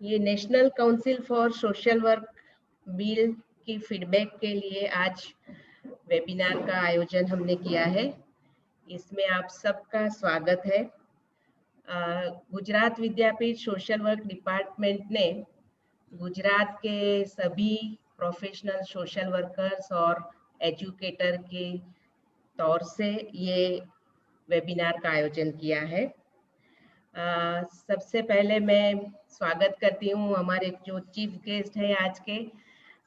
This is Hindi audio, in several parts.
ये national council for social work bill की फीडबैक के लिए आज वेबिनार का आयोजन हमने किया है। इसमें आप सबका स्वागत है। Gujarat Vidyapith social work department ने गुजरात के सभी प्रोफेशनल सोशल वर्कर्स और एजुकेटर के तौर से ये वेबिनार का आयोजन किया है। सबसे पहले मैं स्वागत करती हूँ हमारे जो चीफ गेस्ट है आज के,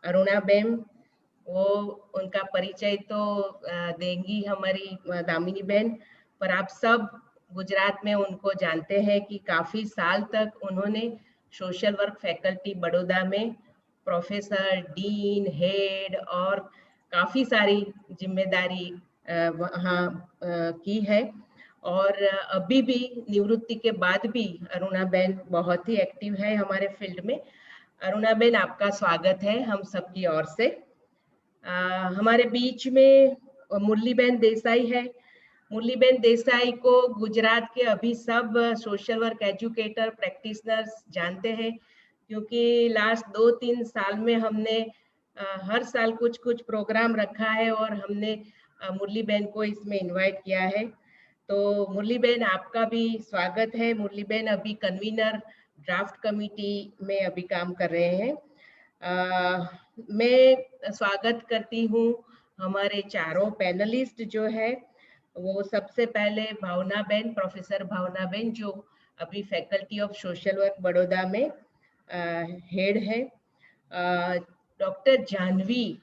अरुणा बेन। वो उनका परिचय तो देंगी हमारी दामिनी बेन, पर आप सब गुजरात में उनको जानते हैं कि काफ़ी साल तक उन्होंने सोशल वर्क फैकल्टी बड़ौदा में प्रोफेसर, डीन, हेड और काफ़ी सारी जिम्मेदारी वहाँ की है। और अभी भी निवृत्ति के बाद भी अरुणा बेन बहुत ही एक्टिव है हमारे फील्ड में। अरुणा बेन, आपका स्वागत है हम सबकी ओर से। हमारे बीच में मुरलीबेन देसाई है। मुरलीबेन देसाई को गुजरात के अभी सब सोशल वर्क एजुकेटर प्रैक्टिशनर्स जानते हैं, क्योंकि लास्ट 2-3 साल में हमने हर साल कुछ कुछ प्रोग्राम रखा है और हमने मुरलीबेन को इसमें इनवाइट किया है। तो मुरलीबेन, आपका भी स्वागत है। मुरलीबेन अभी कन्वीनर ड्राफ्ट कमेटी में अभी काम कर रहे हैं। मैं स्वागत करती हूँ हमारे चारों पैनलिस्ट जो है। वो सबसे पहले भावना बेन, प्रोफेसर भावना बेन, जो अभी faculty of social work Baroda में हेड है। डॉक्टर जानवी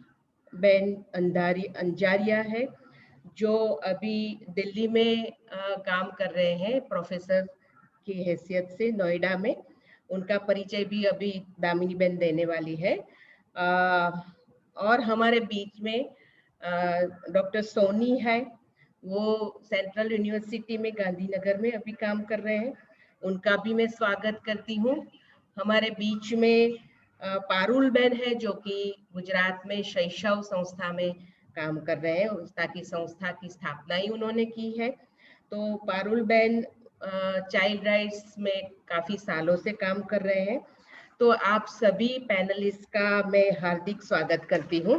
बेन अंजारिया है, जो अभी दिल्ली में काम कर रहे हैं प्रोफेसर की हैसियत से नोएडा में। उनका परिचय भी अभी दामिनी बेन देने वाली है। और हमारे बीच में डॉक्टर सोनी है। वो सेंट्रल यूनिवर्सिटी में गांधीनगर में अभी काम कर रहे हैं। उनका भी मैं स्वागत करती हूँ। हमारे बीच में पारुल बेन है, जो कि गुजरात में शैशव संस्था में काम कर रहे हैं। ताकि संस्था की स्थापना ही उन्होंने की है। तो पारुल बेन चाइल्ड राइट्स में काफ़ी सालों से काम कर रहे हैं। तो आप सभी पैनलिस्ट का मैं हार्दिक स्वागत करती हूँ।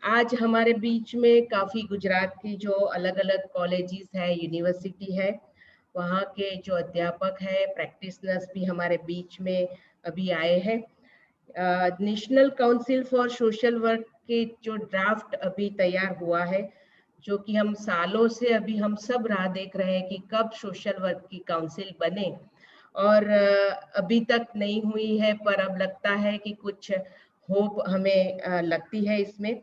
आज हमारे बीच में काफ़ी गुजरात की जो अलग अलग कॉलेजेस है, यूनिवर्सिटी है, वहाँ के जो अध्यापक है, प्रैक्टिशनर्स भी हमारे बीच में अभी आए हैं। National council for social work के जो ड्राफ्ट अभी तैयार हुआ है, जो कि हम सालों से अभी हम सब राह देख रहे हैं कि कब सोशल वर्क की काउंसिल बने, और अभी तक नहीं हुई है, पर अब लगता है कि कुछ होप हमें लगती है इसमें।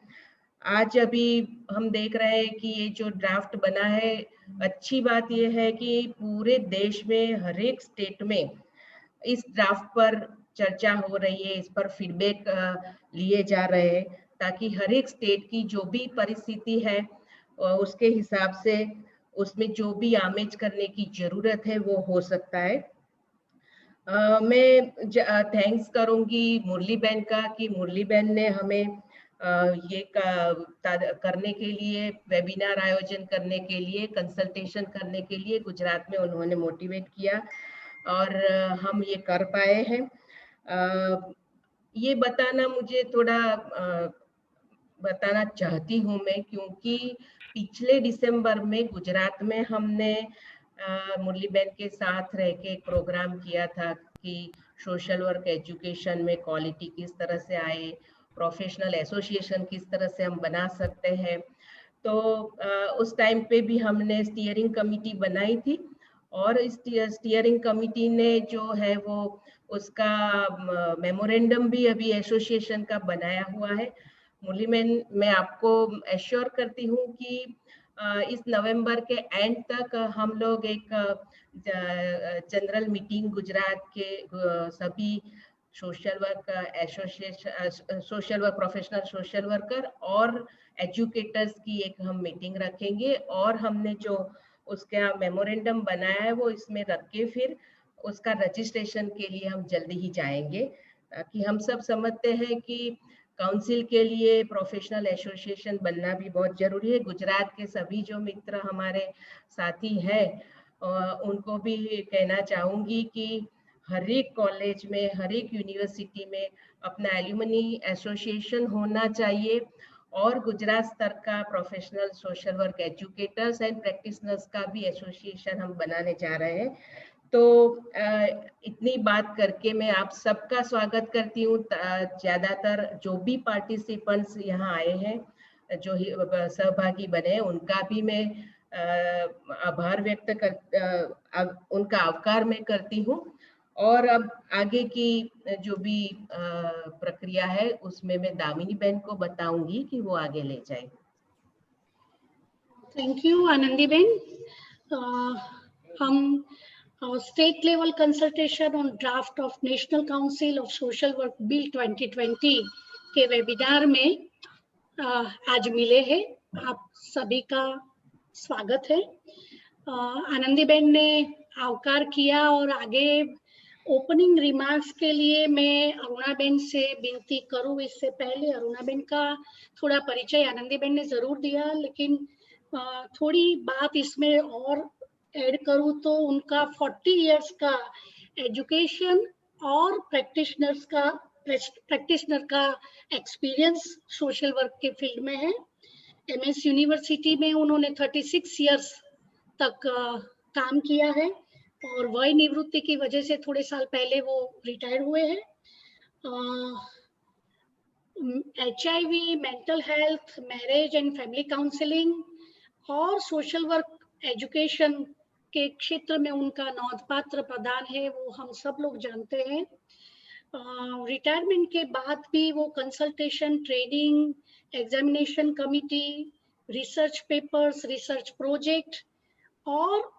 आज अभी हम देख रहे हैं कि ये जो ड्राफ्ट बना है, अच्छी बात ये है कि पूरे देश में हर एक स्टेट में इस ड्राफ्ट पर चर्चा हो रही है, इस पर फीडबैक लिए जा रहे हैं, ताकि हर एक स्टेट की जो भी परिस्थिति है उसके हिसाब से उसमें जो भी आमेज करने की जरूरत है वो हो सकता है। मैं थैंक्स करूंगी मुरली बेन का, कि मुरली बेन ने हमें ये करने के लिए, वेबिनार आयोजन करने के लिए, कंसल्टेशन करने के लिए गुजरात में उन्होंने मोटिवेट किया और हम ये कर पाए हैं। ये बताना मुझे थोड़ा बताना चाहती हूँ मैं, क्योंकि पिछले दिसंबर में गुजरात में हमने मुरली बेन के साथ रह के एक प्रोग्राम किया था कि सोशल वर्क एजुकेशन में क्वालिटी किस तरह से आए, प्रोफेशनल एसोसिएशन किस तरह से हम बना सकते हैं। तो उस टाइम पे भी हमने स्टीयरिंग कमिटी बनाई थी, और इस स्टीयरिंग कमिटी ने जो है वो उसका मेमोरेंडम भी अभी एसोसिएशन का बनाया हुआ है। मुरली बेन, मैं आपको एश्योर करती हूँ कि इस नवंबर के एंड तक हम लोग एक जनरल मीटिंग गुजरात के सभी social work association, social work professional social worker और एजुकेटर्स की एक हम मीटिंग रखेंगे, और हमने जो उसका मेमोरेंडम बनाया है वो इसमें रख के फिर उसका रजिस्ट्रेशन के लिए हम जल्दी ही जाएंगे, ताकि हम सब समझते हैं कि काउंसिल के लिए प्रोफेशनल एसोसिएशन बनना भी बहुत जरूरी है। गुजरात के सभी जो मित्र हमारे साथी हैं उनको भी कहना चाहूँगी कि हर एक कॉलेज में, हर एक यूनिवर्सिटी में अपना एल्यूमनी एसोसिएशन होना चाहिए और गुजरात स्तर का professional social work educators and practitioners का भी एसोसिएशन हम बनाने जा रहे हैं। तो इतनी बात करके मैं आप सबका स्वागत करती हूँ। ज्यादातर जो भी पार्टिसिपेंट्स यहाँ आए हैं, जो सहभागी बने, उनका भी मैं आभार व्यक्त कर उनका आभार मैं करती हूँ। और अब आगे की जो भी प्रक्रिया है उसमें मैं दामिनी बहन को बताऊंगी कि वो आगे ले जाए। Thank you Anandi ben. हम state level consultation on draft of national council of social work bill 2020 के वेबिनार में आज मिले हैं। आप सभी का स्वागत है। आनंदी बेन ने आभार किया और आगे ओपनिंग रिमार्क्स के लिए मैं अरुणा बेन से विनती करूं। इससे पहले अरुणा बेन का थोड़ा परिचय आनंदी बेन ने जरूर दिया, लेकिन थोड़ी बात इसमें और ऐड करूं तो उनका 40 इयर्स का एजुकेशन और प्रैक्टिशनर का एक्सपीरियंस सोशल वर्क के फील्ड में है। एमएस यूनिवर्सिटी में उन्होंने 36 इयर्स तक काम किया है और वय निवृत्ति की वजह से थोड़े साल पहले वो रिटायर हुए हैं। HIV, mental health, marriage and family counselling और सोशल वर्क एजुकेशन के क्षेत्र में उनका नोंदपात्र प्रदान है, वो हम सब लोग जानते हैं। रिटायरमेंट के बाद भी वो consultation, training, examination committee, research papers, research project और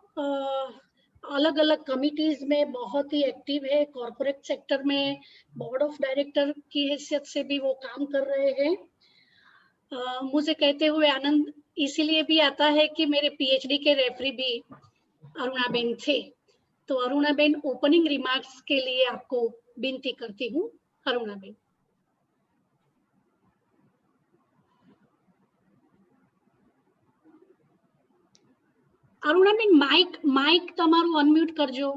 अलग अलग कमिटीज में बहुत ही एक्टिव है। कॉर्पोरेट सेक्टर में बोर्ड ऑफ डायरेक्टर की हैसियत से भी वो काम कर रहे हैं। मुझे कहते हुए आनंद इसीलिए भी आता है कि मेरे पीएचडी के रेफरी भी अरुणा बेन थे। तो अरुणा बेन, ओपनिंग रिमार्क्स के लिए आपको विनती करती हूँ। अरुणा बेन। अरुणा बेन, माइक તમારું અનમ્યુટ કરજો।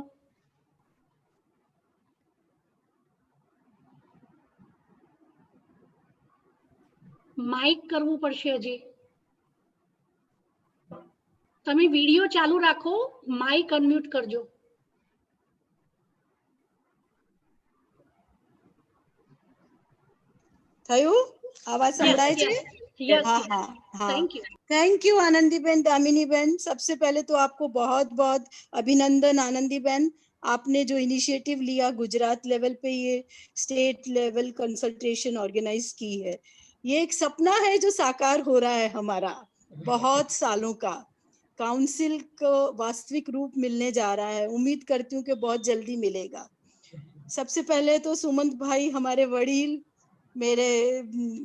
માઇક કરવું પડશે હજી। તમે વિડિયો ચાલુ રાખો, માઇક અનમ્યુટ કરજો। થયું? આવાજ સંભળાય છે? हाँ हाँ हाँ। Thank you Anandi Ben, Damini Ben. सबसे पहले तो आपको बहुत बहुत अभिनंदन आनंदी बेन। आपने जो इनिशिएटिव लिया गुजरात लेवल पे, ये स्टेट लेवल कंसल्टेशन ऑर्गेनाइज की है, ये एक सपना है जो साकार हो रहा है हमारा बहुत सालों का। काउंसिल को वास्तविक रूप मिलने जा रहा है। उम्मीद करती हूँ कि बहुत जल्दी मिलेगा। सबसे पहले तो सुमंत भाई हमारे वडील, मेरे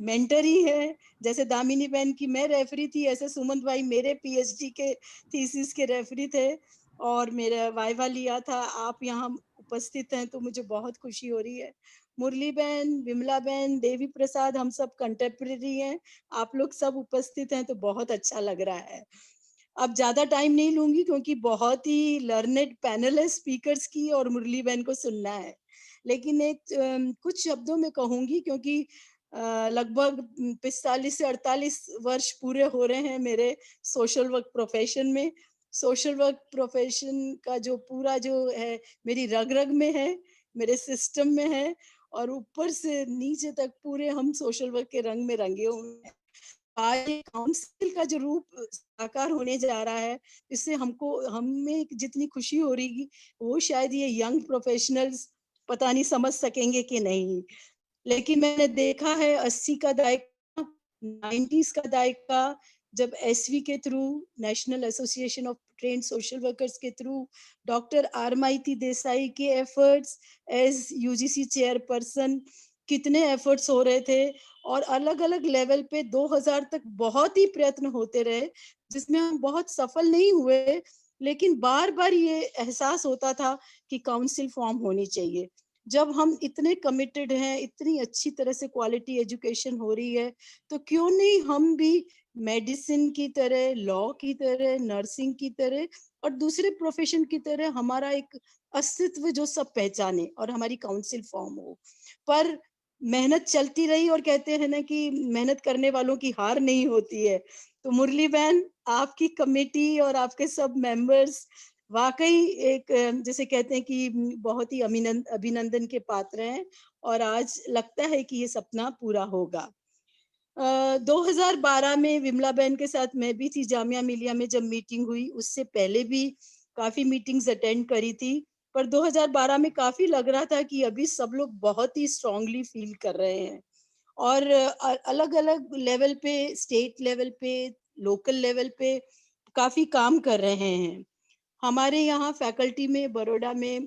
मेंटर ही है। जैसे दामिनी बहन की मैं रेफरी थी, ऐसे सुमंत भाई मेरे पीएचडी के थीसिस के रेफरी थे और मेरा वाइवा लिया था। आप यहाँ उपस्थित हैं तो मुझे बहुत खुशी हो रही है। मुरली बहन, विमला बहन, देवी प्रसाद, हम सब कंटेम्प्रेरी हैं। आप लोग सब उपस्थित हैं तो बहुत अच्छा लग रहा है। अब ज्यादा टाइम नहीं लूंगी क्योंकि बहुत ही लर्नेड पैनल है स्पीकर्स की और मुरली बहन को सुनना है। लेकिन एक कुछ शब्दों में कहूंगी क्योंकि लगभग 45 से 48 वर्ष पूरे हो रहे हैं मेरे सोशल वर्क प्रोफेशन में। सोशल वर्क प्रोफेशन का जो पूरा जो है मेरी रग रग में है, मेरे सिस्टम में है और ऊपर से नीचे तक पूरे हम सोशल वर्क के रंग में रंगे हुए हैं। आज काउंसिल का जो रूप साकार होने जा रहा है, इससे हमें जितनी खुशी हो रही वो शायद ये यंग प्रोफेशनल्स पता नहीं समझ सकेंगे कि नहीं। लेकिन मैंने देखा है 80 का दायका, 90s का दायका, जब एसवी के through, national association of trained social workers के थ्रू, डॉक्टर आरमाइती देसाई के एफर्ट्स एज यूजीसी चेयरपर्सन, कितने एफर्ट्स हो रहे थे और अलग अलग लेवल पे 2000 तक बहुत ही प्रयत्न होते रहे, जिसमें हम बहुत सफल नहीं हुए। लेकिन बार बार ये एहसास होता था कि काउंसिल फॉर्म होनी चाहिए। जब हम इतने कमिटेड हैं, इतनी अच्छी तरह से क्वालिटी एजुकेशन हो रही है, तो क्यों नहीं हम भी मेडिसिन की तरह, लॉ की तरह, नर्सिंग की तरह और दूसरे प्रोफेशन की तरह हमारा एक अस्तित्व जो सब पहचाने और हमारी काउंसिल फॉर्म हो। पर मेहनत चलती रही और कहते हैं ना कि मेहनत करने वालों की हार नहीं होती है। तो मुरली बहन, आपकी कमेटी और आपके सब मेंबर्स वाकई एक जैसे कहते हैं कि बहुत ही अभिनंदन के पात्र हैं और आज लगता है कि ये सपना पूरा होगा। 2012 में विमला बहन के साथ मैं भी थी जामिया मिलिया में जब मीटिंग हुई, उससे पहले भी काफी मीटिंग्स अटेंड करी थी। पर 2012 में काफी लग रहा था कि अभी सब लोग बहुत ही स्ट्रांगली फील कर रहे हैं और अलग-अलग लेवल पे, स्टेट लेवल पे, लोकल लेवल पे काफी काम कर रहे हैं। हमारे यहाँ फैकल्टी में बड़ौदा में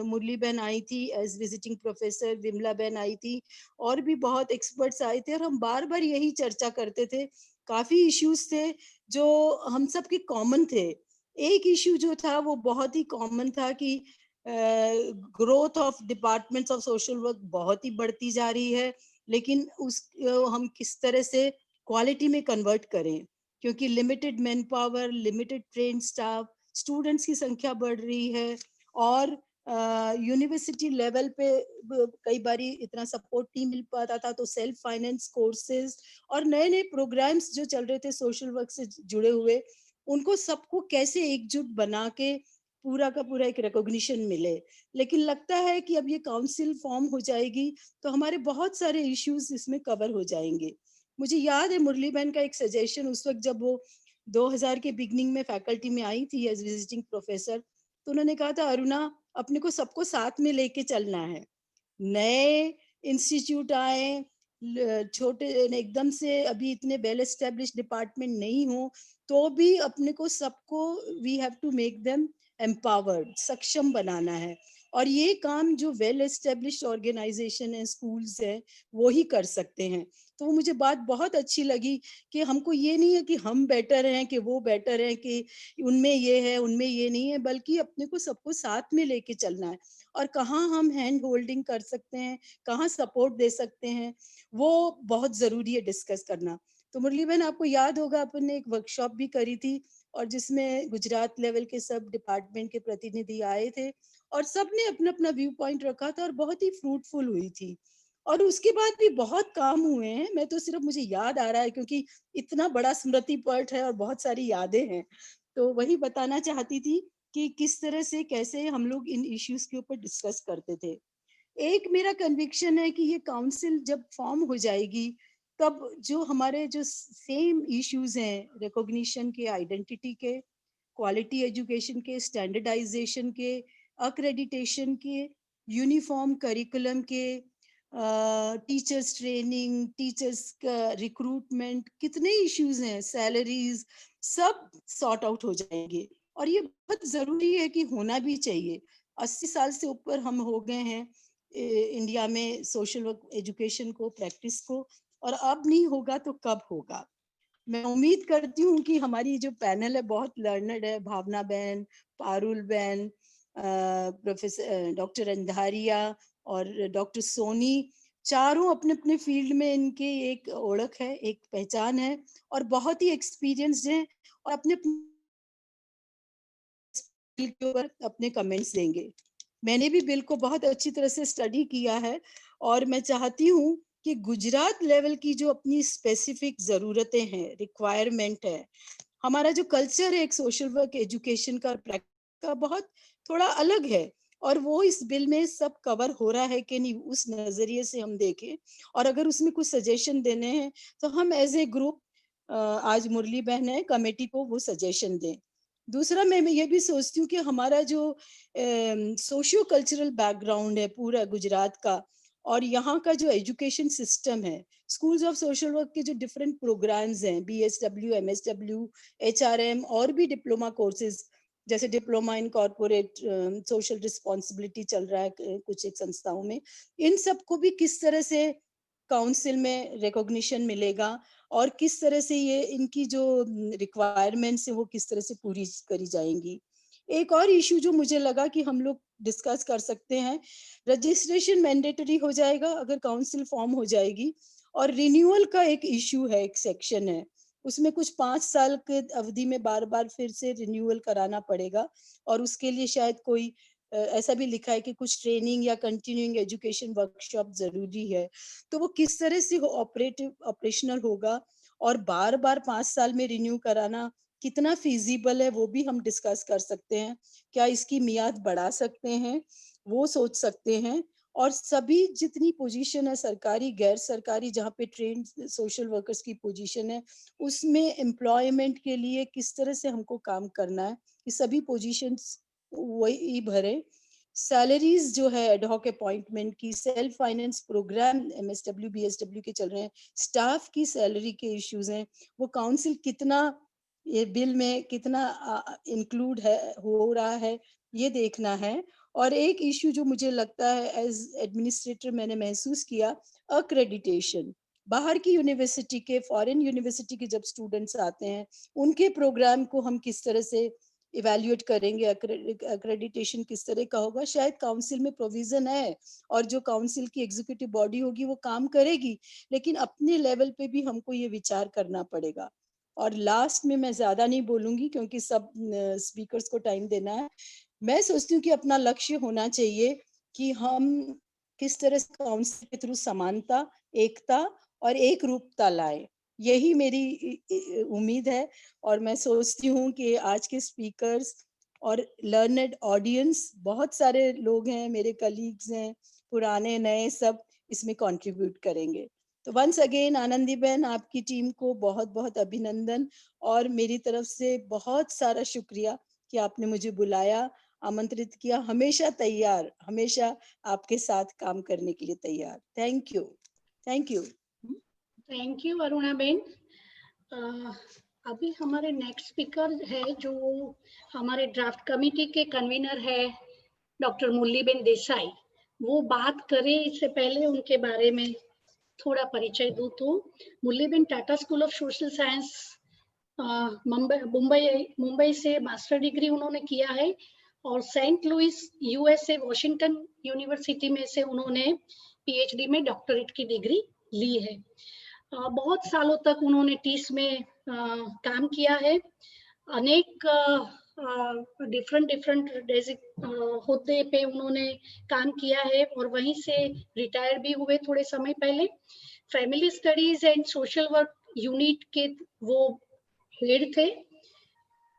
मुरली बहन आई थी एज विजिटिंग प्रोफेसर, विमला बहन आई थी और भी बहुत एक्सपर्ट्स आए थे और हम बार बार यही चर्चा करते थे। काफी इश्यूज थे जो हम सब के कॉमन थे। एक इश्यू जो था वो बहुत ही कॉमन था कि growth of departments of social work बहुत ही बढ़ती जा रही है, लेकिन हम किस तरह से क्वालिटी में कन्वर्ट करें, क्योंकि limited man power, limited train staff, students की संख्या बढ़ रही है और यूनिवर्सिटी लेवल पे कई बारी इतना सपोर्ट नहीं मिल पाता था, तो सेल्फ फाइनेंस कोर्सेज और नए नए प्रोग्राम्स जो चल रहे थे सोशल वर्क से जुड़े हुए, उनको सबको कैसे एकजुट बना के पूरा का पूरा एक रिकॉग्निशन मिले। लेकिन लगता है कि अब ये काउंसिल फॉर्म हो जाएगी तो हमारे बहुत सारे इश्यूज इसमें कवर हो जाएंगे। मुझे याद है मुरली बहन का एक सजेशन उस वक्त जब वो 2000 के बिगनिंग में फैकल्टी में आई थी एज विजिटिंग प्रोफेसर, तो उन्होंने कहा था, अरुणा अपने को सबको साथ में लेके चलना है। नए इंस्टीट्यूट आए, छोटे एकदम से अभी इतने वेल एस्टेब्लिश डिपार्टमेंट नहीं हो, तो भी अपने को सबको we have to make them empowered, सक्षम बनाना है। और ये काम जो वेल एस्टेब्लिश ऑर्गेनाइजेशन है, स्कूल्स है, वो ही कर सकते हैं। तो वो मुझे बात बहुत अच्छी लगी कि हमको ये नहीं है कि हम बेटर हैं, कि वो बेटर हैं, कि उनमें ये है उनमें ये नहीं है, बल्कि अपने को सबको साथ में लेके चलना है। और कहाँ हम हैंड होल्डिंग कर सकते हैं, कहाँ सपोर्ट दे सकते हैं, वो बहुत जरूरी है डिस्कस करना। तो मुरली बहन, आपको याद होगा अपन ने एक वर्कशॉप भी करी थी और जिसमें गुजरात लेवल के सब डिपार्टमेंट के प्रतिनिधि आए थे और सबने अपना अपना व्यू पॉइंट रखा था और बहुत ही फ्रूटफुल हुई थी। और उसके बाद भी बहुत काम हुए हैं, मैं तो सिर्फ मुझे याद आ रहा है क्योंकि इतना बड़ा स्मृति पट है और बहुत सारी यादें हैं, तो वही बताना चाहती थी कि किस तरह से कैसे हम लोग इन इश्यूज के ऊपर डिस्कस करते थे। एक मेरा कन्विक्शन है कि ये काउंसिल जब फॉर्म हो जाएगी तब जो हमारे जो सेम इश्यूज हैं, रिकॉग्निशन के, आइडेंटिटी के, क्वालिटी एजुकेशन के, स्टैंडर्डाइजेशन के, अक्रेडिटेशन के, यूनिफॉर्म करिकुलम के, टीचर्स ट्रेनिंग, टीचर्स का रिक्रूटमेंट, कितने इश्यूज हैं, सैलरीज, सब सॉर्ट आउट हो जाएंगे। और ये बहुत जरूरी है कि होना भी चाहिए। 80 साल से ऊपर हम हो गए हैं इंडिया में सोशल वर्क एजुकेशन को, प्रैक्टिस को, और अब नहीं होगा तो कब होगा। मैं उम्मीद करती हूँ कि हमारी जो पैनल है बहुत लर्नड है, भावना बहन, पारुल बहन, प्रोफेसर डॉक्टर अंधारिया और डॉक्टर सोनी, चारों अपने अपने फील्ड में इनकी एक ओळख है, एक पहचान है और बहुत ही एक्सपीरियंस्ड हैं और अपने बिल के ऊपर अपने कमेंट्स देंगे। मैंने भी बिल को बहुत अच्छी तरह से स्टडी किया है और मैं चाहती हूँ कि गुजरात लेवल की जो अपनी स्पेसिफिक जरूरतें हैं, रिक्वायरमेंट है, हमारा जो कल्चर है एक सोशल वर्क एजुकेशन का, प्रैक्टिस का, बहुत थोड़ा अलग है और वो इस बिल में सब कवर हो रहा है कि नहीं, उस नजरिए से हम देखें और अगर उसमें कुछ सजेशन देने हैं तो हम एज ए ग्रुप, आज मुरली बहन है, कमेटी को वो सजेशन दें। दूसरा, मैं ये भी सोचती हूँ कि हमारा जो सोशियो कल्चरल बैकग्राउंड है पूरा गुजरात का और यहाँ का जो एजुकेशन सिस्टम है, स्कूल्स ऑफ सोशल वर्क के जो डिफरेंट प्रोग्राम्स हैं, BSW, MSW, HRM और भी डिप्लोमा कोर्सेज, जैसे diploma in corporate social responsibility चल रहा है कुछ एक संस्थाओं में, इन सबको भी किस तरह से काउंसिल में रिकॉग्निशन मिलेगा और किस तरह से ये इनकी जो रिक्वायरमेंट्स है वो किस तरह से पूरी करी जाएंगी। एक और इशू जो मुझे लगा कि हम लोग डिस्कस कर सकते हैं, रजिस्ट्रेशन मैंडेटरी हो जाएगा अगर काउंसिल फॉर्म हो जाएगी और रिन्यूअल का एक इशू है, एक सेक्शन है, उसमें कुछ 5 साल के अवधि में बार बार फिर से रिन्यूअल कराना पड़ेगा, और उसके लिए शायद कोई ऐसा भी लिखा है कि कुछ ट्रेनिंग या कंटिन्यूइंग एजुकेशन वर्कशॉप जरूरी है। तो वो किस तरह से ऑपरेशनल होगा और बार बार 5 साल में रिन्यू कराना कितना फीजिबल है, वो भी हम डिस्कस कर सकते हैं। क्या इसकी मियाद बढ़ा सकते हैं, वो सोच सकते हैं। और सभी जितनी पोजीशन है, सरकारी गैर सरकारी, जहाँ पे ट्रेन सोशल वर्कर्स की पोजीशन है, उसमें एम्प्लॉयमेंट के लिए किस तरह से हमको काम करना है, कि सभी पोजीशंस वही भरे। सैलरीज जो है एडहॉक अपॉइंटमेंट की, self finance programme MSW BSW के चल रहे हैं, स्टाफ की सैलरी के इश्यूज हैं, वो काउंसिल कितना ये बिल में कितना इंक्लूड है हो रहा है, ये देखना है। और एक इश्यू जो मुझे लगता है एज एडमिनिस्ट्रेटर मैंने महसूस किया, अक्रेडिटेशन। बाहर की यूनिवर्सिटी के, फॉरेन यूनिवर्सिटी के जब स्टूडेंट्स आते हैं, उनके प्रोग्राम को हम किस तरह से इवेल्युएट करेंगे, अक्रेडिटेशन किस तरह का होगा। शायद काउंसिल में प्रोविजन है और जो काउंसिल की एग्जीक्यूटिव बॉडी होगी वो काम करेगी, लेकिन अपने लेवल पे भी हमको ये विचार करना पड़ेगा। और लास्ट में मैं ज्यादा नहीं बोलूंगी क्योंकि सब स्पीकर्स को टाइम देना है। मैं सोचती हूँ कि अपना लक्ष्य होना चाहिए कि हम किस तरह से काउंसिल के थ्रू समानता, एकता और एक रूपता लाए, यही मेरी उम्मीद है। और मैं सोचती हूँ कि आज के स्पीकर्स और लर्नड ऑडियंस, बहुत सारे लोग हैं, मेरे कलीग्स हैं, पुराने नए, सब इसमें कंट्रीब्यूट करेंगे। तो वंस अगेन आनंदी बहन, आपकी टीम को बहुत बहुत अभिनंदन, और मेरी तरफ से बहुत सारा शुक्रिया कि आपने मुझे बुलाया, आमंत्रित किया। हमेशा तैयार, हमेशा आपके साथ काम करने के लिए तैयार। Thank you, thank you. Thank you Aruna Ben. अभी हमारे नेक्स्ट स्पीकर है जो हमारे ड्राफ्ट कमेटी के कन्वीनर है डॉक्टर मुरलीबेन देसाई। वो बात करें इससे पहले उनके बारे में थोड़ा परिचय दूं तो Muraliben Tata school of social science Mumbai से मास्टर डिग्री उन्होंने किया है, और Saint Louis USA Washington University में से उन्होंने PhD में डॉक्टरेट की डिग्री ली है। बहुत सालों तक उन्होंने टीस में काम किया है। अनेक डिफरेंट होद्दे पे उन्होंने काम किया है और वहीं से रिटायर भी हुए थोड़े समय पहले। Family studies and social work unit के वो हेड थे।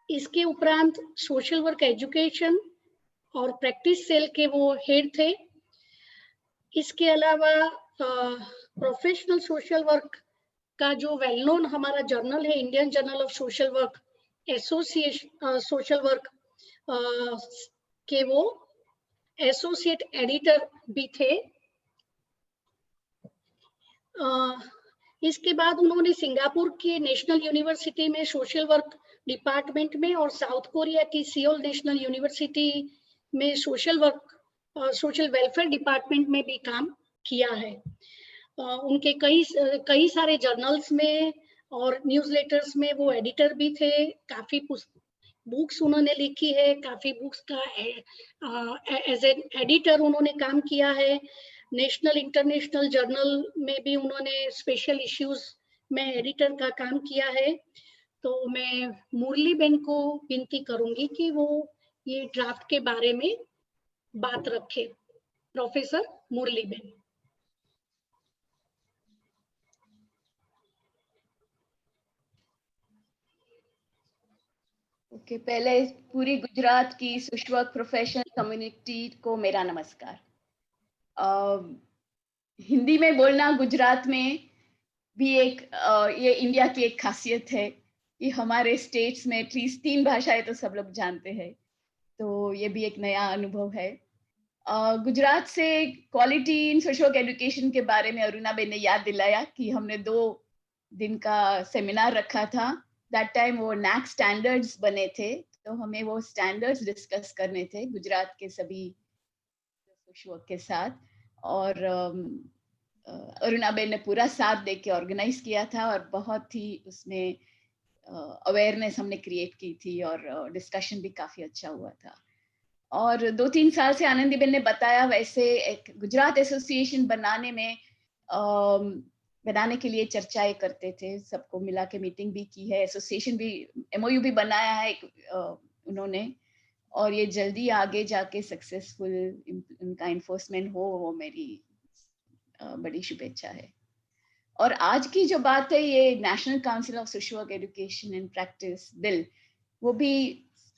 इसके उपरांत सोशल वर्क एजुकेशन और प्रैक्टिस सेल के वो हेड थे। इसके अलावा प्रोफेशनल सोशल वर्क का जो वेल नोन हमारा जर्नल है, Indian journal of social work association social work के वो एसोसिएट एडिटर भी थे। इसके बाद उन्होंने सिंगापुर के नेशनल यूनिवर्सिटी में सोशल वर्क डिपार्टमेंट में और साउथ कोरिया की सियोल नेशनल यूनिवर्सिटी में सोशल वेलफेयर डिपार्टमेंट में भी काम किया है। उनके कई सारे जर्नल्स में और न्यूज़लेटर्स में वो एडिटर भी थे। काफी बुक्स उन्होंने लिखी है, काफी बुक्स का एज एन एडिटर उन्होंने काम किया है। नेशनल इंटरनेशनल जर्नल में भी उन्होंने स्पेशल इश्यूज में एडिटर का काम किया है। तो मैं मुरली बेन को विनती करूंगी कि वो ये ड्राफ्ट के बारे में बात रखे। प्रोफेसर मुरली बेन। ओके, पहले पूरी गुजरात की सोशल वर्क प्रोफेशनल कम्युनिटी को मेरा नमस्कार। हिंदी में बोलना गुजरात में भी एक ये इंडिया की एक खासियत है कि हमारे स्टेट्स में एटलीस्ट 3 भाषाएं तो सब लोग जानते हैं, तो ये भी एक नया अनुभव है। गुजरात से quality in social work education के बारे में अरुणा बेन ने याद दिलाया कि हमने 2 दिन का सेमिनार रखा था। दैट टाइम वो NAAC स्टैंडर्ड्स बने थे, तो हमें वो स्टैंडर्ड्स डिस्कस करने थे गुजरात के सभी सोशल वर्क के साथ। और अरुणा बेन ने पूरा साथ दे के ऑर्गेनाइज किया था और बहुत ही उसमें अवेयरनेस हमने क्रिएट की थी और डिस्कशन भी काफी अच्छा हुआ था। और 2-3 साल से आनंदी बेन ने बताया, वैसे एक गुजरात एसोसिएशन बनाने में बनाने के लिए चर्चाएं करते थे, सबको मिला के मीटिंग भी की है, एसोसिएशन भी, MOU भी बनाया है उन्होंने, और ये जल्दी आगे जाके सक्सेसफुल उनका इन्फोर्समेंट हो, वो मेरी बड़ी शुभेच्छा है। और आज की जो बात है, ये national council of social work education and practice bill, वो भी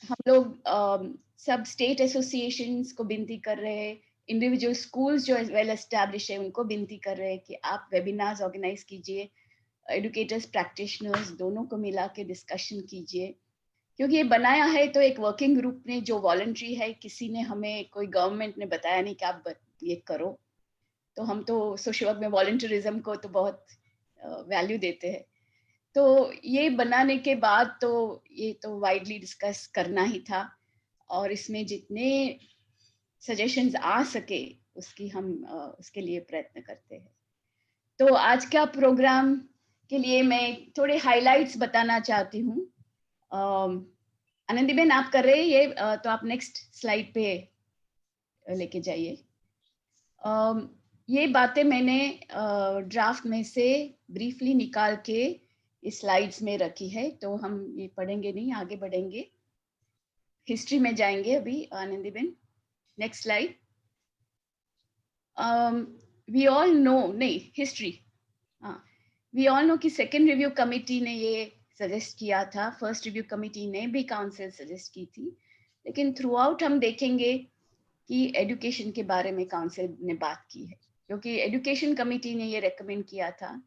हम लोग सब स्टेट एसोसिएशंस को विनती कर रहे हैं, इंडिविजुअल स्कूल्स जो वेल एस्टैब्लिश है उनको विनती कर रहे हैं कि आप वेबिनार्स ऑर्गेनाइज कीजिए, एडुकेटर्स प्रैक्टिशनर्स दोनों को मिला के डिस्कशन कीजिए, क्योंकि ये बनाया है तो एक वर्किंग ग्रुप ने जो वॉलंटरी है, किसी ने हमें, कोई गवर्नमेंट ने बताया नहीं कि आप ये करो, तो हम तो सोशल वर्क में वॉलंटरिज्म को तो बहुत वैल्यू देते हैं। तो ये बनाने के बाद तो ये तो वाइडली डिस्कस करना ही था, और इसमें जितने सजेशंस आ सके उसकी हम उसके लिए प्रयत्न करते हैं। तो आज का प्रोग्राम के लिए मैं थोड़े हाइलाइट्स बताना चाहती हूँ। आनंदी बेन, आप कर रहे हैं ये, तो आप नेक्स्ट स्लाइड पे लेके जाइए। ये बातें मैंने ड्राफ्ट में से ब्रीफली निकाल के इस स्लाइड्स में रखी है, तो हम ये पढ़ेंगे नहीं, आगे बढ़ेंगे, हिस्ट्री में जाएंगे अभी। Anandi ben, next slide. We all know, नहीं हिस्ट्री, हाँ, वी ऑल नो कि सेकेंड रिव्यू कमिटी ने ये सजेस्ट किया था, फर्स्ट रिव्यू कमिटी ने भी काउंसिल सजेस्ट की थी, लेकिन थ्रू आउट हम देखेंगे कि एजुकेशन के बारे में काउंसिल ने बात की है, क्योंकि एजुकेशन कमिटी ने ये रेकमेंड किया था।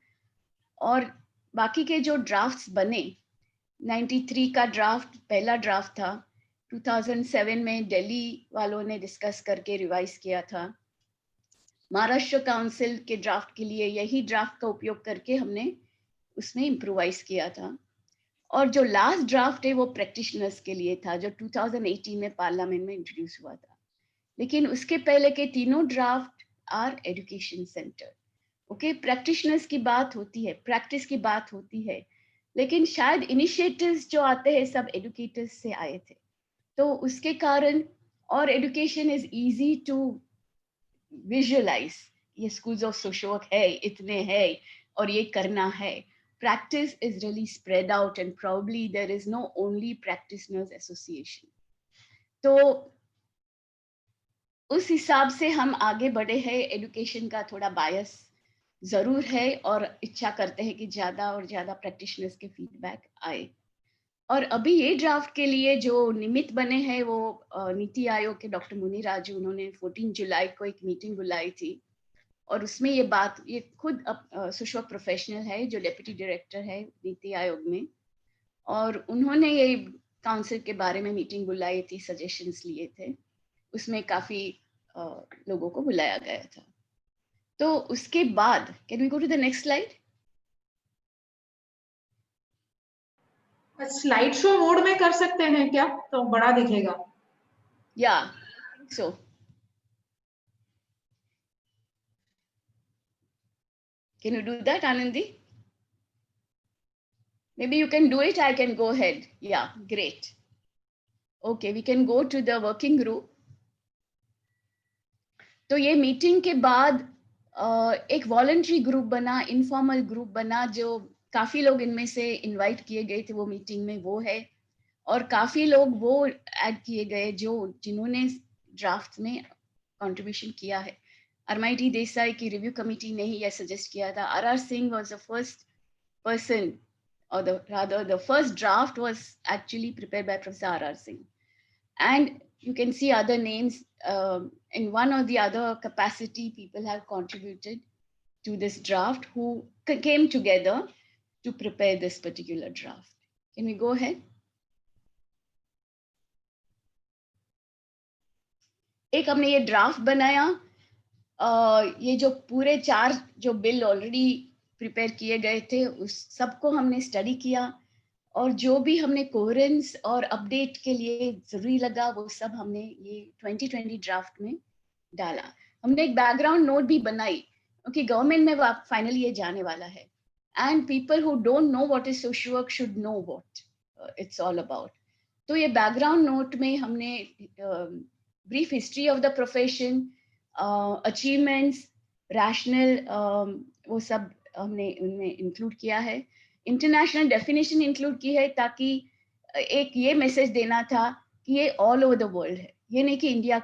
और बाकी के जो ड्राफ्ट्स बने, 93 का ड्राफ्ट पहला ड्राफ्ट था, 2007 में दिल्ली वालों ने डिस्कस करके रिवाइज किया था, महाराष्ट्र काउंसिल के ड्राफ्ट के लिए यही ड्राफ्ट का उपयोग करके हमने उसमें इम्प्रोवाइज किया था, और जो लास्ट ड्राफ्ट है वो प्रैक्टिशनर्स के लिए था, जो 2018 में पार्लियामेंट में इंट्रोड्यूस हुआ था। लेकिन उसके पहले के तीनों draft are education centre. Okay, practitioners की बात होती है, प्रैक्टिस की बात होती है, लेकिन शायद इनिशिएटिव्स जो आते हैं सब एडुकेटर्स से आए थे, तो उसके कारण, और education is easy to visualise, ये स्कूल्स ऑफ सोशल वर्क है, इतने है और ये करना है। Practice is really spread out and probably there is no only practitioners association. तो उस हिसाब से हम आगे बढ़े हैं। एजुकेशन का थोड़ा बायस जरूर है, और इच्छा करते हैं कि ज्यादा और ज्यादा प्रैक्टिशनर्स के फीडबैक आए। और अभी ये ड्राफ्ट के लिए जो निमित्त बने हैं वो नीति आयोग के डॉक्टर मुनि राजू, उन्होंने 14 जुलाई को एक मीटिंग बुलाई थी, और उसमें ये बात, ये खुद सोशल वर्क प्रोफेशनल है जो डेप्यूटी डायरेक्टर है नीति आयोग में, और उन्होंने ये काउंसिल के बारे में मीटिंग बुलाई थी, सजेशंस लिए थे, उसमें काफी लोगों को बुलाया गया था। तो उसके बाद can we go to the next slide. Slide show mode में कर सकते हैं क्या, तो बड़ा दिखेगा? या सो can you do that, Anandi? Maybe you can do it, I can go ahead. Yeah, great. Okay, we can go to the working group. तो ये मीटिंग के बाद एक वॉलंटरी ग्रुप बना, इनफॉर्मल ग्रुप बना, जो काफी लोग इनमें से इनवाइट किए गए थे वो मीटिंग में, वो है, और काफी लोग वो ऐड किए गए जिन्होंने ड्राफ्ट में कंट्रीब्यूशन किया है। RMIT देसाई की रिव्यू कमिटी ने ही यह सजेस्ट किया था। RR Singh was the first person, or the first draft was actually prepared by Professor RR Singh. And you can see other names in one or the other capacity. People have contributed to this draft who came together to prepare this particular draft. Can we go ahead? एक हमने ये ड्राफ्ट बनाया, ये जो पूरे 4 जो बिल ऑलरेडी प्रिपेयर किए गए थे उस सबको हमने स्टडी किया, और जो भी हमने कोहेरेंस और अपडेट के लिए जरूरी लगा वो सब हमने ये 2020 ड्राफ्ट में डाला। हमने एक बैकग्राउंड नोट भी बनाई, क्योंकि गवर्नमेंट में फाइनली ये जाने वाला है, and people who don't know what is social work should know what it's all about. तो ये बैकग्राउंड नोट में हमने brief history of the profession, achievements, rational, वो सब हमने उनमें इंक्लूड किया है। इंटरनेशनल डेफिनेशन इंक्लूड की है ताकि एक ये मैसेज देना था कि ये ऑल ओवर द वर्ल्ड है, ये नहीं कि इंडिया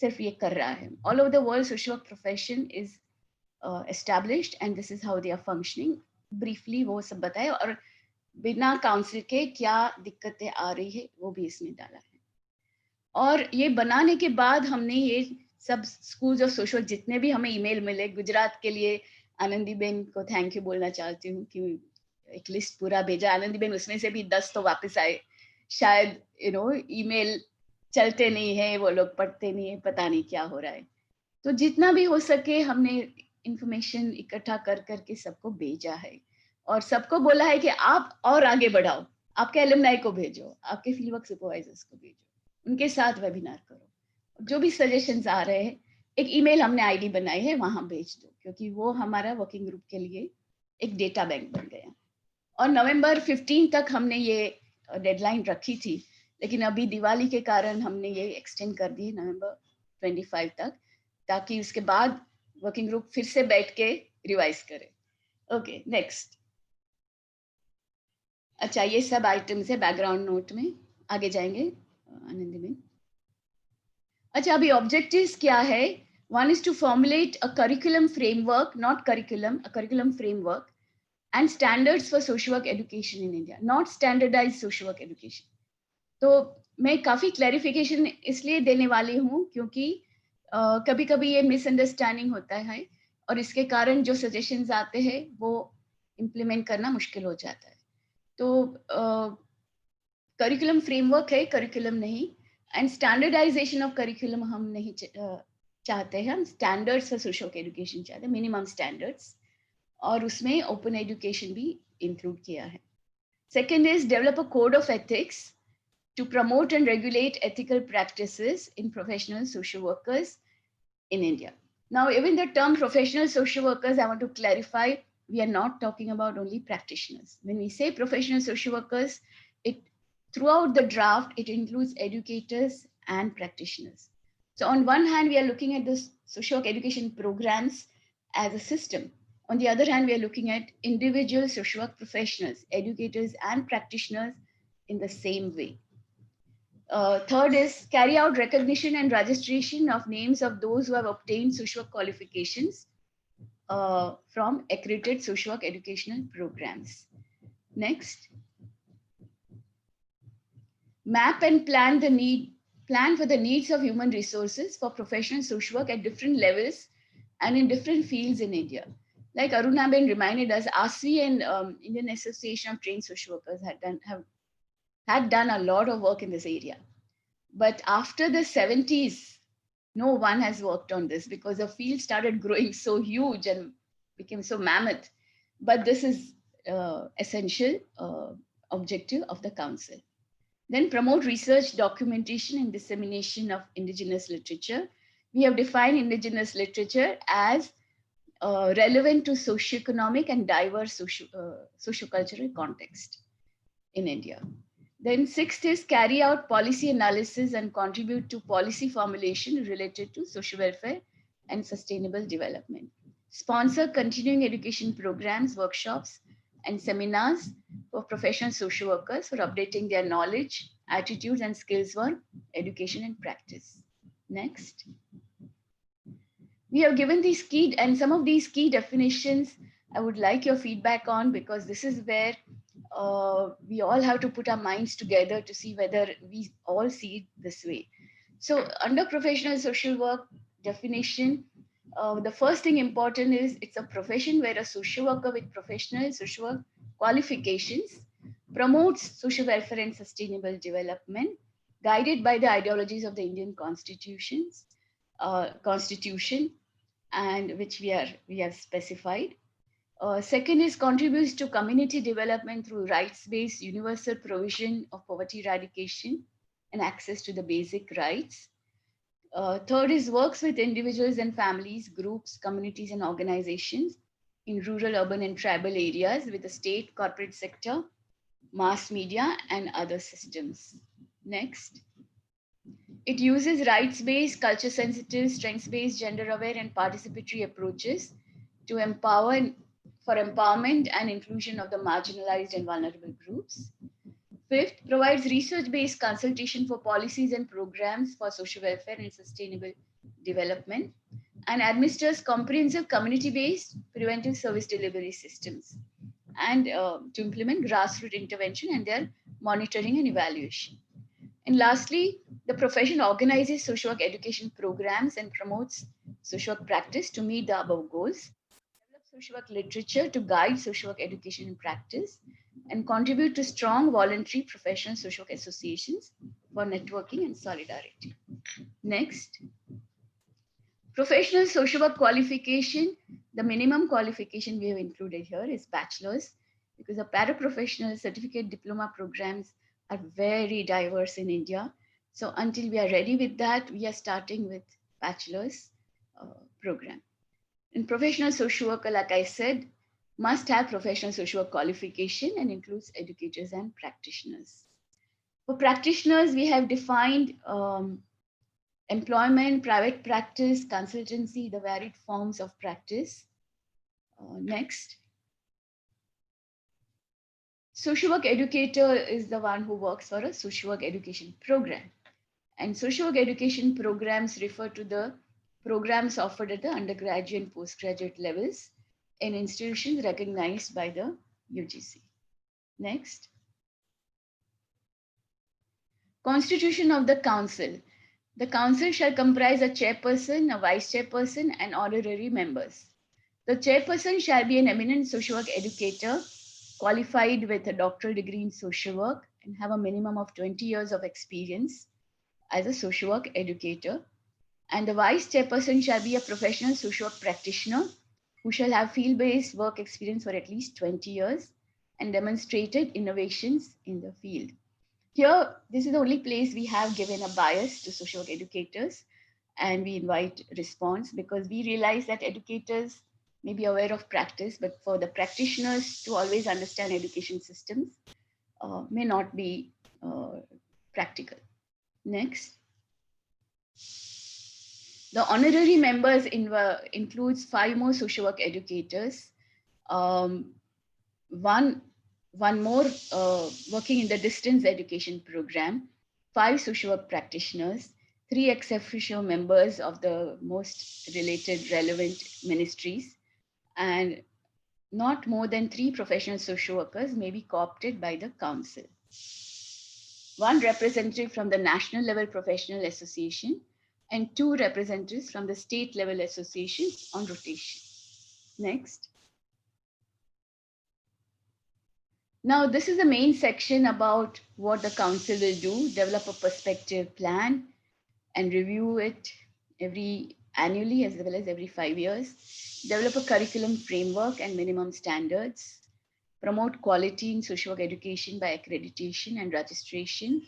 सिर्फ ये कर रहा है। All over the world social work profession is established and this is how they are functioning. Briefly वो सब बताए और बिना काउंसिल के क्या दिक्कतें आ रही है वो भी इसमें डाला है। और ये बनाने के बाद हमने ये सब स्कूल्स ऑफ सोशल जितने भी हमें ईमेल मिले, गुजरात के लिए आनंदी बेन को थैंक यू बोलना चाहती हूँ कि एक लिस्ट पूरा भेजा आनंदी बेन, उसमें से भी 10 तो वापस आए। शायद ईमेल चलते नहीं है, वो लोग पढ़ते नहीं है, पता नहीं क्या हो रहा है। तो जितना भी हो सके हमने इंफॉर्मेशन इकट्ठा कर करके सबको भेजा है और सबको बोला है कि आप और आगे बढ़ाओ, आपके एलुमनाई को भेजो, आपके फील्ड वर्क सुपरवाइजर्स को भेजो, उनके साथ वेबिनार करो, जो भी सजेशंस आ रहे हैं एक ईमेल हमने आईडी बनाई है वहां भेज दो, क्योंकि वो हमारा वर्किंग ग्रुप के लिए एक डेटा बैंक बन गया। और नवंबर 15 तक हमने ये डेडलाइन रखी थी, लेकिन अभी दिवाली के कारण हमने ये एक्सटेंड कर दी नवंबर 25 तक, ताकि उसके बाद वर्किंग ग्रुप फिर से बैठ के रिवाइज करे। Okay next. अच्छा, ये सब आइटम्स है बैकग्राउंड नोट में, आगे जाएंगे आनंदी में। अच्छा, अभी ऑब्जेक्टिव्स क्या है? One is to formulate a curriculum framework, not curriculum, a curriculum framework and standards for social work education in India, not standardise social work education. तो मैं काफी क्लैरिफिकेशन इसलिए देने वाली हूँ क्योंकि कभी कभी ये मिसअंडरस्टैंडिंग होता है और इसके कारण जो सजेशंस आते हैं वो इम्प्लीमेंट करना मुश्किल हो जाता है। तो करिकुलम फ्रेमवर्क है, करिकुलम नहीं। एंड स्टैंडर्डाइजेशन ऑफ करिकुलम हम नहीं चाहते हैं, हम standards for social work education चाहते हैं, मिनिमम स्टैंडर्ड्स, और उसमें ओपन एजुकेशन भी इंक्लूड किया है। Second is develop a code of ethics to promote and regulate ethical practices in professional social workers in India. Now, even the term professional social workers, I want to clarify, we are not talking about only practitioners. When we say professional social workers, throughout the draft, it includes educators and practitioners. So on one hand, we are looking at the social work education programs as a system. On the other hand, we are looking at individual social work professionals, educators and practitioners in the same way. Third is carry out recognition and registration of names of those who have obtained social work qualifications from accredited social work educational programs. Next, map and plan for the needs of human resources for professional social work at different levels and in different fields in India. Like Aruna Ben reminded us, ASVI and Indian Association of Trained Social Workers had done a lot of work in this area. But after the 70s, no one has worked on this because the field started growing so huge and became so mammoth. But this is essential objective of the council. Then promote research, documentation and dissemination of indigenous literature. We have defined indigenous literature as relevant to socioeconomic and diverse sociocultural context in India. Then sixth is carry out policy analysis and contribute to policy formulation related to social welfare and sustainable development. Sponsor continuing education programs, workshops, and seminars for professional social workers for updating their knowledge, attitudes, and skills for education and practice. Next. We have given these key, and some of these key definitions I would like your feedback on, because this is where we all have to put our minds together to see whether we all see it this way. So under professional social work definition, the first thing important is it's a profession where a social worker with professional social work qualifications promotes social welfare and sustainable development, guided by the ideologies of the Indian Constitution, and which we have specified. Second is contributes to community development through rights-based universal provision of poverty eradication and access to the basic rights. Third is works with individuals and families, groups, communities, and organizations in rural, urban, and tribal areas with the state, corporate sector, mass media, and other systems. Next. It uses rights-based, culture-sensitive, strengths-based, gender-aware, and participatory approaches to empower and for empowerment and inclusion of the marginalized and vulnerable groups. Fifth, provides research-based consultation for policies and programs for social welfare and sustainable development, and administers comprehensive community-based preventive service delivery systems, and to implement grassroots intervention and their monitoring and evaluation. And lastly, the profession organizes social work education programs and promotes social work practice to meet the above goals, develop social work literature to guide social work education and practice, and contribute to strong voluntary professional social work associations for networking and solidarity. Next, professional social work qualification. The minimum qualification we have included here is bachelor's, because the paraprofessional certificate diploma programs are very diverse in India. So until we are ready with that, we are starting with bachelor's program. And professional social worker, like I said, must have professional social work qualification and includes educators and practitioners. For practitioners, we have defined employment, private practice, consultancy, the varied forms of practice. Next. Social work educator is the one who works for a social work education program. And social work education programs refer to the programs offered at the undergraduate and postgraduate levels in institutions recognized by the UGC. Next. Constitution of the council. The council shall comprise a chairperson, a vice chairperson, and honorary members. The chairperson shall be an eminent social work educator, qualified with a doctoral degree in social work, and have a minimum of 20 years of experience as a social work educator. And the vice chairperson shall be a professional social work practitioner who shall have field-based work experience for at least 20 years and demonstrated innovations in the field. Here, this is the only place we have given a bias to social work educators, and we invite response because we realize that educators may be aware of practice, but for the practitioners to always understand education systems may not be practical. Next. The honorary members includes 5 more social work educators, one more working in the distance education program, 5 social work practitioners, 3 ex officio members of the most related relevant ministries, and not more than 3 professional social workers may be co-opted by the council. 1 representative from the national level professional association and 2 representatives from the state level associations on rotation. Next. Now, this is the main section about what the council will do: develop a perspective plan and review it annually as well as every 5 years, develop a curriculum framework and minimum standards, promote quality in social work education by accreditation and registration,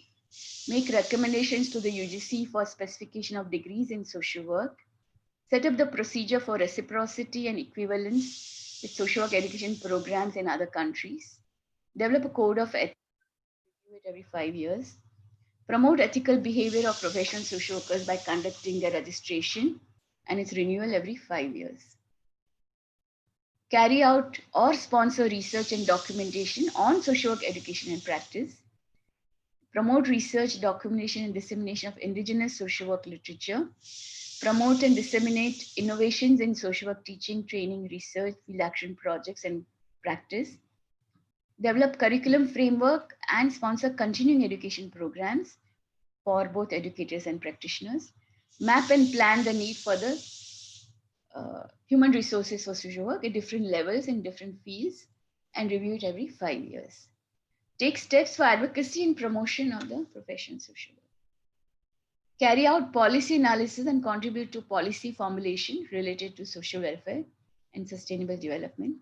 make recommendations to the UGC for specification of degrees in social work, set up the procedure for reciprocity and equivalence with social work education programs in other countries, develop a code of ethics, review it every 5 years, promote ethical behavior of professional social workers by conducting their registration and its renewal every 5 years. Carry out or sponsor research and documentation on social work education and practice. Promote research, documentation, and dissemination of indigenous social work literature. Promote and disseminate innovations in social work teaching, training, research, field action projects, and practice. Develop curriculum framework and sponsor continuing education programs for both educators and practitioners. Map and plan the need for the human resources for social work at different levels in different fields and review it every 5 years. Take steps for advocacy and promotion of the profession of social work. Carry out policy analysis and contribute to policy formulation related to social welfare and sustainable development.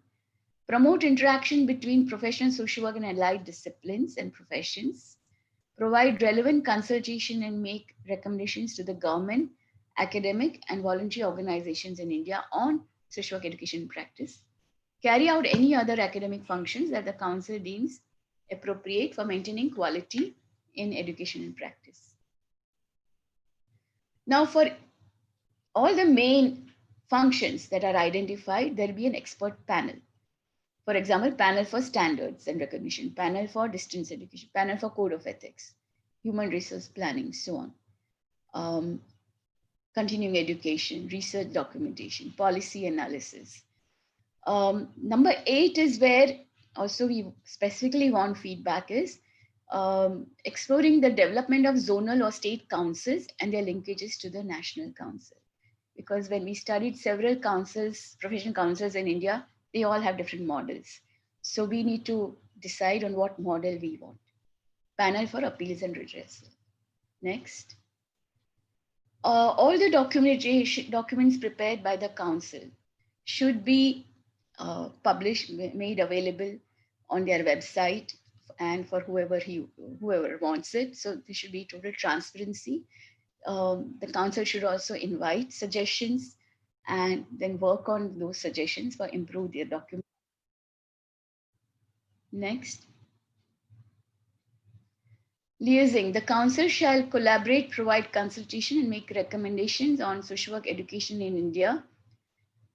Promote interaction between professional social work and allied disciplines and professions. Provide relevant consultation and make recommendations to the government, academic, and voluntary organizations in India on social work education practice. Carry out any other academic functions that the council deems appropriate for maintaining quality in education and practice. Now, for all the main functions that are identified, there will be an expert panel. For example, panel for standards and recognition, panel for distance education, panel for code of ethics, human resource planning, so on. Continuing education, research documentation, policy analysis. Number 8 is where also we specifically want feedback is exploring the development of zonal or state councils and their linkages to the national council. Because when we studied several councils, professional councils in India, they all have different models. So we need to decide on what model we want. Panel for appeals and redressal. Next. All the documents prepared by the council should be published, made available on their website and for whoever wants it. So there should be total transparency. The council should also invite suggestions and then work on those suggestions for improve their document. Next. Liaising. The council shall collaborate, provide consultation and make recommendations on social work education in India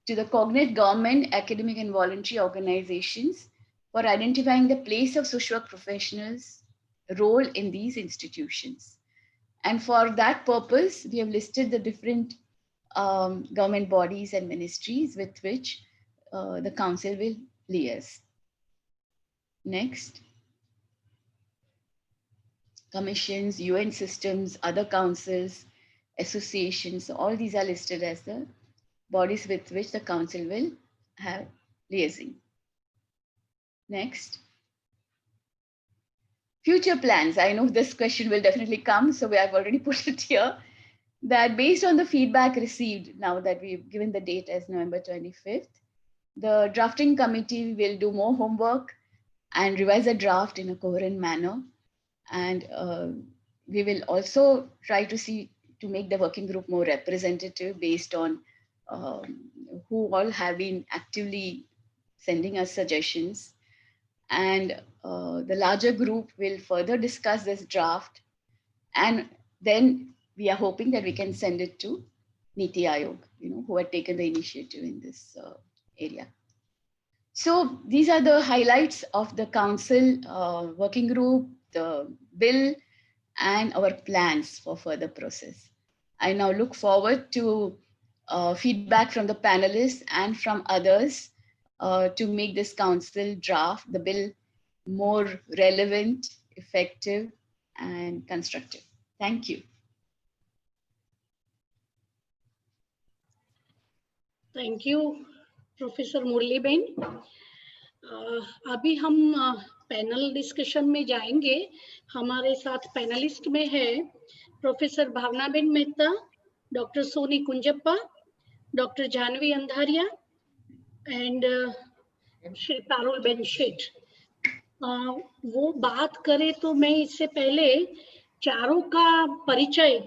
to the cognate government, academic and voluntary organizations for identifying the place of social work professionals' role in these institutions. And for that purpose, we have listed the different government bodies and ministries with which the council will liaise. Next. Commissions, UN systems, other councils, associations, all these are listed as the bodies with which the council will have liaising. Next. Future plans. I know this question will definitely come, so I've already put it here. That based on the feedback received, now that we've given the date as November 25th, the drafting committee will do more homework and revise a draft in a coherent manner. And we will also try to make the working group more representative based on who all have been actively sending us suggestions. And the larger group will further discuss this draft. And then we are hoping that we can send it to Niti Aayog, who had taken the initiative in this area. So these are the highlights of the council working group, the bill, and our plans for further process. I now look forward to feedback from the panelists and from others to make this council draft, the bill, more relevant, effective, and constructive. Thank you. Thank you, Professor Murli Ben. अभी हम पैनल डिस्कशन में जाएंगे. हमारे साथ पैनलिस्ट में है professor Bhavnaben Mehta, doctor Soni Kunjappa, doctor Janvi Andharia and Shri Parul ben Sheth. वो बात करें तो मैं इससे पहले चारों का परिचय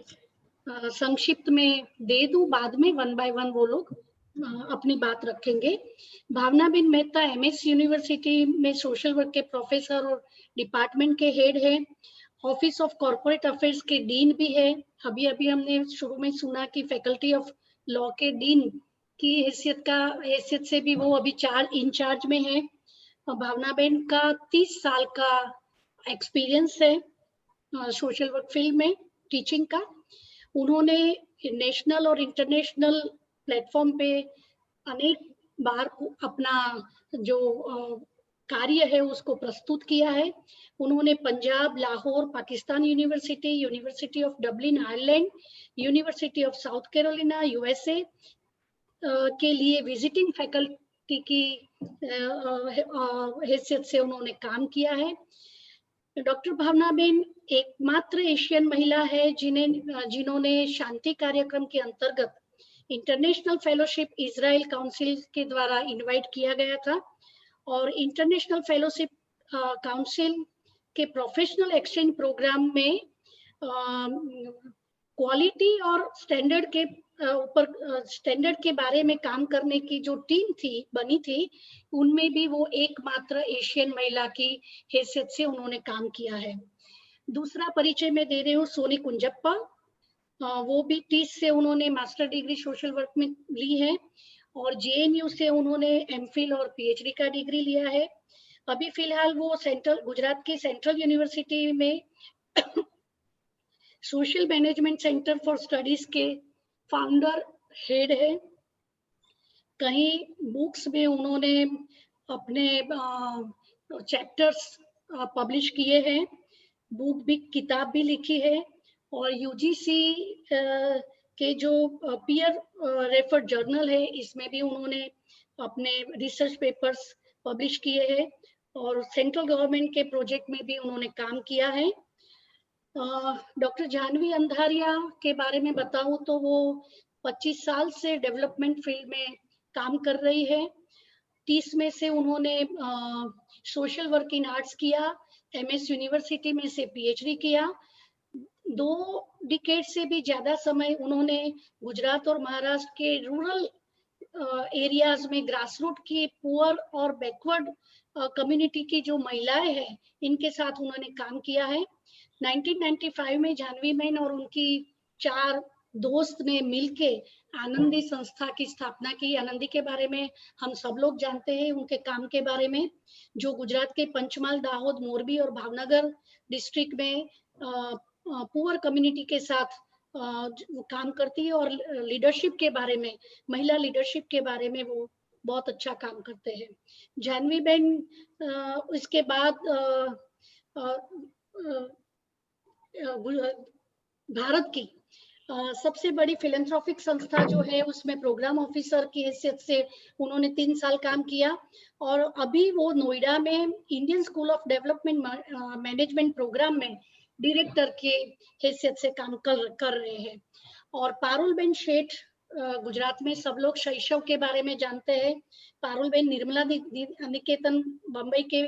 संक्षिप्त में दे दूं, बाद में वन बाय वन वो लोग अपनी बात रखेंगे. भावनाबेन मेहता एमएस यूनिवर्सिटी में सोशल वर्क के प्रोफेसर और डिपार्टमेंट के हेड है. ऑफिस ऑफ कॉर्पोरेट अफेयर्स के डीन भी है. अभी हमने शुरू में सुना कि फैकल्टी ऑफ लॉ के डीन की हैसियत से भी वो अभी इंचार्ज में है. भावनाबेन का 30 साल का एक्सपीरियंस है सोशल वर्क फील्ड में टीचिंग का. उन्होंने नेशनल और इंटरनेशनल प्लेटफॉर्म पे अनेक बार अपना जो कार्य है उसको प्रस्तुत किया है. उन्होंने Punjab, Lahore, Pakistan university, university of Dublin Ireland, university of south Carolina USA के लिए विजिटिंग फैकल्टी की हैसियत से उन्होंने काम किया है. डॉक्टर भावनाबेन एकमात्र एशियन महिला है जिन्होंने शांति कार्यक्रम के अंतर्गत इंटरनेशनल फेलोशिप इजराइल काउंसिल के द्वारा इनवाइट किया गया था और इंटरनेशनल फेलोशिप काउंसिल के प्रोफेशनल एक्सचेंज प्रोग्राम में क्वालिटी और स्टैंडर्ड के बारे में काम करने की जो टीम बनी थी, उनमें भी वो एकमात्र एशियन महिला की हैसियत से उन्होंने काम किया है. दूसरा परिचय मैं दे रही हूँ सोनी कुंजप्पा. वो भी 30 से उन्होंने मास्टर डिग्री सोशल वर्क में ली है और JNU से उन्होंने MPhil और PhD का डिग्री लिया है। अभी फिलहाल वो गुजरात की सेंट्रल यूनिवर्सिटी में social management centre for studies के फाउंडर हेड है। कई बुक्स में उन्होंने अपने चैप्टर्स पब्लिश किए हैं, बुक भी, किताब भी लिखी है, और UGC के जो पीयर रेफर्ड जर्नल है इसमें भी उन्होंने अपने रिसर्च पेपर्स पब्लिश किए हैं, और सेंट्रल गवर्नमेंट के प्रोजेक्ट में भी उन्होंने काम किया है। डॉक्टर जानवी अंधारिया के बारे में बताऊं तो वो 25 साल से डेवलपमेंट फील्ड में काम कर रही है। 30 में से उन्होंने सोशल वर्क इन आर्ट्स किया, MS यूनिवर्सिटी में से PhD किया। 2 डिकेड से भी ज्यादा समय उन्होंने गुजरात और महाराष्ट्र के रूरल एरियाज में ग्रास रूट की पुअर और बैकवर्ड कम्युनिटी की जो महिलाएं हैं इनके साथ उन्होंने काम किया है। 1995 में जानवी बहन और उनकी 4 दोस्त ने मिलके आनंदी संस्था की स्थापना की। आनंदी के बारे में हम सब लोग जानते हैं, उनके काम के बारे में, जो गुजरात के पंचमहाल, दाहोद, मोरबी और भावनगर डिस्ट्रिक्ट में पुअर कम्युनिटी के साथ काम करती है, और लीडरशिप के बारे में, महिला लीडरशिप के बारे में वो बहुत अच्छा काम करते हैं। जानवी बहन इसके बाद भारत की सबसे बड़ी फिलेंथ्रोपिक संस्था जो है उसमें प्रोग्राम ऑफिसर की हैसियत से उन्होंने 3 साल काम किया, और अभी वो नोएडा में Indian school of development management programme में डायरेक्टर के हैसियत से काम कर रहे हैं। और पारुलबेन शेठ, गुजरात में सब लोग शैशव के बारे में जानते हैं। पारुलबेन निर्मला निकेतन बम्बई के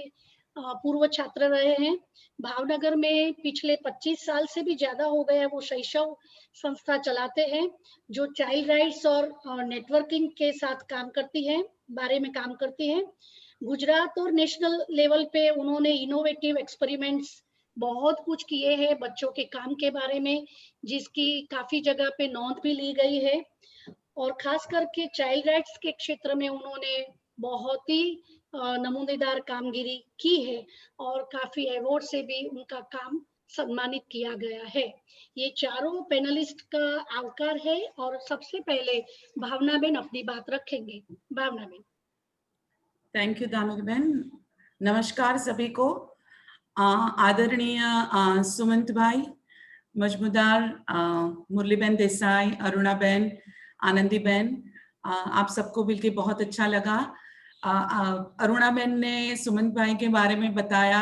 पूर्व छात्र रहे हैं। भावनगर में पिछले 25 साल से भी ज्यादा हो गया वो शैशव संस्था चलाते हैं, जो चाइल्ड राइट्स और नेटवर्किंग के साथ काम करती है, बारे में काम करती है। गुजरात और नेशनल लेवल पे उन्होंने इनोवेटिव एक्सपेरिमेंट्स बहुत कुछ किए हैं बच्चों के काम के बारे में, जिसकी काफी जगह पे नोंद भी ली गई है। और खास करके चाइल्ड राइट्स के क्षेत्र में उन्होंने बहुत ही नमूनेदार कामगिरी की है, और काफी अवार्ड से भी उनका काम सम्मानित किया गया है। ये चारों पैनलिस्ट का आवकार है, और सबसे पहले भावना बेन अपनी बात रखेंगे। भावना बेन। थैंक यू दामिनी बहन। नमस्कार सभी को। आदरणीय सुमंत भाई, मजमूदार, मुरलीबेन देसाई, अरुणा बेन, आनंदी बेन, आप सबको मिलके बहुत अच्छा लगा। अरुणा बेन ने सुमंत भाई के बारे में बताया,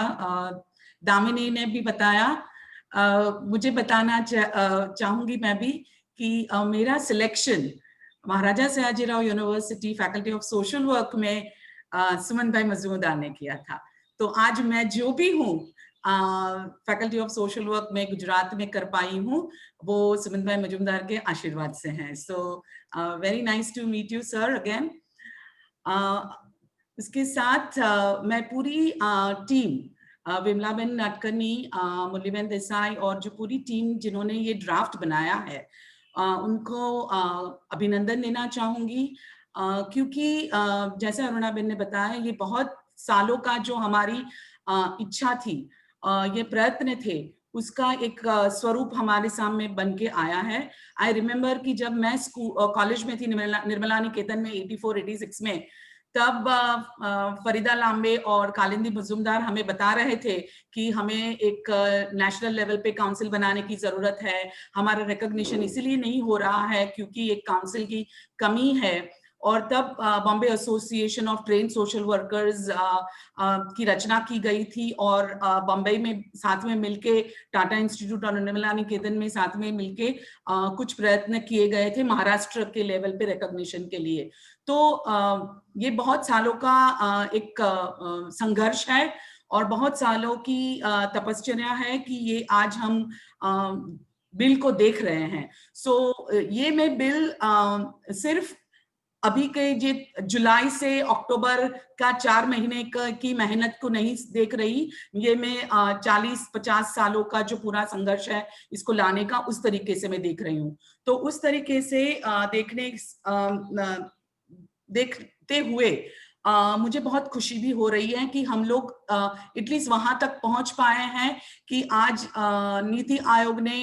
दामिनी ने भी बताया। मुझे बताना चाहूंगी मैं भी कि मेरा selection Maharaja Sayajirao university faculty of social work में सुमंत भाई मजूमदार ने किया था। तो आज मैं जो भी हूँ फैकल्टी ऑफ सोशल वर्क में गुजरात में कर पाई हूँ, वो सुमंत भाई मजूमदार के आशीर्वाद से हैं। So very nice to meet you sir again. इसके साथ मैं पूरी टीम, विमला बेन नाटकर्नी, मुरलीबेन देसाई और जो पूरी टीम जिन्होंने ये ड्राफ्ट बनाया है, उनको अभिनंदन देना चाहूंगी, क्योंकि जैसे अरुणा बेन ने बताया, ये बहुत सालों का जो हमारी इच्छा थी, ये प्रयत्न थे, उसका एक स्वरूप हमारे सामने बन के आया है। आई रिमेम्बर कि जब मैं कॉलेज में थी निर्मला निकेतन में 84-86 में, तब फरीदा लांबे और कालिंदी मजूमदार हमें बता रहे थे कि हमें एक नेशनल लेवल पे काउंसिल बनाने की जरूरत है। हमारा रिकॉग्निशन इसीलिए नहीं हो रहा है क्योंकि एक काउंसिल की कमी है। और तब Bombay association of train social workers की रचना की गई थी, और बॉम्बे में साथ में मिलके टाटा इंस्टीट्यूट और निर्मला निकेतन में साथ में मिलके कुछ प्रयत्न किए गए थे महाराष्ट्र के लेवल पे रिकॉग्निशन के लिए। तो ये बहुत सालों का एक संघर्ष है और बहुत सालों की तपस्या है कि ये आज हम बिल को देख रहे हैं। सो ये मैं बिल सिर्फ अभी के ये जुलाई से अक्टूबर का 4 महीने की मेहनत को नहीं देख रही, ये मैं 40-50 सालों का जो पूरा संघर्ष है इसको लाने का उस तरीके से मैं देख रही हूँ। तो उस तरीके से देखने देखते हुए मुझे बहुत खुशी भी हो रही है कि हम लोग एटलीस्ट वहां तक पहुंच पाए हैं कि आज नीति आयोग ने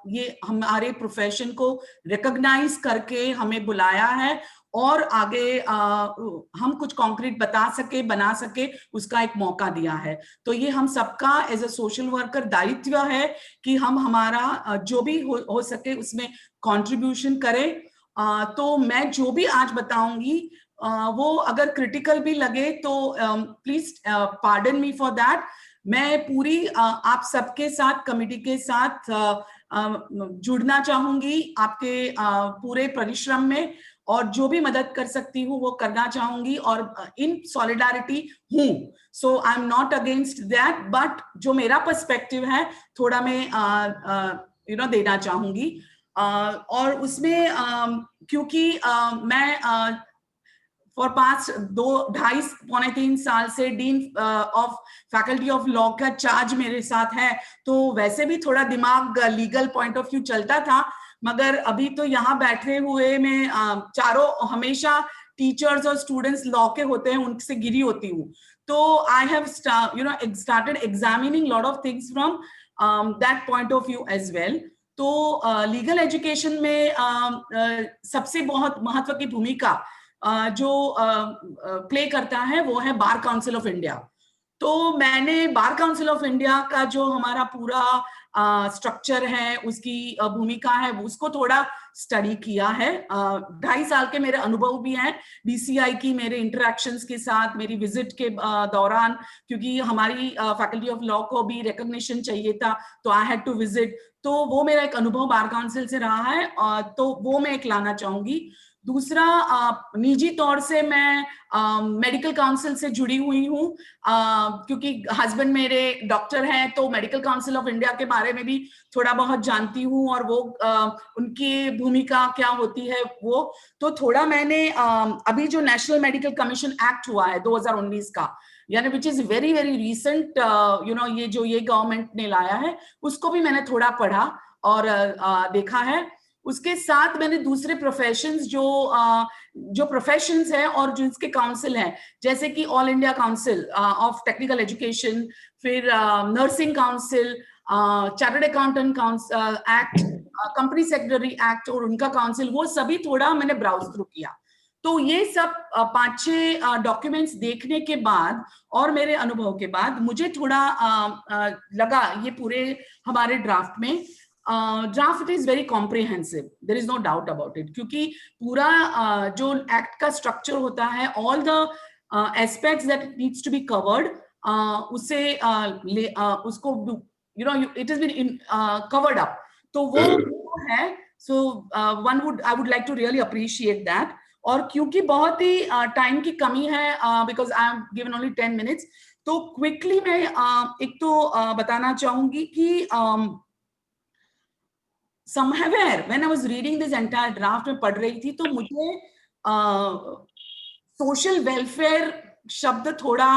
ये हमारे प्रोफेशन को रिकॉग्नाइज करके हमें बुलाया है और आगे हम कुछ कॉन्क्रीट बना सके उसका एक मौका दिया है। तो ये हम सबका एज अ सोशल वर्कर दायित्व है कि हम हमारा जो भी हो सके उसमें कंट्रीब्यूशन करें। तो मैं जो भी आज बताऊंगी वो अगर क्रिटिकल भी लगे तो please pardon me for that. मैं पूरी आप सबके साथ, कमिटी के साथ जुड़ना चाहूंगी आपके पूरे परिश्रम में, और जो भी मदद कर सकती हूँ वो करना चाहूंगी और इन सॉलिडारिटी हूँ। So I am not against that, but जो मेरा पर्सपेक्टिव है थोड़ा मैं देना चाहूंगी। और उसमें क्योंकि मैं फॉर पास्ट 2-2.5-3 साल से dean of faculty of law का चार्ज मेरे साथ है, तो वैसे भी थोड़ा दिमाग लीगल पॉइंट ऑफ व्यू चलता था, मगर अभी तो यहाँ बैठे हुए मैं चारों हमेशा टीचर्स और स्टूडेंट्स लॉ के होते हैं उनसे गिरी होती हूँ। तो I have started examining lot of things from that point of view as well। तो लीगल एजुकेशन में सबसे बहुत महत्व की भूमिका जो प्ले करता है वो है बार काउंसिल ऑफ इंडिया। तो मैंने बार काउंसिल ऑफ इंडिया का जो हमारा पूरा स्ट्रक्चर है, उसकी भूमिका है, उसको थोड़ा स्टडी किया है। 2.5 साल के मेरे अनुभव भी हैं बीसीआई की, मेरे इंटरेक्शंस के साथ, मेरी विजिट के दौरान, क्योंकि हमारी फैकल्टी ऑफ लॉ को भी रिकॉग्निशन चाहिए था, तो आई हैड टू विजिट। तो वो मेरा एक अनुभव बार काउंसिल से रहा है, तो वो मैं एक लाना चाहूंगी। दूसरा, निजी तौर से मैं मेडिकल काउंसिल से जुड़ी हुई हूँ, क्योंकि हस्बैंड मेरे डॉक्टर हैं, तो मेडिकल काउंसिल ऑफ इंडिया के बारे में भी थोड़ा बहुत जानती हूँ, और वो उनकी भूमिका क्या होती है वो तो थोड़ा मैंने अभी जो नेशनल मेडिकल कमीशन एक्ट हुआ है 2019 का, यानी which is very very recent, ये जो ये गवर्नमेंट ने लाया है, उसको भी मैंने थोड़ा पढ़ा और देखा है। उसके साथ मैंने दूसरे प्रोफेशंस जो प्रोफेशंस हैं और जिनके काउंसिल हैं, जैसे कि all India council of technical education, फिर nursing council, chartered accountant council act, company secretary act और उनका काउंसिल, वो सभी थोड़ा मैंने ब्राउज थ्रू किया। तो ये सब 5-6 डॉक्यूमेंट्स देखने के बाद और मेरे अनुभव के बाद मुझे थोड़ा लगा ये पूरे हमारे ड्राफ्ट में draft is very comprehensive, there is no doubt about it, क्योंकि पूरा जो एक्ट का स्ट्रक्चर होता है, all the aspects that needs to be covered, उससे उसको it is been covered up, तो वो है। So I would like to really appreciate that. और क्योंकि बहुत ही टाइम की कमी है, because I am given only 10 minutes, तो क्विकली मैं एक तो बताना चाहूंगी कि somewhere when I was reading this entire draft में पढ़ रही थी, तो मुझे सोशल वेलफेयर शब्द थोड़ा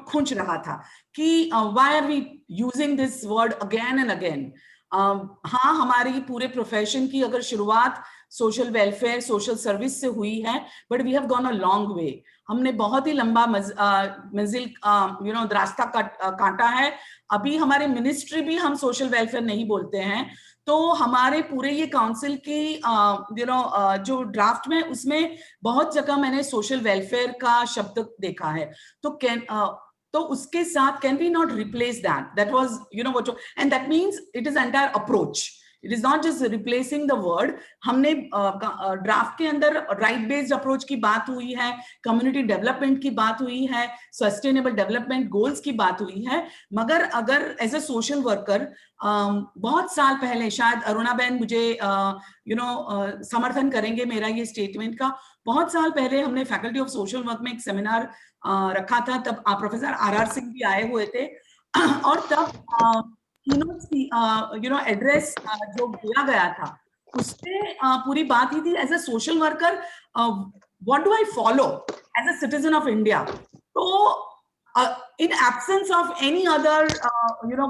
खुंच रहा था कि why are we using this word again and again। हाँ, हमारी पूरे प्रोफेशन की अगर शुरुआत सोशल वेलफेयर, सोशल सर्विस से हुई है, but we have gone a long way. हमने बहुत ही लंबा मंजिल रास्ता काटा है। अभी हमारे मिनिस्ट्री भी हम सोशल वेलफेयर नहीं बोलते हैं। तो हमारे पूरे ये काउंसिल की जो ड्राफ्ट में, उसमें बहुत जगह मैंने सोशल वेलफेयर का शब्द देखा है। तो उसके साथ can we not replace that was what, and that means it is entire approach, it is not just replacing the word। हमने ड्राफ्ट के अंदर राइट बेस्ड अप्रोच की बात हुई है, कम्युनिटी डेवलपमेंट की बात हुई है, सस्टेनेबल डेवलपमेंट गोल्स की बात हुई है, मगर अगर एज ए सोशल वर्कर बहुत साल पहले, शायद अरुणा बहन मुझे समर्थन करेंगे मेरा ये स्टेटमेंट का, बहुत साल पहले हमने फैकल्टी ऑफ सोशल वर्क में एक सेमिनार रखा था, तब प्रोफेसर आर सिंह भी आए हुए थे, और तब एड्रेस जो दिया गया था उसमें पूरी बात ही थी as a social worker what do I follow as a citizen of India. तो in absence of any other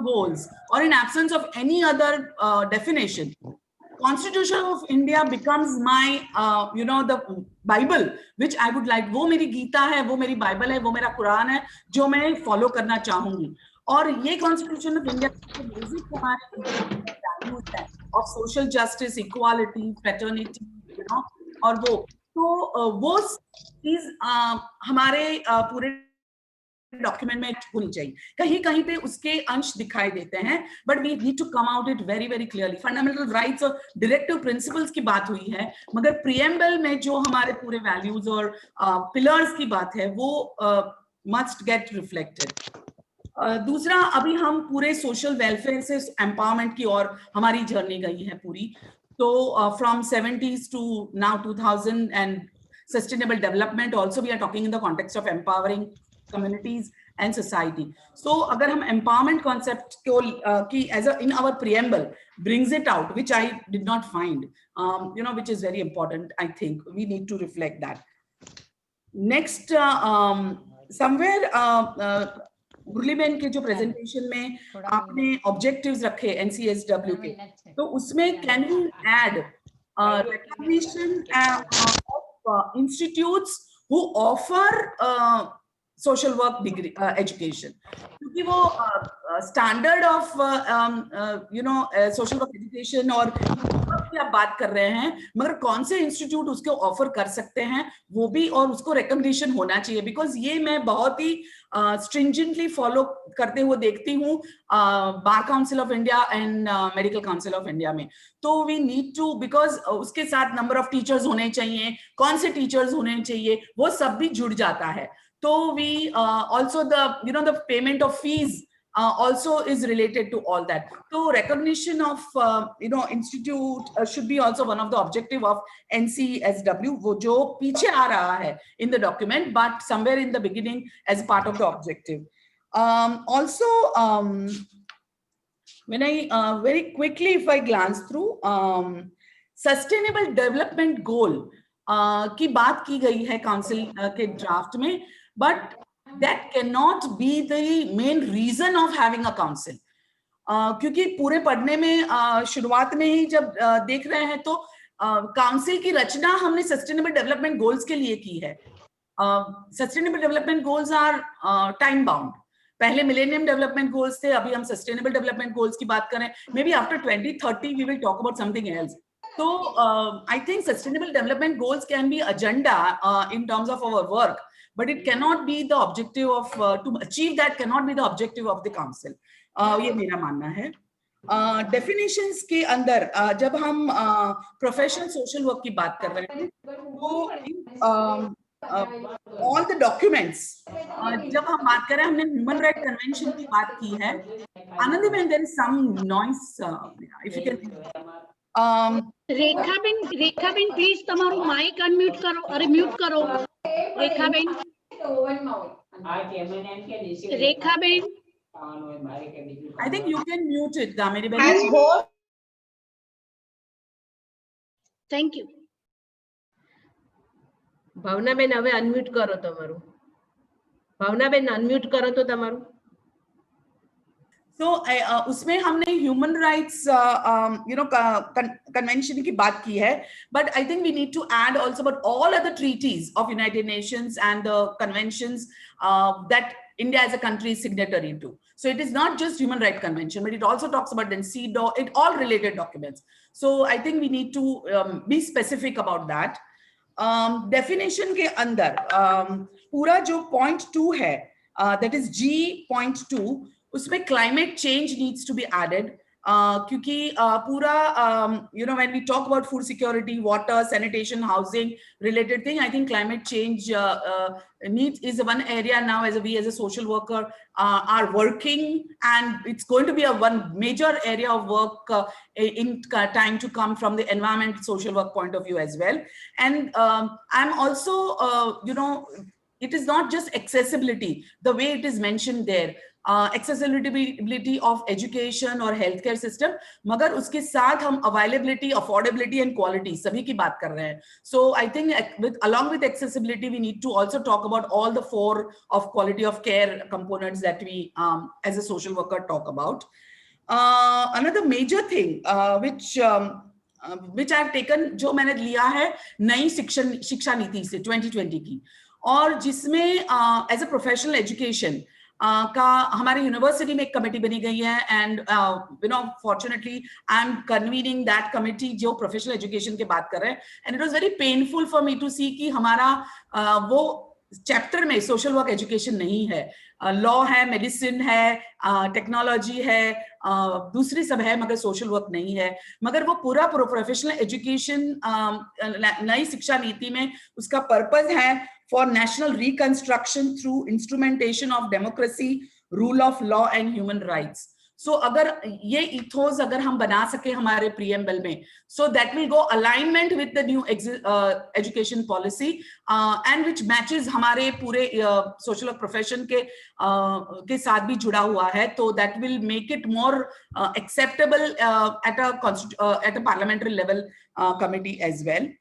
goals or in absence of any other definition, Constitution of India becomes my, the Bible, which I would like. वो मेरी गीता है, वो मेरी बाइबल है, वो मेरा कुरान है, जो मैं फॉलो करना चाहूंगी. और ये कॉन्स्टिट्यूशन ऑफ इंडिया बेसिक हमारे वैल्यूज है of social justice, equality, fraternity, और वो चीज हमारे पूरे डॉक्यूमेंट में होनी चाहिए. कहीं कहीं पे उसके अंश दिखाई देते हैं, but we need to come out it very very clearly. Fundamental rights और डायरेक्टिव प्रिंसिपल्स की बात हुई है, मगर प्रीएम्बल में जो हमारे पूरे वैल्यूज और पिलर्स की बात है वो मस्ट गेट रिफ्लेक्टेड. दूसरा, अभी हम पूरे सोशल वेलफेयर से एम्पावरमेंट की ओर हमारी जर्नी गई है पूरी. तो from 70s to now 2000 and sustainable development also we are talking in the context of empowering communities and society. So agar hum empowerment concept ko ki as a in our preamble brings it out, which I did not find, which is very important. I think we need to reflect that. Next, somewhere मुरली बहन के जो प्रेजेंटेशन में आपने ऑब्जेक्टिव्स रखे NCSW के, तो उसमें can you add recognition of institutes who offer social work degree education, क्योंकि वो standard of social work education और की आप बात कर रहे हैं, मगर कौन से इंस्टीट्यूट उसको ऑफर कर सकते हैं वो भी, और उसको रिकमेंडेशन होना चाहिए. बिकॉज ये मैं बहुत ही स्ट्रिंजेंटली फॉलो करते हुए देखती हूँ bar council of India and medical council of India में. तो वी नीड टू, बिकॉज उसके साथ नंबर ऑफ टीचर्स होने चाहिए, कौन से टीचर्स होने चाहिए, वो सब भी जुड़ जाता है. So we also the payment of fees also is related to all that. So recognition of institute should be also one of the objective of NCSW, wo jo piche aa raha hai in the document, but somewhere in the beginning as part of the objective. Also, when I very quickly, if I glance through, sustainable development goal की बात की गई है काउंसिल के ड्राफ्ट में, but that cannot be the main reason of having a council. क्योंकि पूरे पढ़ने में शुरुआत में ही जब देख रहे हैं तो काउंसिल की रचना हमने सस्टेनेबल डेवलपमेंट गोल्स के लिए की है. Sustainable development goals are time bound. पहले मिलेनियम डेवलपमेंट गोल्स थे, अभी हम सस्टेनेबल डेवलपमेंट गोल्स की बात करें. May be after 2030 we will talk about something else. So I think sustainable development goals can be agenda in terms of our work, but it cannot be the objective of to achieve that cannot be the objective of the council. ये मेरा मानना है. Definitions के अंदर जब हम professional social work की बात कर रहे हैं, तो all the documents जब हम बात कर रहे हैं, हमने Human Rights Convention की बात की है. Anandi Ben, there is some noise. If you can. Rekhaben please તમારું માઇક અનમ્યુટ કરો, અરે મ્યુટ કરો Rekhaben. Rekhaben, I think you can mute it, Damini Ben. Thank you. Bhavnaben હવે અનમ્યુટ કરો તમારું. ભાવનાબેન અનમ્યુટ કરો તો તમારું. So उसमें हमने ह्यूमन राइट्स कन्वेंशन की बात की है, but I think we need to add also about all other treaties of United Nations and the conventions that India as a country is signatory to. So it is not just Human Rights Convention, but it also talks about the CEDAW, it all related documents. So I think we need to be specific about that. Definition के अंदर पूरा जो point 2 है, that is G.2, उसमें climate change needs to be added, क्योंकि पूरा when we talk about food security, water, sanitation, housing related thing, I think climate change needs is one area now as we as a social worker are working, and it's going to be a one major area of work in time to come from the environment social work point of view as well. And I'm also it is not just accessibility the way it is mentioned there, accessibility of education or healthcare system, मगर उसके साथ हम availability, affordability and quality सभी की बात कर रहे हैं. So I think along with accessibility we need to also talk about all the 4 of quality of care components that we as a social worker talk about. Another major thing which which I have taken, जो मैंने लिया है नई शिक्षा नीति से 2020 की, और जिसमें एज अ प्रोफेशनल एजुकेशन का हमारे यूनिवर्सिटी में एक कमेटी बनी गई है, and you know fortunately I am convening that committee जो प्रोफेशनल एजुकेशन की बात कर रहे हैं, and it was very painful for me to see कि हमारा वो चैप्टर में सोशल वर्क एजुकेशन नहीं है, लॉ है, मेडिसिन है, टेक्नोलॉजी है, दूसरी सब है, मगर सोशल वर्क नहीं है। मगर वो पूरा प्रोफेशनल एजुकेशन नई शिक्षा नीति में उसका पर्पस है for national reconstruction through instrumentation of democracy, rule of law and human rights. So अगर ये इथोस अगर हम बना सके हमारे प्रीएम्बल में, so that will go alignment with the new education policy and which matches हमारे पूरे सोशल वर्क प्रोफेशन के साथ भी जुड़ा हुआ है, तो that will make it more acceptable at a parliamentary level committee as well.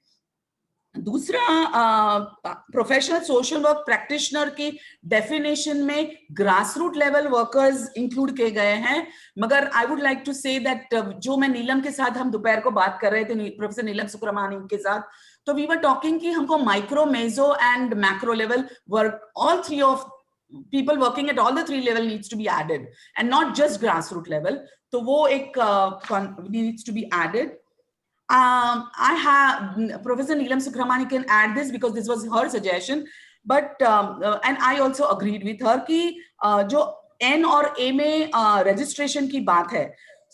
दूसरा, प्रोफेशनल सोशल वर्क प्रैक्टिशनर की डेफिनेशन में grass root level workers include किए गए हैं, मगर I would like to say that जो मैं नीलम के साथ हम दोपहर को बात कर रहे थे, प्रोफेसर नीलम सुब्रमणी के साथ, तो वी वर टॉकिंग कि हमको micro, meso and macro level work, all three of people working at all the three level needs to be added and not just grassroots level, तो वो एक needs to be added. I have Professor Neelam Subramani can add this because this was her suggestion, but and I also agreed with her कि जो N और A में registration की बात है,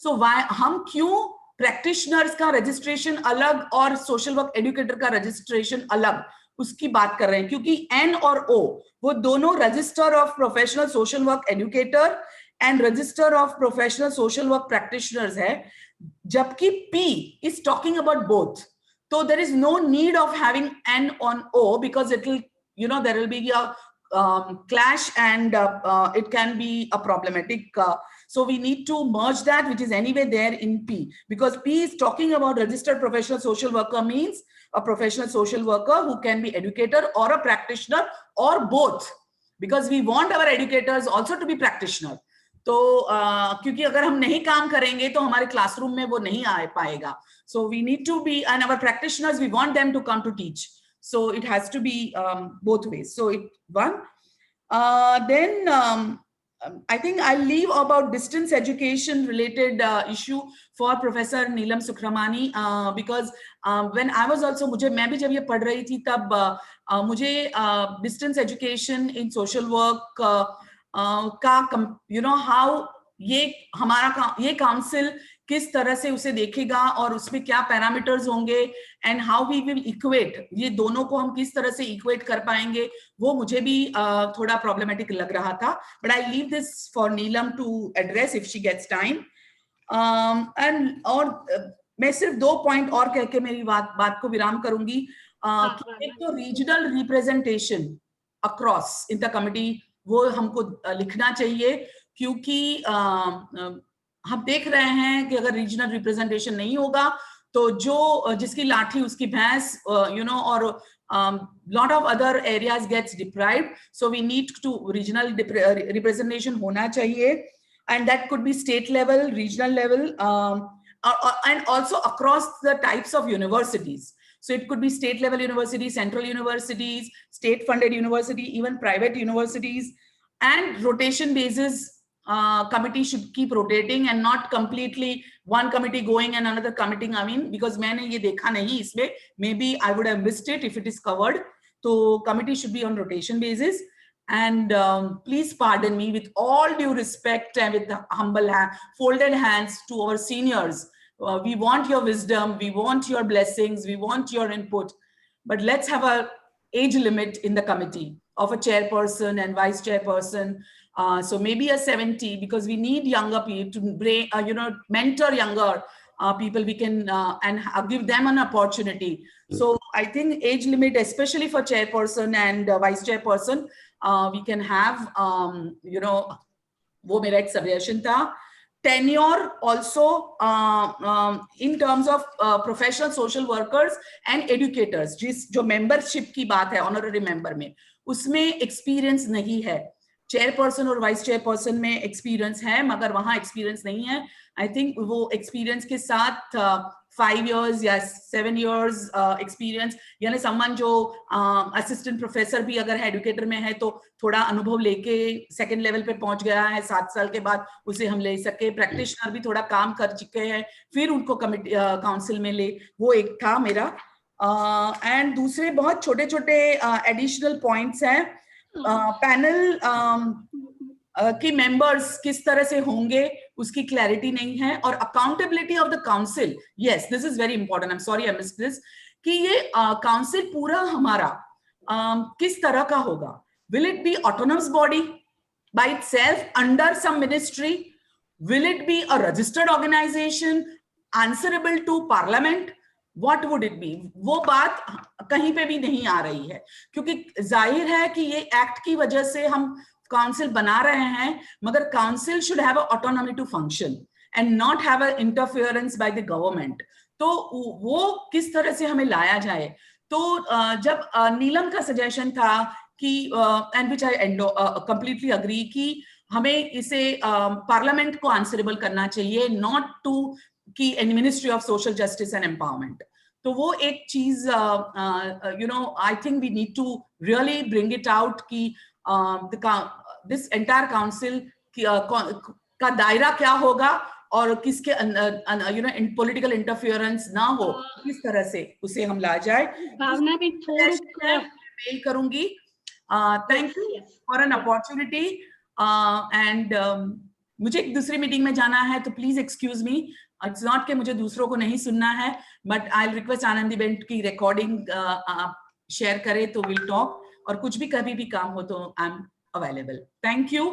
so why हम क्यों practitioners का registration अलग और social work educator का registration अलग उसकी बात कर रहे हैं, क्योंकि N और O वो दोनों register of professional social work educator and register of professional social work practitioners है, जबकि P is talking about both. So there is no need of having N on O because it will, you know, there will be a clash and it can be a problematic. So we need to merge that, which is anyway there in P, because P is talking about registered professional social worker means a professional social worker who can be educator or a practitioner or both, because we want our educators also to be practitioner. तो क्योंकि अगर हम नहीं काम करेंगे तो हमारे क्लासरूम में वो नहीं आ पाएगा, so we need to be, and our practitioners we want them to come to teach, so it has to be both ways. So it one then I think I'll leave about distance education related issue for Professor Neelam Subramani because when I was also मैं भी जब ये पढ़ रही थी तब मुझे distance education in social work का you know how ये हमारा ये काउंसिल किस तरह से उसे देखेगा और उसमें क्या पैरामीटर्स होंगे and how we will equate, ये दोनों को हम किस तरह से इक्वेट कर पाएंगे, वो मुझे भी थोड़ा प्रॉब्लमेटिक लग रहा था, but I leave this for Neelam to address if she gets time. And और मैं सिर्फ 2 पॉइंट और कह के मेरी बात को विराम करूंगी। एक तो regional representation across in the committee वो हमको लिखना चाहिए, क्योंकि हम देख रहे हैं कि अगर रीजनल रिप्रेजेंटेशन नहीं होगा तो जो जिसकी लाठी उसकी भैंस, यू नो, और lot of other areas gets deprived, so we need to regional representation होना चाहिए, and that could be state level, regional level, and also across the types of universities. So it could be state level universities, central universities, state funded university, even private universities, and rotation basis. Committee should keep rotating and not completely one committee going and another committee coming, because मैंने ये देखा नहीं इसमें, maybe I would have missed it if it is covered. So committee should be on rotation basis. And please pardon me, with all due respect and with humble folded hands to our seniors. We want your wisdom, we want your blessings, we want your input, but let's have a age limit in the committee of a chairperson and vice chairperson. So maybe a 70, because we need younger people to bring, you know, mentor younger people. We can and give them an opportunity. So I think age limit, especially for chairperson and vice chairperson, we can have, you know, वो मेरा एक suggestion था. Tenure also in terms of professional social workers and educators, जो membership की बात है honorary member में, उसमें experience नहीं है. चेयरपर्सन और वाइस चेयरपर्सन में एक्सपीरियंस है, मगर वहां एक्सपीरियंस नहीं है. आई थिंक वो एक्सपीरियंस के साथ 5 years या 7 years एक्सपीरियंस, यानी सम्मान जो असिस्टेंट प्रोफेसर भी अगर एडुकेटर में है तो थोड़ा अनुभव लेके सेकंड लेवल पे पहुंच गया है, 7 साल के बाद उसे हम ले सके। प्रैक्टिशनर भी थोड़ा काम कर चुके हैं, फिर उनको कमिटी काउंसिल में ले, वो एक था मेरा। एंड दूसरे बहुत छोटे छोटे एडिशनल पॉइंट्स हैं। पैनल कि मेंबर्स किस तरह से होंगे उसकी क्लैरिटी नहीं है, और accountability of the council, yes this is very important, I am sorry I missed this, कि ये काउंसिल पूरा हमारा किस तरह का होगा। Will it be autonomous body by itself under some ministry? Will it be a registered organisation answerable to parliament? What would it be? वो बात कहीं पे भी नहीं आ रही है, क्योंकि जाहिर है कि ये एक्ट की वजह से हम काउंसिल बना रहे हैं, मगर council should have autonomy to function and not have interference by the government. तो वो किस तरह से हमें लाया जाए? तो जब नीलम का सजेशन था कि and which I completely agree कि हमें इसे पार्लियामेंट को आंसरेबल करना चाहिए, नॉट टू की ministry of social justice and empowerment. तो वो एक चीज you know I think we need to really bring it out कि दिस एंटायर काउंसिल का दायरा क्या होगा और किसके यू नो पॉलिटिकल इंटरफेरेंस ना हो, किस तरह से उसे हम ला जाए। भावना भी थोड़ा मेल करूंगी। Thank you for an opportunity and मुझे एक दूसरी मीटिंग में जाना है, तो please excuse me. It's not कि मुझे दूसरों को नहीं सुनना है, बट आई रिक्वेस्ट आनंदीबेन की रिकॉर्डिंग शेयर करे तो विल टॉक, और कुछ भी कभी भी काम हो तो I am available. Thank you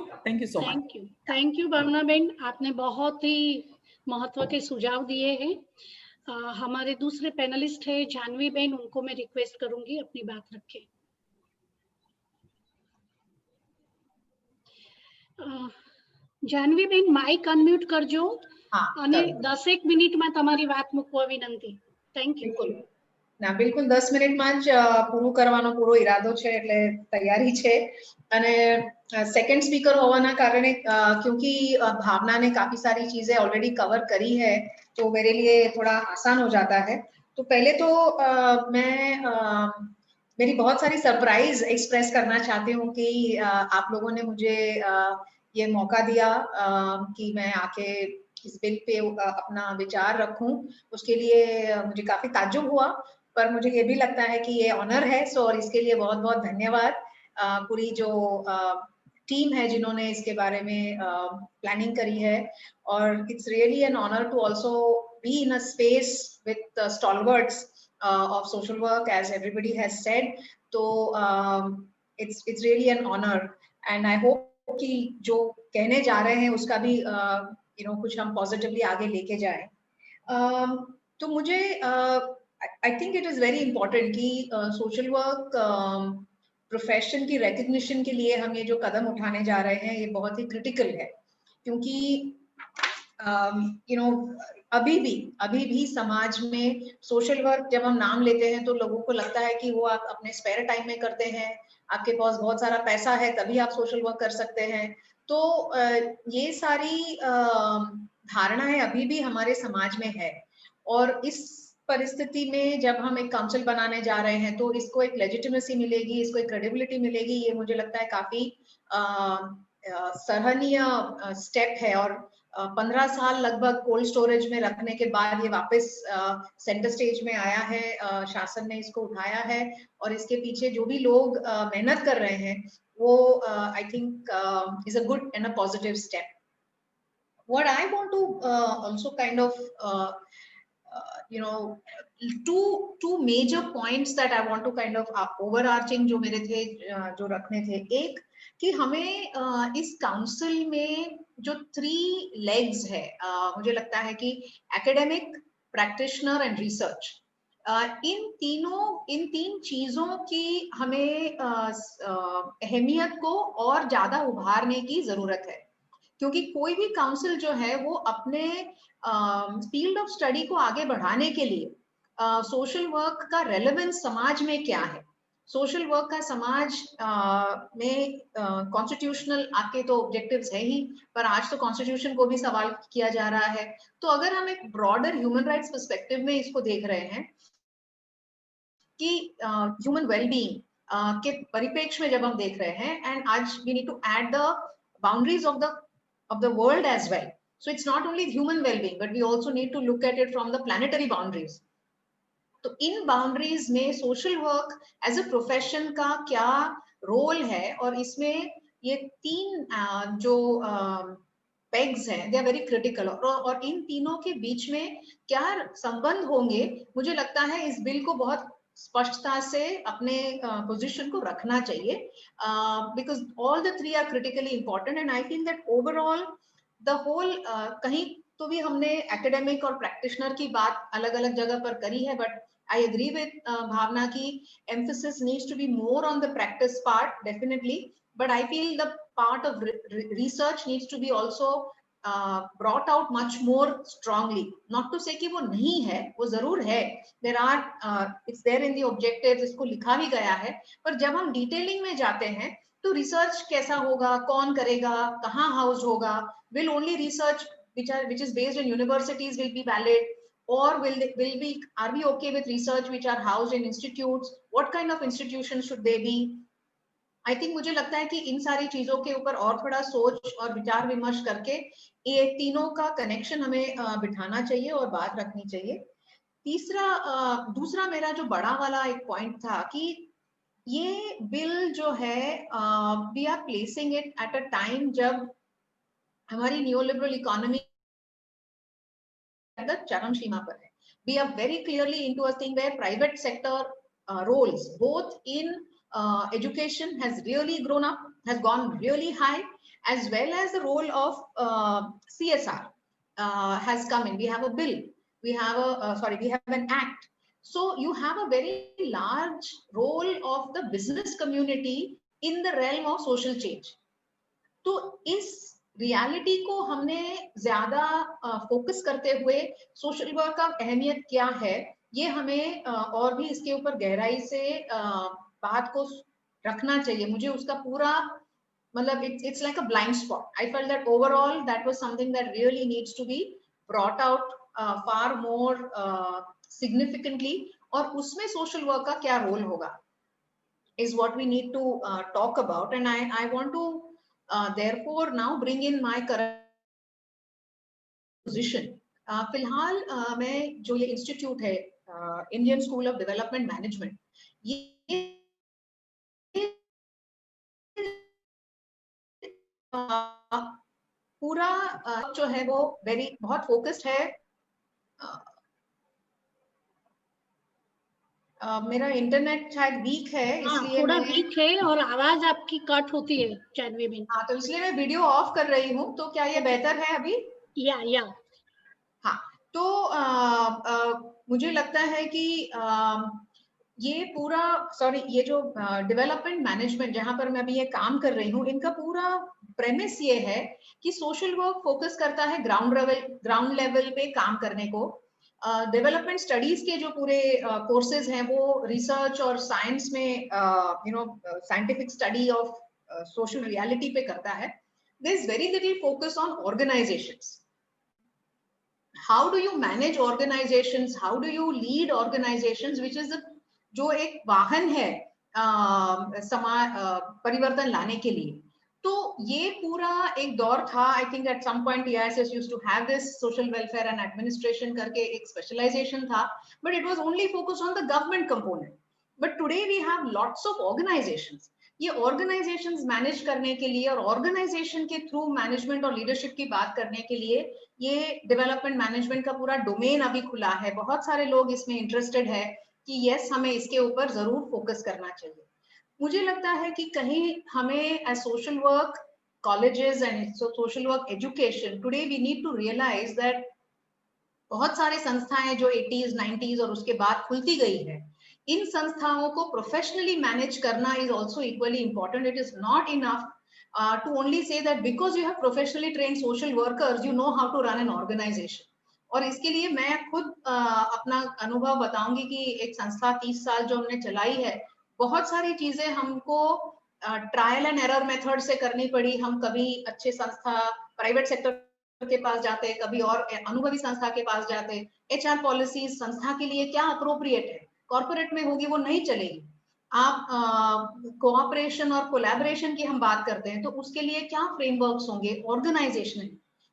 so much. Thank you Bhavna ben, आपने बहुत ही महत्व के सुझाव दिए हैं। हमारे दूसरे पैनलिस्ट है जानवी बेन, उनको मैं रिक्वेस्ट करूंगी अपनी बात रखें। જાનવી બેન માઇક અનમ્યુટ કરજો અને 10 મિનિટમાં તમારી વાત મૂકવા વિનંતી। Thank you. બિલકુલ 10 મિનિટમાં જ પૂરું કરવાનો પૂરો ઈરાદો છે, એટલે તૈયારી છે। અને સેકન્ડ સ્પીકર હોવાના કારણે क्योंकि भावना ने काफी सारी चीजें ऑलरेडी कवर करी है, तो मेरे लिए थोड़ा आसान हो जाता है। तो पहले तो मैं मेरी बहुत सारी सरप्राइज एक्सप्रेस करना चाहती हूँ कि आप लोगों ने मुझे ये मौका दिया कि मैं आके इस बिल पे अपना विचार रखूं। उसके लिए मुझे काफी ताज्जुब हुआ, पर मुझे ये भी लगता है कि ये ऑनर है। सो और इसके लिए बहुत बहुत धन्यवाद पूरी जो टीम है जिन्होंने इसके बारे में प्लानिंग करी है। और it's really an honour to also be in a space with stalwarts of social work, as everybody has said. So it's really an honor, and I hope कि जो कहने जा रहे हैं उसका भी you know कुछ हम पॉजिटिवली आगे लेके जाएं। तो मुझे I think it is very important कि सोशल वर्क प्रोफेशन की रिकग्निशन के लिए हम ये जो कदम उठाने जा रहे हैं ये बहुत ही क्रिटिकल है, क्योंकि you know अभी भी समाज में सोशल वर्क जब हम नाम लेते हैं तो लोगों को लगता है कि वो आप अपने स्पेयर टाइम में करते हैं, आपके पास बहुत सारा पैसा है तभी आप सोशल वर्क कर सकते हैं। तो ये सारी धारणाएं अभी भी हमारे समाज में है, और इस परिस्थिति में जब हम एक काउंसिल बनाने जा रहे हैं तो इसको एक लेजिटिमेसी मिलेगी, इसको एक क्रेडिबिलिटी मिलेगी। ये मुझे लगता है काफी सराहनीय स्टेप है, और 15 साल लगभग कोल्ड स्टोरेज में रखने के बाद ये वापस सेंटर स्टेज में आया है। शासन ने इसको उठाया है, और इसके पीछे जो भी लोग मेहनत कर रहे हैं वो I think is a good and a positive step. What I want to also kind of you know two major points that I want to kind of overarching जो मेरे थे जो रखने थे। एक कि हमें इस काउंसिल में जो 3 legs है, मुझे लगता है कि एकेडमिक, प्रैक्टिशनर एंड रिसर्च, इन 3 चीजों की हमें अहमियत को और ज्यादा उभारने की जरूरत है, क्योंकि कोई भी काउंसिल जो है वो अपने फील्ड ऑफ स्टडी को आगे बढ़ाने के लिए सोशल वर्क का रेलेवेंस समाज में क्या है, सोशल वर्क का समाज में कॉन्स्टिट्यूशनल आपके तो ऑब्जेक्टिव्स है ही, पर आज तो कॉन्स्टिट्यूशन को भी सवाल किया जा रहा है। तो अगर हम एक ब्रॉडर ह्यूमन राइट्स पर्सपेक्टिव में इसको देख रहे हैं कि ह्यूमन वेलबींग के परिप्रेक्ष्य में जब हम देख रहे हैं, एंड आज we need to add the boundaries of the world as well, so it's not only human wellbeing but we also need to look at it from the planetary boundaries. तो इन बाउंड्रीज में social work as a profession का क्या रोल है, और इसमें ये तीन जो पेग्स हैं दे आर वेरी क्रिटिकल, और इन तीनों के बीच में क्या संबंध होंगे, मुझे लगता है इस बिल को बहुत स्पष्टता से अपने पोजीशन को रखना चाहिए, because all the three are critically important. And I feel that overall the whole, कहीं तो भी हमने एकेडमिक और प्रैक्टिशनर की बात अलग अलग जगह पर करी है, but I agree with Bhavna ki emphasis needs to be more on the practice part, definitely. But I feel the part of research needs to be also brought out much more strongly. Not to say कि वो नहीं है, वो जरूर है. There are, it's there in the objectives, इसको लिखा भी गया है. पर जब हम डिटेलिंग में जाते हैं, तो रिसर्च कैसा होगा, कौन करेगा, कहाँ हाउस होगा, will only research which is based on universities will be valid, or are we okay with research which are housed in institutes? What kind of institutions should they be? I think मुझे लगता है कि इन सारी चीजों के ऊपर और थोड़ा सोच और विचार विमर्श करके ये तीनों का कनेक्शन हमें बिठाना चाहिए और बात रखनी चाहिए। दूसरा मेरा जो बड़ा वाला एक पॉइंट था कि ये बिल जो है we are placing it at a time जब हमारी न्यूलिबरल इकोनॉमी चरम सीमा पर है। We are very clearly into a thing where private sector roles, both in education, has really grown up, has gone really high, as well as the role of CSR has come in. We have a bill, we have we have an act. So you have a very large role of the business community in the realm of social change. तो इस रियलिटी को हमने ज्यादा फोकस करते हुए सोशल वर्क का अहमियत क्या है, ये हमें और भी इसके ऊपर गहराई से बात को रखना चाहिए। मुझे उसका पूरा मतलब it's like a blind spot. I felt that overall that was something that really needs to be brought out far more significantly, और उसमें सोशल वर्क का क्या रोल होगा is what we need to talk about. And I want to therefore now bring in my current position. फिलहाल मैं जो ये इंस्टीट्यूट है Indian school of development management, ये पूरा जो है वो बहुत फोकस्ड है। मेरा इंटरनेट शायद वीक है, इसलिए थोड़ा वीक है और आवाज आपकी कट होती है जानवी में। हाँ, तो इसलिए मैं वीडियो ऑफ कर रही हूँ। तो क्या ये बेहतर है अभी? या हाँ, तो मुझे लगता है कि ये पूरा ये जो डेवलपमेंट मैनेजमेंट जहां पर मैं अभी ये काम कर रही हूँ, इनका पूरा प्रेमिस ये है कि सोशल वर्क फोकस करता है ग्राउंड लेवल पे काम करने को। डेवलपमेंट स्टडीज के जो पूरे कोर्सेज हैं वो रिसर्च और साइंस में scientific study of social reality पे करता है। There is very little focus on organisations. How do you manage organizations? How do you lead organizations? Which is जो एक वाहन है परिवर्तन लाने के लिए। तो ये पूरा एक दौर था। I think at some point EISS used to have this social welfare and administration करके एक स्पेशलाइजेशन था, but it was only focused on the government component. But today we have lots of organizations. ये ऑर्गेनाइजेशंस मैनेज करने के लिए और ऑर्गेनाइजेशन के थ्रू मैनेजमेंट और लीडरशिप की बात करने के लिए ये डेवलपमेंट मैनेजमेंट का पूरा डोमेन अभी खुला है। बहुत सारे लोग इसमें इंटरेस्टेड है कि यस, हमें इसके ऊपर जरूर फोकस करना चाहिए। मुझे लगता है कि कहीं हमें as social work colleges and social work education today we need to realise that बहुत सारे संस्थाएं जो 80s 90s और उसके बाद खुलती गई है, इन संस्थाओं को प्रोफेशनली मैनेज करना is also equally important. It is not enough to only say that because you have professionally trained social workers you know how to run an organization. और इसके लिए मैं खुद अपना अनुभव बताऊंगी कि एक संस्था 30 साल जो हमने चलाई है बहुत सारी चीजें हमको ट्रायल एंड एरर मेथड से करनी पड़ी। हम कभी अच्छे संस्था प्राइवेट सेक्टर के पास जाते, कभी और अनुभवी संस्था के पास जाते। HR पॉलिसीज संस्था के लिए क्या अप्रोप्रिएट है, कॉर्पोरेट में होगी वो नहीं चलेगी। आप कोऑपरेशन और कोलैबोरेशन की हम बात करते हैं तो उसके लिए क्या फ्रेमवर्क्स होंगे, ऑर्गेनाइजेशन।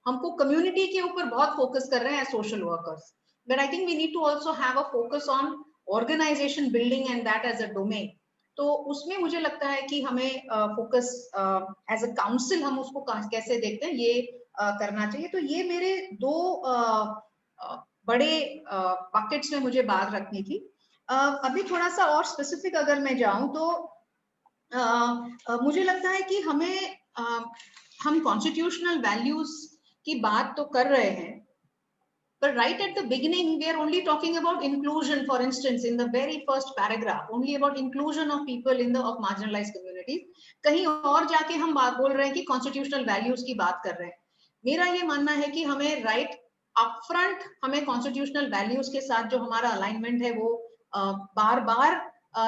हमको कम्युनिटी के ऊपर बहुत फोकस कर रहे हैं social workers, but I think we need to also have a focus on organisation building and that as a domain. तो उसमें मुझे लगता है कि हमें फोकस एज अ काउंसिल हम उसको कैसे देखते हैं ये करना चाहिए। तो ये मेरे दो बड़े बकेट्स में मुझे बात रखनी थी। अभी थोड़ा सा और स्पेसिफिक अगर मैं जाऊं तो मुझे लगता है कि हमें हम कॉन्स्टिट्यूशनल वैल्यूज की बात तो कर रहे हैं, but right at the beginning we are only talking about inclusion. For instance, in the very first paragraph only about inclusion of people in the of marginalized communities, कहीं और जाके हम बात बोल रहे हैं कि कॉन्स्टिट्यूशनल वैल्यूज की बात कर रहे हैं। मेरा ये मानना है कि हमें राइट अपफ्रंट हमें कॉन्स्टिट्यूशनल वैल्यूज के साथ जो हमारा अलाइनमेंट है वो बार बार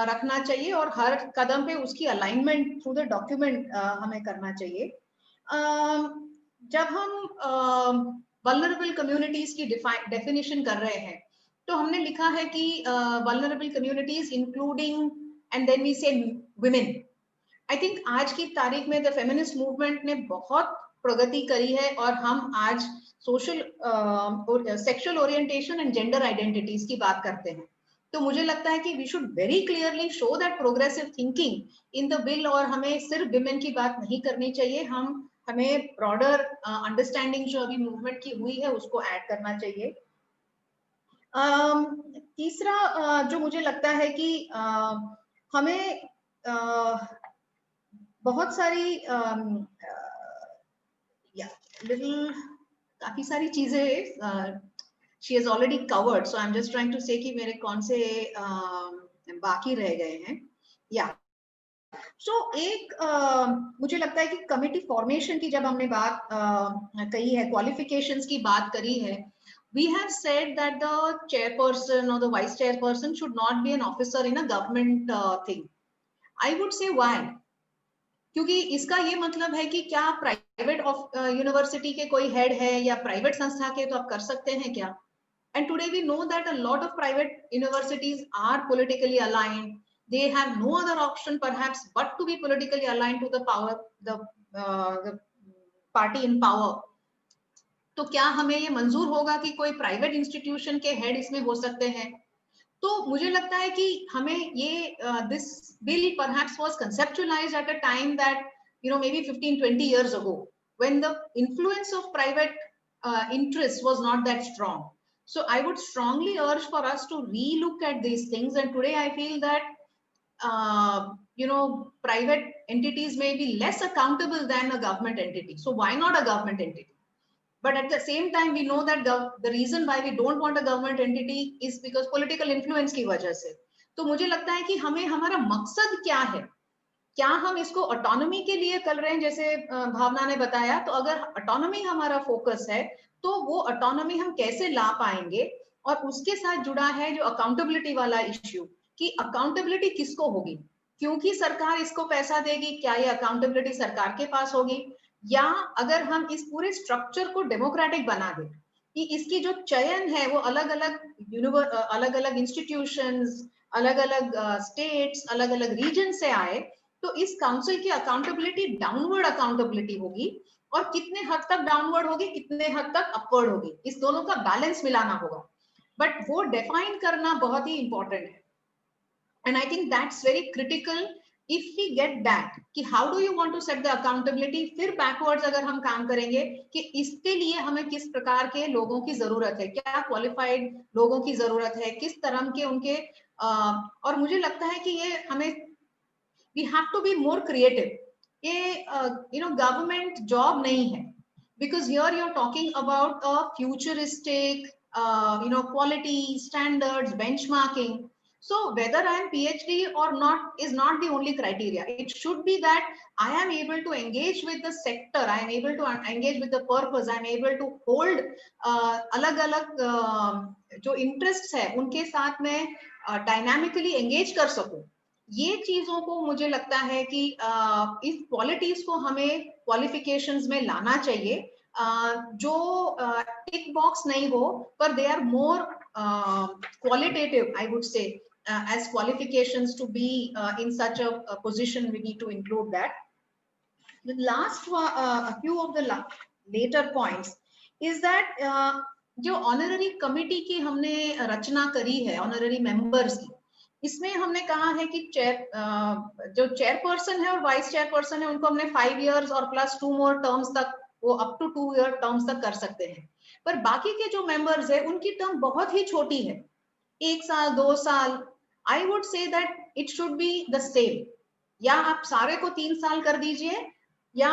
रखना चाहिए और हर कदम पे उसकी अलाइनमेंट थ्रू द डॉक्यूमेंट हमें करना चाहिए। जब हम वल्नरेबल कम्युनिटीज की डेफिनेशन कर रहे हैं तो हमने लिखा है कि vulnerable communities including and then we say women. I think आज की तारीख में द फेमिनिस्ट मूवमेंट ने बहुत प्रगति करी है और हम आज social sexual orientation and gender identities की बात करते हैं। तो मुझे लगता है कि we should very clearly show that progressive thinking in the bill, और हमें सिर्फ विमेन की बात नहीं करनी चाहिए, हमें ब्रॉडर अंडरस्टैंडिंग जो अभी मूवमेंट की हुई है उसको ऐड करना चाहिए। तीसरा जो मुझे लगता है कि हमें बहुत सारी काफी सारी चीजें she has already covered, so I'm just trying to say कि मेरे कौन से बाकी रह गए हैं। या सो एक मुझे लगता है कि कमिटी फॉर्मेशन की जब हमने बात कही है, क्वालिफिकेशंस की बात करी है, we have said that the chairperson or the vice chairperson should not be an officer in a government thing. I would say why? क्योंकि इसका ये मतलब है कि क्या प्राइवेट यूनिवर्सिटी के कोई हेड है या प्राइवेट संस्था के तो आप कर सकते हैं क्या? And today we know that a lot of private universities are politically aligned. They have no other option perhaps but to be politically aligned to the power, the party in power. तो क्या हमें ये मंजूर होगा कि कोई प्राइवेट इंस्टीट्यूशन के हेड इसमें हो सकते हैं? तो मुझे लगता है कि हमें ये this bill perhaps was conceptualized at a time that, you know, maybe 15-20 years ago when the influence of private interest was not that strong. So I would strongly urge for us to relook at these things. And today I feel that, you know, private entities may be less accountable than a government entity. So why not a government entity? But at the same time, we know that the reason why we don't want a government entity is because political influence की वजह से। तो मुझे लगता है कि हमें हमारा मकसद क्या है, क्या हम इसको ऑटोनॉमी के लिए कर रहे हैं जैसे भावना ने बताया। तो अगर ऑटोनॉमी हमारा फोकस है तो वो ऑटोनॉमी हम कैसे ला पाएंगे, और उसके साथ जुड़ा है जो अकाउंटेबिलिटी वाला इश्यू कि अकाउंटेबिलिटी किसको होगी, क्योंकि सरकार इसको पैसा देगी, क्या ये अकाउंटेबिलिटी सरकार के पास होगी, या अगर हम इस पूरे स्ट्रक्चर को डेमोक्रेटिक बना दें कि इसकी जो चयन है वो अलग अलग इंस्टीट्यूशंस, अलग अलग स्टेट्स, अलग अलग रीजन से आए, तो इस काउंसिल की अकाउंटेबिलिटी डाउनवर्ड अकाउंटेबिलिटी होगी, और कितने हद तक डाउनवर्ड होगी, कितने हद तक अपवर्ड होगी, इस दोनों का बैलेंस मिलाना होगा। बट वो डिफाइन करना बहुत ही इंपॉर्टेंट है, and I think that's very critical. If we get that कि how do you want to set the accountability, फिर बैकवर्ड्स अगर हम काम करेंगे कि इसके लिए हमें किस प्रकार के लोगों की जरूरत है, क्या क्वालिफाइड लोगों की जरूरत है, किस तरह के उनके और मुझे लगता है कि ये हमें we have to be more creative. ये गवर्नमेंट जॉब नहीं है, because here you're talking about a futuristic quality standards benchmarking. So whether I am PhD or not is not the only criteria. It should be that I am able to engage with the sector, I am able to engage with the purpose, I am able to hold अलग अलग जो interests है उनके साथ में dynamically engage कर सकूं। ये चीजों को मुझे लगता है कि इस क्वालिटीज को हमें क्वालिफिकेशंस में लाना चाहिए, जो टिक बॉक्स नहीं हो, पर they are more qualitative, I would say, as qualifications to be in such a position. We need to include that. The last a few of the later points is that जो ऑनररी कमिटी की हमने रचना करी है, ऑनररी मेंबर्स की, इसमें हमने कहा है कि जो चेयरपर्सन है और वाइस चेयरपर्सन है उनको हमने 5 years और प्लस 2 more टर्म्स तक, वो अप टू 2 year टर्म्स तक कर सकते हैं। पर बाकी के जो मेंबर्स है उनकी टर्म बहुत ही छोटी है, 1 साल 2 साल। I would say that it should be the same, या आप सारे को 3 साल कर दीजिए या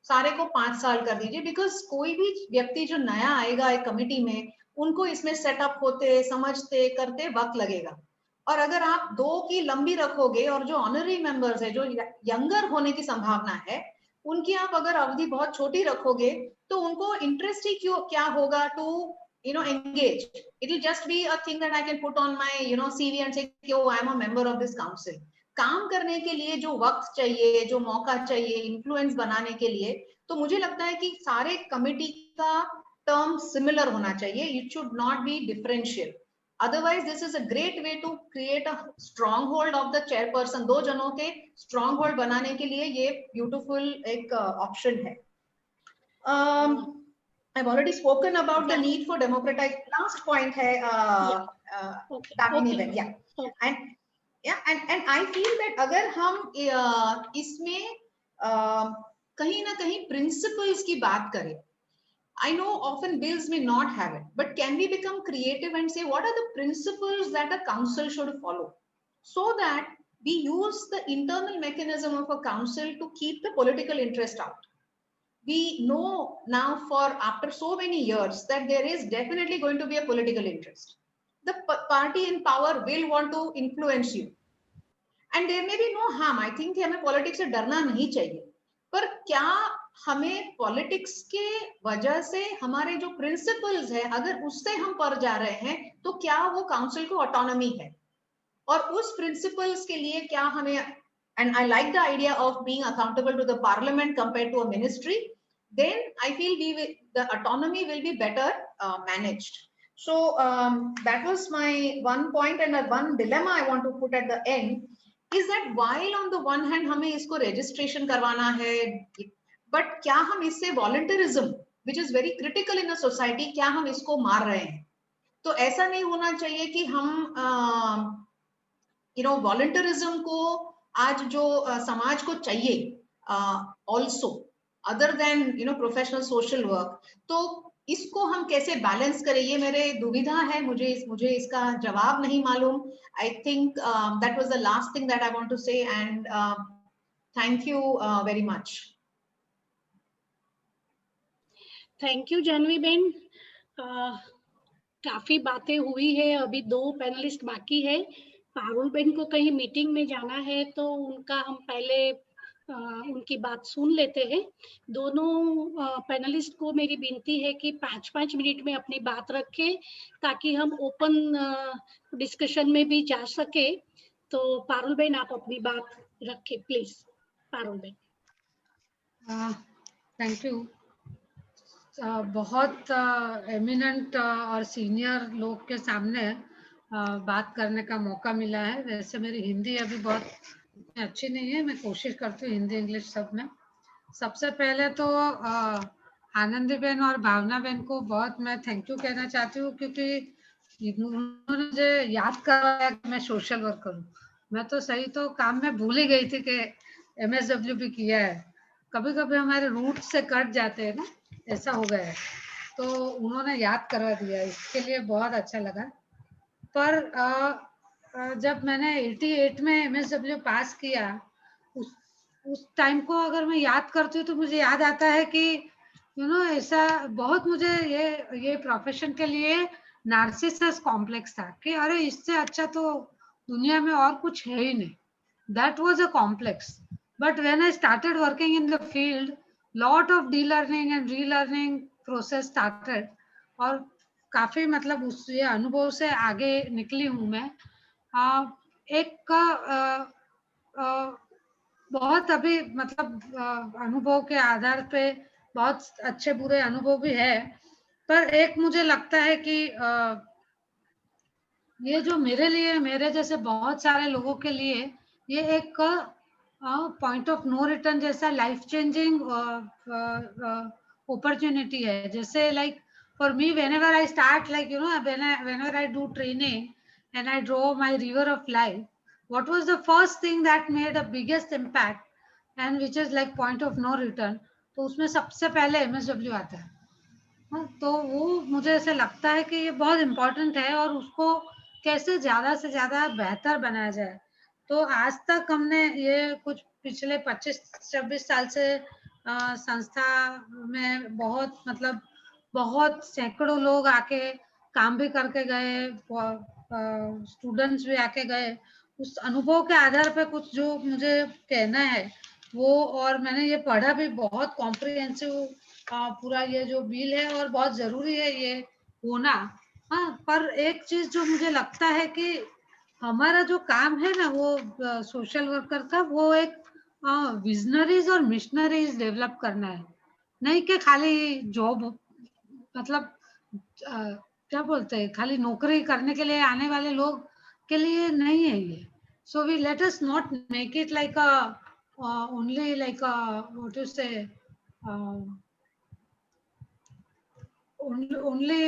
सारे को 5 साल कर दीजिए, बिकॉज कोई भी व्यक्ति जो नया आएगा एक कमिटी में, उनको इसमें सेटअप होते, समझते, करते वक्त लगेगा। और अगर आप 2 की लंबी रखोगे और जो ऑनररी मेंबर्स है, जो यंगर होने की संभावना है, उनकी आप अगर अवधि बहुत छोटी रखोगे तो उनको इंटरेस्ट ही क्या होगा to engage. It will just be a thing that I can put on my CV and say, oh, I am a member of this council. काम करने के लिए जो वक्त चाहिए, जो मौका चाहिए, इन्फ्लुएंस बनाने के लिए, तो मुझे लगता है कि सारे कमिटी का टर्म सिमिलर होना चाहिए. It should not be differential. Otherwise this is a great way to create a strong hold of the chairperson. 2 जनों के स्ट्रॉन्ग होल्ड बनाने के लिए ये ब्यूटीफुल एक ऑप्शन है. I've already spoken about the need for democratization. Last point hai Damini Ben. Yeah. And I feel that agar hum isme kahin na kahin principles ki baat kare, I know often bills may not have it, but can we become creative and say what are the principles that a council should follow, so that we use the internal mechanism of a council to keep the political interest out. We know now, for after so many years, that there is definitely going to be a political interest. The party in power will want to influence you, and there may be no harm. I think हमें politics से डरना नहीं चाहिए, पर क्या हमें politics के वजह से हमारे जो principles है, अगर उससे हम पर जा रहे हैं, तो क्या वो council को autonomy है? और उस principles के लिए क्या हमें, and I like the idea of being accountable to the parliament compared to a ministry, then I feel the autonomy will be better managed. So that was my one point, and one dilemma I want to put at the end is that while on the one hand हमें इसको registration करवाना है, but क्या हम इससे volunteerism, which is very critical in a society, क्या हम इसको मार रहे हैं? तो ऐसा नहीं होना चाहिए कि हम volunteerism को आज जो समाज को चाहिए also other than professional social work, तो इसको हम कैसे बैलेंस करें, ये मेरे दुविधा है. मुझे इसका जवाब नहीं मालूम. I think that was the last thing that I want to say, and thank you very much. Thank you Janhvi ben. काफी बातें हुई है. अभी 2 पैनलिस्ट बाकी है. पारुल बेन को कहीं मीटिंग में जाना है, तो उनका हम पहले उनकी बात सुन लेते हैं. दोनों पैनलिस्ट को मेरी विनती है कि 5-5 मिनट में अपनी बात रखें, ताकि हम ओपन डिस्कशन में भी जा सके. तो पारुल बेन, आप अपनी बात रखें please. Parul Ben. Thank you. बहुत एमिनेंट और सीनियर लोग के सामने बात करने का मौका मिला है. वैसे मेरी हिंदी अभी बहुत अच्छी नहीं है, मैं कोशिश करती हूँ हिंदी इंग्लिश सब में. सबसे पहले तो आनंदी बेन और भावना बेन को बहुत मैं थैंक यू कहना चाहती हूँ, क्योंकि उन्होंने मुझे याद करवाया कि मैं सोशल वर्क करूँ. मैं तो सही तो काम में भूल ही गई थी कि MSW भी किया है. कभी कभी हमारे रूट से कट जाते हैं ना, ऐसा हो गया है, तो उन्होंने याद करवा दिया, इसके लिए बहुत अच्छा लगा. पर जब मैंने 88 में MSW पास किया, उस टाइम को अगर मैं याद करती हूँ तो मुझे याद आता है कि ऐसा बहुत मुझे ये प्रोफेशन के लिए नार्सिसस कॉम्प्लेक्स था कि अरे इससे अच्छा तो दुनिया में और कुछ है ही नहीं. That was a complex. But when I started working in the field, lot of delearning and relearning process started, और काफी मतलब उस ये अनुभव से आगे निकली हूँ मैं. एक बहुत अभी मतलब अनुभव के आधार पे बहुत अच्छे बुरे अनुभव भी है, पर एक मुझे लगता है कि ये जो मेरे लिए, मेरे जैसे बहुत सारे लोगों के लिए ये एक पॉइंट ऑफ नो रिटर्न जैसा लाइफ चेंजिंग अपॉर्चुनिटी है. जैसे like for me whenever I start, like you know, whenever I do training and I draw my river of life, what was the first thing that made the biggest impact and which is like point of no return, तो उसमें सबसे पहले MSW आता है. तो वो मुझे ऐसे लगता है कि ये बहुत इम्पोर्टेंट है और उसको कैसे ज्यादा से ज्यादा बेहतर बनाया जाए. तो आज तक हमने ये कुछ पिछले 25-26 साल से संस्था में बहुत मतलब बहुत सैकड़ों लोग आके काम भी करके गए, स्टूडेंट्स भी आके गए. उस अनुभव के आधार पे कुछ जो मुझे कहना है वो, और मैंने ये पढ़ा भी बहुत कॉम्प्रिहेंसिव पूरा ये जो बिल है और बहुत जरूरी है ये होना. हाँ, पर एक चीज जो मुझे लगता है कि हमारा जो काम है ना वो सोशल वर्कर का, वो एक विजनरीज और मिशनरीज डेवलप करना है, नहीं कि खाली जॉब मतलब क्या बोलते हैं खाली नौकरी करने के लिए आने वाले लोग के लिए नहीं है ये. So we let us not make it like only like what to say only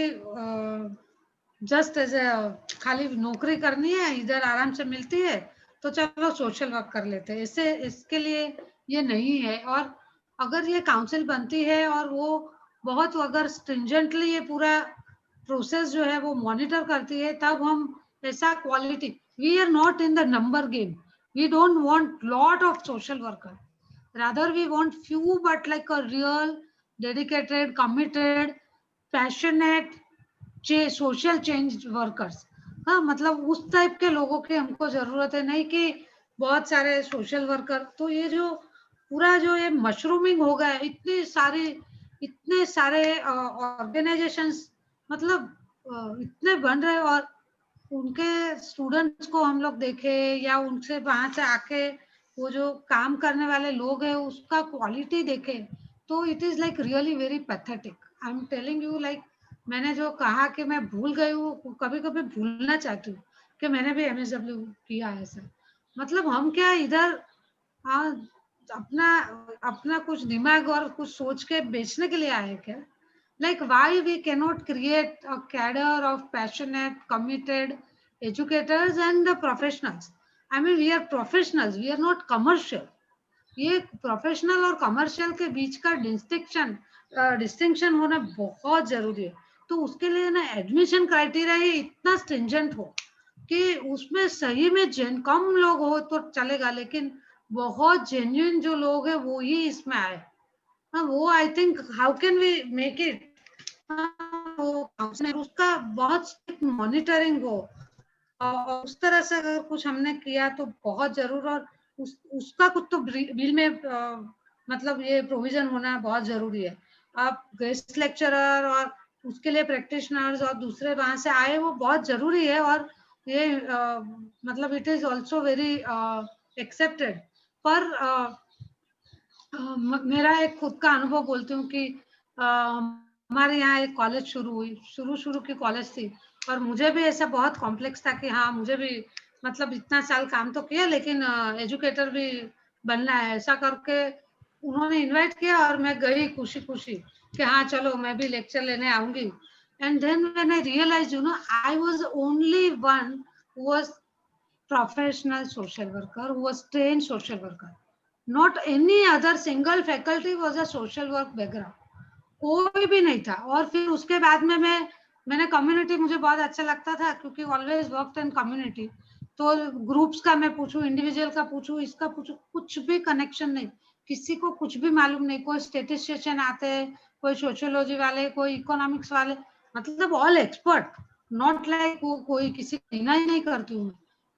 just as a खाली नौकरी करनी है, इधर आराम से मिलती है तो चलो सोशल वर्क कर लेते हैं, इससे इसके लिए ये नहीं है. और अगर ये काउंसिल बनती है और वो बहुत अगर स्ट्रिंजेंटली ये पूरा प्रोसेस जो है वो मॉनिटर करती है, तब हम ऐसा quality, we are not in the number game, we don't want lot of social worker, rather we want few but like a real dedicated, committed, passionate social change workers. हाँ, मतलब उस टाइप के लोगों की हमको जरूरत है, नहीं कि बहुत सारे सोशल वर्कर. तो ये जो पूरा जो ये मशरूमिंग हो गया, इतने सारे ऑर्गेनाइजेशंस मतलब इतने बन रहे, और उनके स्टूडेंट्स को हम लोग देखे या उनसे वहां से आके वो जो काम करने वाले लोग हैं उसका क्वालिटी देखे, तो it is like really very pathetic. I am telling you, like मैंने जो कहा कि मैं भूल गई हूँ, कभी कभी भूलना चाहती हूँ कि मैंने भी MSW किया है सर. मतलब हम क्या इधर अपना कुछ दिमाग और कुछ सोच के बेचने के लिए आए क्या? Like why we cannot create a cadre of passionate, committed educators and the professionals. I mean, we are professionals, we are not commercial. ये प्रोफेशनल और कमर्शियल के बीच का डिस्टिंक्शन होना बहुत जरूरी है. तो उसके लिए ना एडमिशन क्राइटेरिया ही इतना स्ट्रिंजेंट हो कि उसमें सही में कम लोग हो तो चलेगा, लेकिन बहुत जेन्युइन जो लोग हैं वो ही इसमें आए. वो I think how can we make it, उसका बहुत मॉनिटरिंग हो और उस तरह से अगर कुछ हमने किया तो बहुत जरूर, और उसका कुछ तो बिल में मतलब ये प्रोविजन होना बहुत जरूरी है. आप गेस्ट लेक्चरर और उसके लिए प्रैक्टिशनर्स और दूसरे वहां से आए वो बहुत जरूरी है, और ये मतलब it is also very accepted. पर मेरा एक खुद का अनुभव बोलती हूँ कि हमारे यहाँ एक कॉलेज शुरू की कॉलेज थी, और मुझे भी ऐसा बहुत कॉम्प्लेक्स था कि हाँ मुझे भी मतलब इतना साल काम तो किया लेकिन एजुकेटर भी बनना है. ऐसा करके उन्होंने इनवाइट किया और मैं गई खुशी खुशी कि हाँ चलो मैं भी लेक्चर लेने आऊंगी. And then when I realise you know I was only one who was professional social worker, who was trained social worker. Not any other single faculty was a social work background, कोई भी नहीं था. और फिर उसके बाद में मैंने कम्युनिटी, मुझे बहुत अच्छा लगता था क्योंकि ऑलवेज वर्क इन कम्युनिटी. तो ग्रुप्स का मैं पूछूं, इंडिविजुअल का पूछूं, इसका पूछूं, कुछ भी कनेक्शन नहीं, किसी को कुछ भी मालूम नहीं. कोई स्टेटिस्टिशियन आते हैं, कोई सोशियोलॉजी वाले, कोई इकोनॉमिक्स वाले, मतलब ऑल एक्सपर्ट, नॉट लाइक कोई किसी ही नहीं करती हूँ.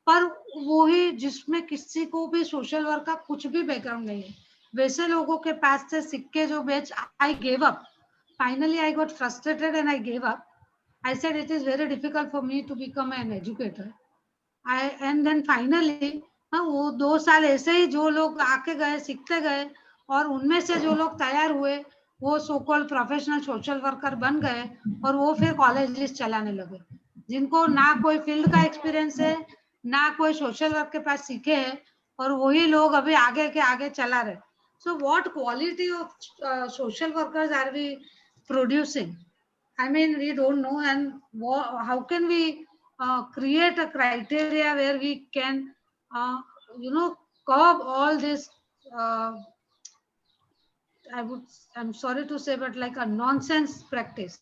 पर वो ही जिसमें किसी को भी सोशल वर्क का कुछ भी बैकग्राउंड नहीं है, वैसे लोगों के पास से सिक्के जो बेच, I gave up. Finally, I got frustrated and I gave up. I said it is very difficult for me to become an educator. And then finally, हाँ, वो 2 साल ऐसे ही जो लोग आके गए, सीखते गए, और उनमें से जो लोग तैयार हुए वो so called professional social worker बन गए, और वो फिर कॉलेज चलाने लगे, जिनको ना कोई फील्ड का एक्सपीरियंस है, ना कोई सोशल वर्क के पास सीखे है, और वही लोग अभी आगे के आगे चला रहे. So what quality of social workers are we producing? I mean, we don't know, and how can we create a criteria where we can, curb all this, I'm sorry to say, but like a nonsense practice.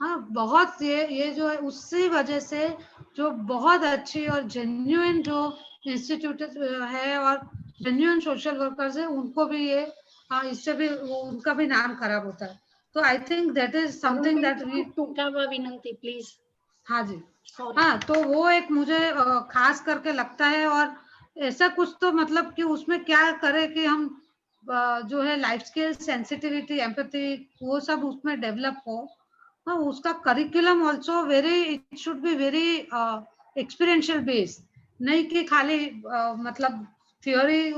हाँ, बहुत ये जो है उसी वजह से जो बहुत अच्छी और जेन्युइन जो इंस्टीट्यूट है और जेन्युइन सोशल वर्कर्स है, उनको भी ये इससे भी उनका भी नाम खराब होता है. तो I think that is something that we विनंती प्लीज. हाँ जी, हाँ, तो वो एक मुझे खास करके लगता है, और ऐसा कुछ तो मतलब कि उसमें क्या करे कि हम जो है लाइफ स्किल, सेंसिटिविटी, एम्पैथी, वो सब उसमें डेवलप हो. हाँ, उसका curriculum also it should be very experiential based, नहीं कि खाली मतलब थ्योरी.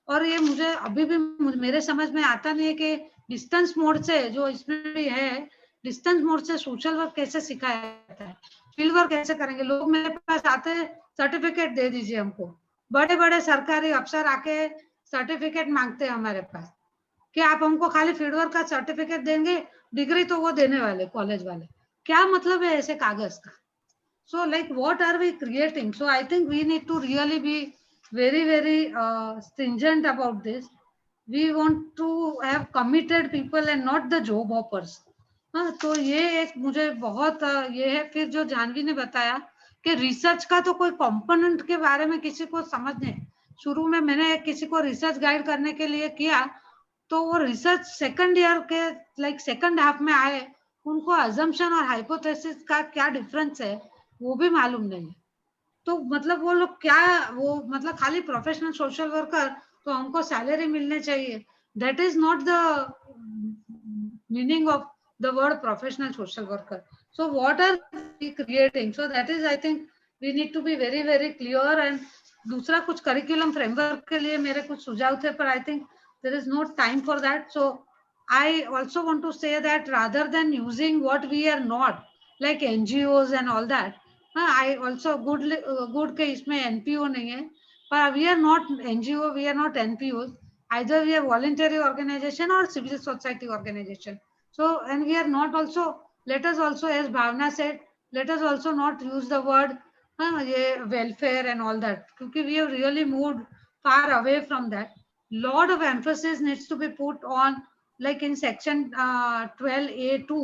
और ये मुझे अभी भी मेरे समझ में आता नहीं है कि डिस्टेंस मोड से जो इसमें भी है, डिस्टेंस मोड से सोशल वर्क कैसे सिखाया जाता है, फील्ड वर्क कैसे करेंगे. लोग मेरे पास आते हैं, सर्टिफिकेट दे दीजिए हमको. बड़े बड़े सरकारी अफसर आके सर्टिफिकेट मांगते हैं हमारे पास कि आप हमको खाली फील्ड वर्क का सर्टिफिकेट देंगे, डिग्री तो वो देने वाले कॉलेज वाले. क्या मतलब है ऐसे कागज का? So like what are we creating? So I think we need to really be very stringent about this. We want to have committed people and not the job hoppers. हाँ, तो ये एक मुझे बहुत ये है. फिर जो जानवी ने बताया कि रिसर्च का तो कोई कंपोनेंट के बारे में किसी को समझ नहीं. शुरू में मैंने किसी को रिसर्च गाइड करने के लिए किया, तो वो रिसर्च सेकंड ईयर के लाइक सेकंड हाफ में आए, उनको अजम्पशन और हाइपोथेसिस का क्या डिफरेंस है वो भी मालूम नहीं है. तो मतलब वो लोग क्या, वो मतलब खाली प्रोफेशनल सोशल वर्कर तो हमको सैलरी मिलने चाहिए. That is not the meaning of the word professional social worker. So what are we creating? So that is I think we need to be very very clear. And दूसरा कुछ करिकुलम फ्रेमवर्क के लिए मेरे कुछ सुझाव थे, पर I think there is no time for that. So I also want to say that rather than using what we are not, like NGOs and all that. I also good के इसमें NPO नहीं है, पर we are not NGO, we are not NPOs. Either we are voluntary organization or civil society organization. So, and we are not also, let us also, as Bhavna said, let us also not use the word welfare and all that, because we have really moved far away from that. Lot of emphasis needs to be put on, like in section 12A2,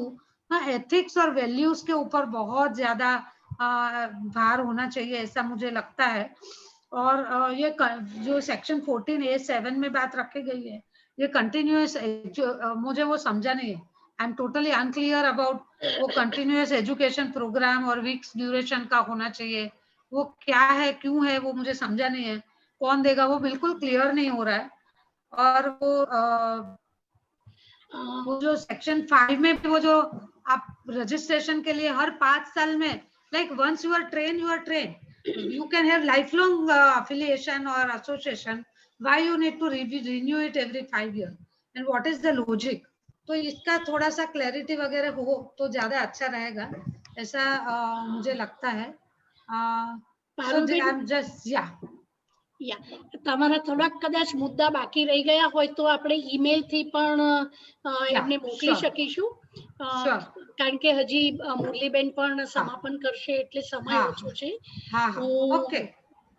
ethics और values के ऊपर बहुत ज्यादा भार होना चाहिए, ऐसा मुझे लगता है. और ये जो सेक्शन 14A7 में बात रखी गई है, ये कंटिन्यूअस, मुझे वो समझा नहीं है. I am totally unclear about वो कंटिन्यूअस एजुकेशन प्रोग्राम और वीक्स ड्यूरेशन का होना चाहिए. वो क्या है, क्यों है, वो मुझे समझा नहीं है. कौन देगा, वो बिल्कुल क्लियर नहीं हो रहा है. और वो जो सेक्शन 5 में भी वो जो आप रजिस्ट्रेशन के लिए हर 5 साल में, like once you are trained, you can have lifelong affiliation or association. Why you need to renew it every 5 years? And what is the logic? तो इसका थोड़ा सा क्लैरिटी वगैरह हो तो ज्यादा अच्छा रहेगा, ऐसा मुझे लगता है. So I'm just તમારા થોડાક કદાચ મુદ્દા બાકી રહી ગયા હોય તો આપણે ઈમેલ થી પણ એમને મોકલી શકીશું, કારણ કે હજી મુરલીબેન પણ સમાપન કરશે એટલે સમય ઓછો છે. Okay,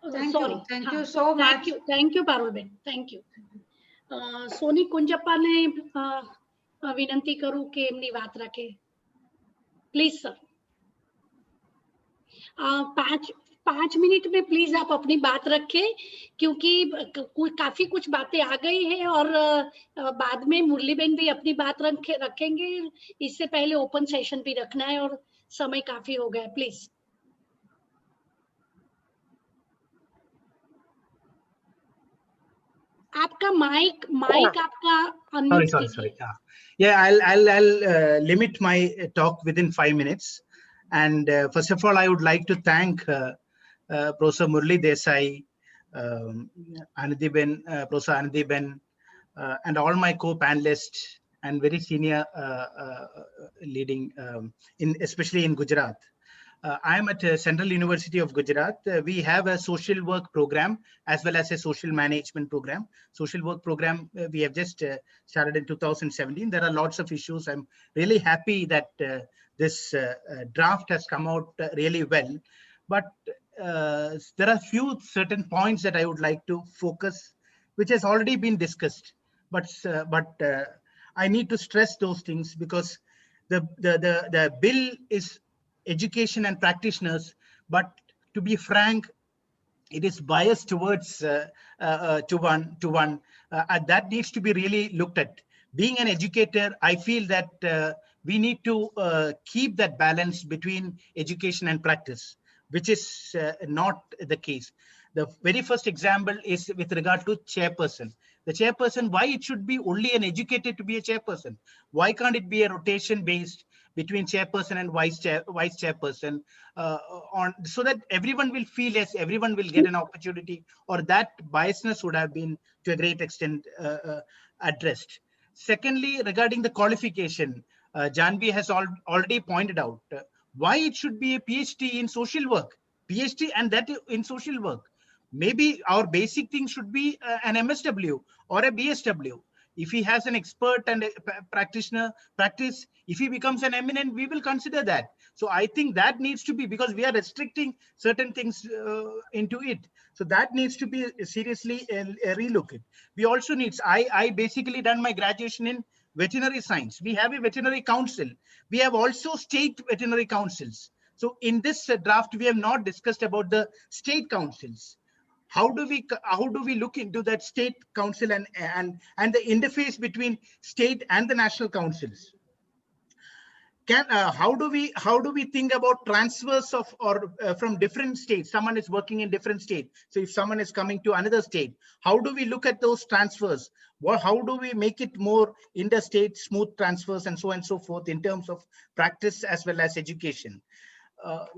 thank you so much. Thank you Parulben, thank you. Soni કુંજપ્પાને વિનંતી કરું કે એમની વાત રાખે, પ્લીઝ સર. 5 मिनट में प्लीज आप अपनी बात रखें, क्योंकि काफी कुछ बातें आ गई है और बाद में मुरलीबेन भी अपनी बात रखेंगे. इससे पहले ओपन सेशन भी रखना है और समय काफी हो गया. प्लीज. आपका माइक आपका unmute. Sorry. Yeah, I'll limit my talk within 5 minutes. And first of all, I would like to thank Professor Murli Desai Anandiben, Professor Anandiben, and all my co-panelists and very senior leading, especially in Gujarat. I am at Central University of Gujarat. We have a social work program as well as a social management program. Social work program we have just started in 2017. There are lots of issues. I'm really happy that this draft has come out really well. But there are few certain points that I would like to focus, which has already been discussed. But I need to stress those things because the bill is education and practitioners, but to be frank, it is biased towards one, and that needs to be really looked at. Being an educator, I feel that we need to keep that balance between education and practice, which is not the case. The very first example is with regard to chairperson. The chairperson, why it should be only an educator to be a chairperson? Why can't it be a rotation based between chairperson and vice chairperson, so that everyone will feel, yes, everyone will get an opportunity, or that biasness would have been to a great extent addressed. Secondly, regarding the qualification, Janvi has already pointed out why it should be a PhD in social work, PhD and that in social work. Maybe our basic thing should be an MSW or a BSW. If he has an expert and a practitioner practice, if he becomes an eminent, we will consider that. So I think that needs to be, because we are restricting certain things into it. So that needs to be seriously relooked. We also need, I basically done my graduation in veterinary science. We have a veterinary council. We have also state veterinary councils. So in this draft, we have not discussed about the state councils. How do we look into that state council and the interface between state and the national councils? How do we think about transfers of from different states? Someone is working in different state. So if someone is coming to another state, how do we look at those transfers? How do we make it more interstate smooth transfers and so on and so forth in terms of practice as well as education?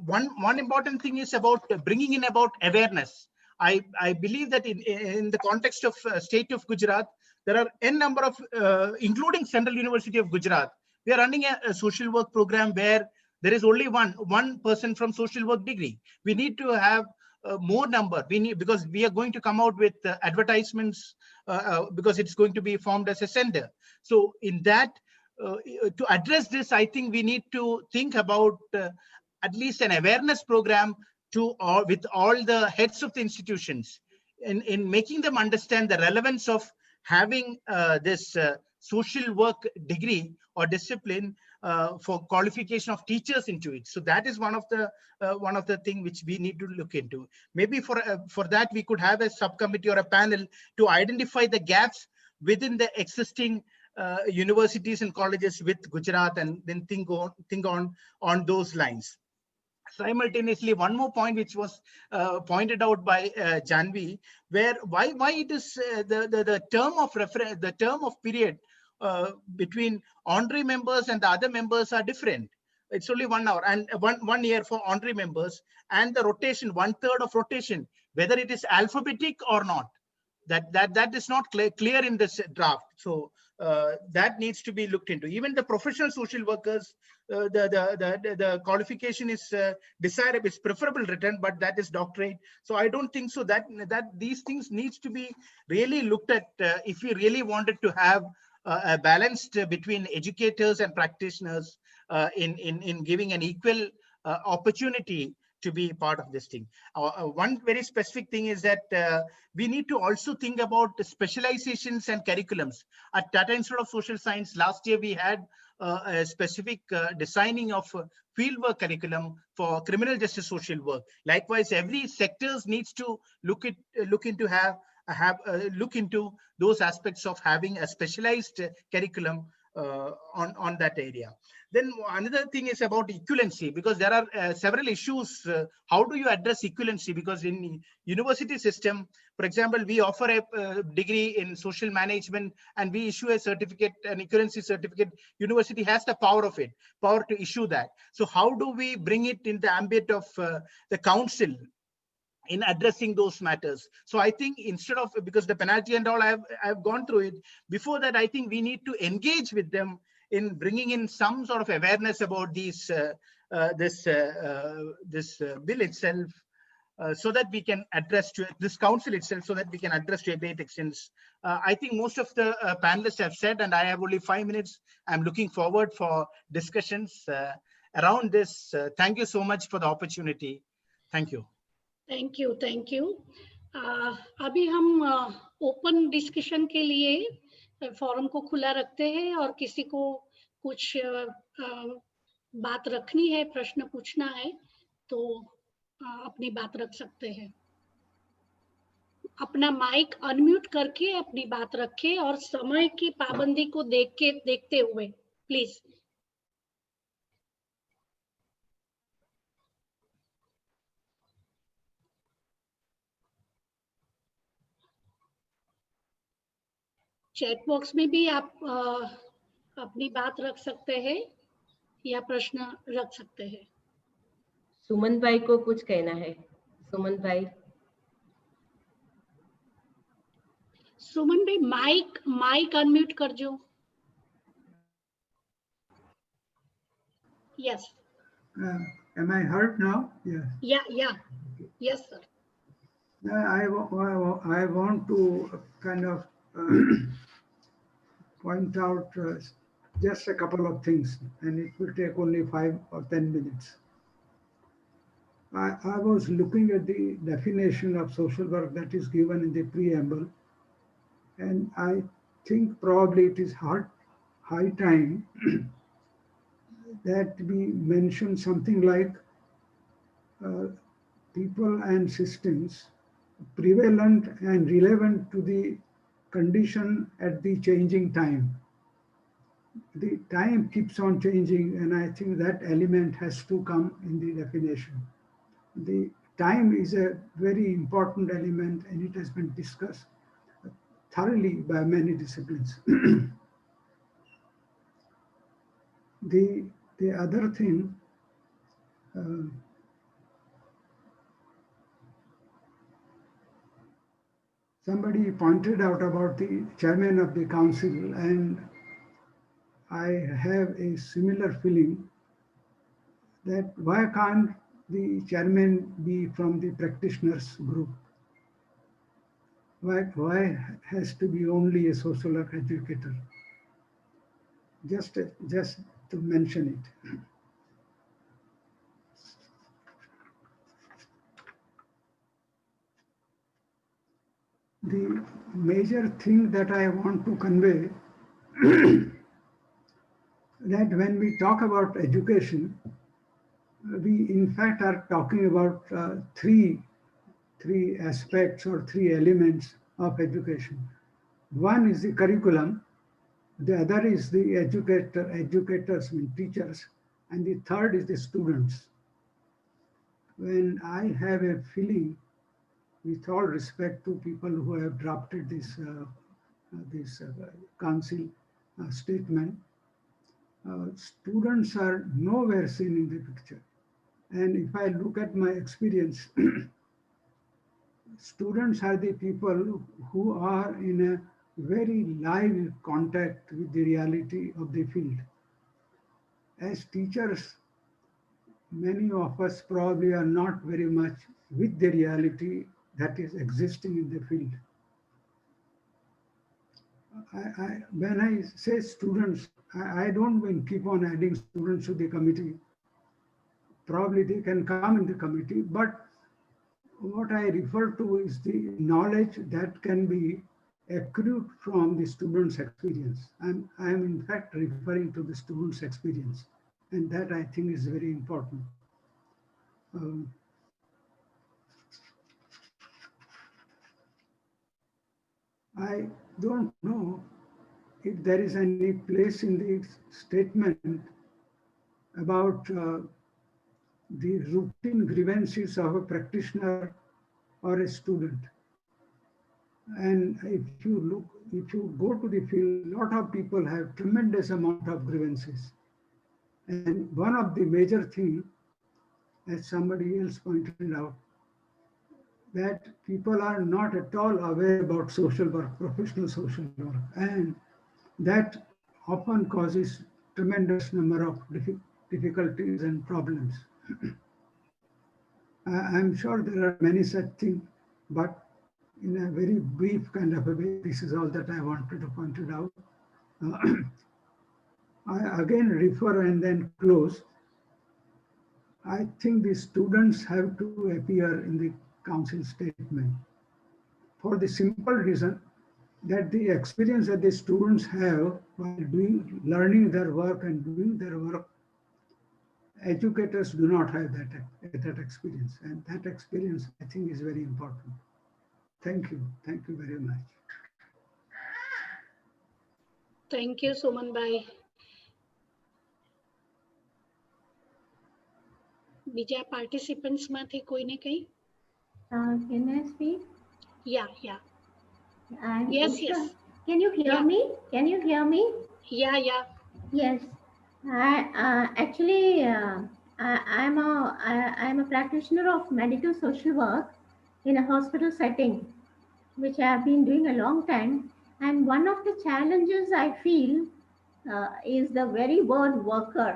One important thing is about bringing in about awareness. I believe that in the context of state of Gujarat, there are n number of, including Central University of Gujarat, we are running a social work program where there is only one person from social work degree. We need to have more number. We need, because we are going to come out with advertisements because it's going to be formed as a center. So in that, to address this, I think we need to think about at least an awareness program with all the heads of the institutions in making them understand the relevance of having this social work degree or discipline for qualification of teachers into it. So that is one of the thing which we need to look into. Maybe for that we could have a subcommittee or a panel to identify the gaps within the existing universities and colleges with Gujarat, and then think on those lines. Simultaneously, one more point which was pointed out by Janvi, where why it is the term of reference, the term of period between honorary members and the other members are different. It's only 1 hour and one year for honorary members, and the rotation, 1/3 of rotation, whether it is alphabetic or not, that is not clear in this draft. So that needs to be looked into. Even the professional social workers, the qualification is desirable, it's preferable written, but that is doctorate. So I don't think so that these things needs to be really looked at if we really wanted to have a balance between educators and practitioners in giving an equal opportunity to be part of this thing. One very specific thing is that we need to also think about the specializations and curriculums. At Tata Institute of Social Science, last year we had a specific designing of fieldwork curriculum for criminal justice social work. Likewise, every sectors needs to look into those aspects of having a specialized curriculum on that area. Then another thing is about equivalency, because there are several issues. How do you address equivalency? Because in university system, for example, we offer a degree in social management and we issue a certificate, an equivalency certificate. University has the power to issue that. So how do we bring it in the ambit of the council in addressing those matters. So I think instead of, because the penalty and all, I've gone through it. Before that, I think we need to engage with them in bringing in some sort of awareness about this bill itself, so that we can address to this council itself, so that we can address to a great extent. I think most of the panelists have said, and I have only 5 minutes. I'm looking forward for discussions around this. Thank you so much for the opportunity. Thank you. Thank you, thank you. अभी हम ओपन डिस्कशन के लिए फोरम को खुला रखते हैं, और किसी को कुछ बात रखनी है, प्रश्न पूछना है, तो अपनी बात रख सकते हैं। अपना माइक अनम्यूट करके अपनी बात रखें, और समय की पाबंदी को देखते हुए प्लीज। चैट बॉक्स में भी आप अपनी बात रख सकते हैं या प्रश्न रख सकते हैं। सुमन भाई को कुछ कहना है। सुमन भाई, सुमन भाई माइक अनम्यूट कर जो। Yes, am I heard now? Yes sir. I want to kind of point out just a couple of things, and it will take only 5 or 10 minutes. I was looking at the definition of social work that is given in the preamble, and I think probably it is high time that we mention something like people and systems prevalent and relevant to the condition at the changing time. The time keeps on changing, and I think that element has to come in the definition. The time is a very important element, and it has been discussed thoroughly by many disciplines. The other thing, somebody pointed out about the chairman of the council, and I have a similar feeling that why can't the chairman be from the practitioners group? Why has to be only a social work educator? Just to mention it. The major thing that I want to convey that when we talk about education, we in fact are talking about three aspects or three elements of education. One is the curriculum, the other is the educators and teachers, and the third is the students. When I have a feeling, with all respect to people who have drafted this council statement, students are nowhere seen in the picture. And if I look at my experience, students are the people who are in a very live contact with the reality of the field. As teachers, many of us probably are not very much with the reality that is existing in the field. When I say students, I don't mean keep on adding students to the committee. Probably they can come in the committee, but what I refer to is the knowledge that can be accrued from the student's experience. I am in fact referring to the student's experience, and that I think is very important. I don't know if there is any place in the statement about the routine grievances of a practitioner or a student. And if you go to the field, a lot of people have tremendous amount of grievances. And one of the major things, as somebody else pointed out, that people are not at all aware about social work, professional social work, and that often causes tremendous number of difficulties and problems. I'm sure there are many such things, but in a very brief kind of a way, this is all that I wanted to point it out. I again refer and then close. I think the students have to appear in the council statement for the simple reason that the experience that the students have while learning their work and doing their work, educators do not have that experience, and that experience I think is very important. Thank you very much. Thank you, Suman bhai. બીજા participants માંથી કોઈને કઈ? Can I speak? Yeah. Yes. Can you hear me? Can you hear me? Yeah. Yes. Actually, I'm a practitioner of medical social work in a hospital setting, which I have been doing a long time. And one of the challenges I feel is the very word worker.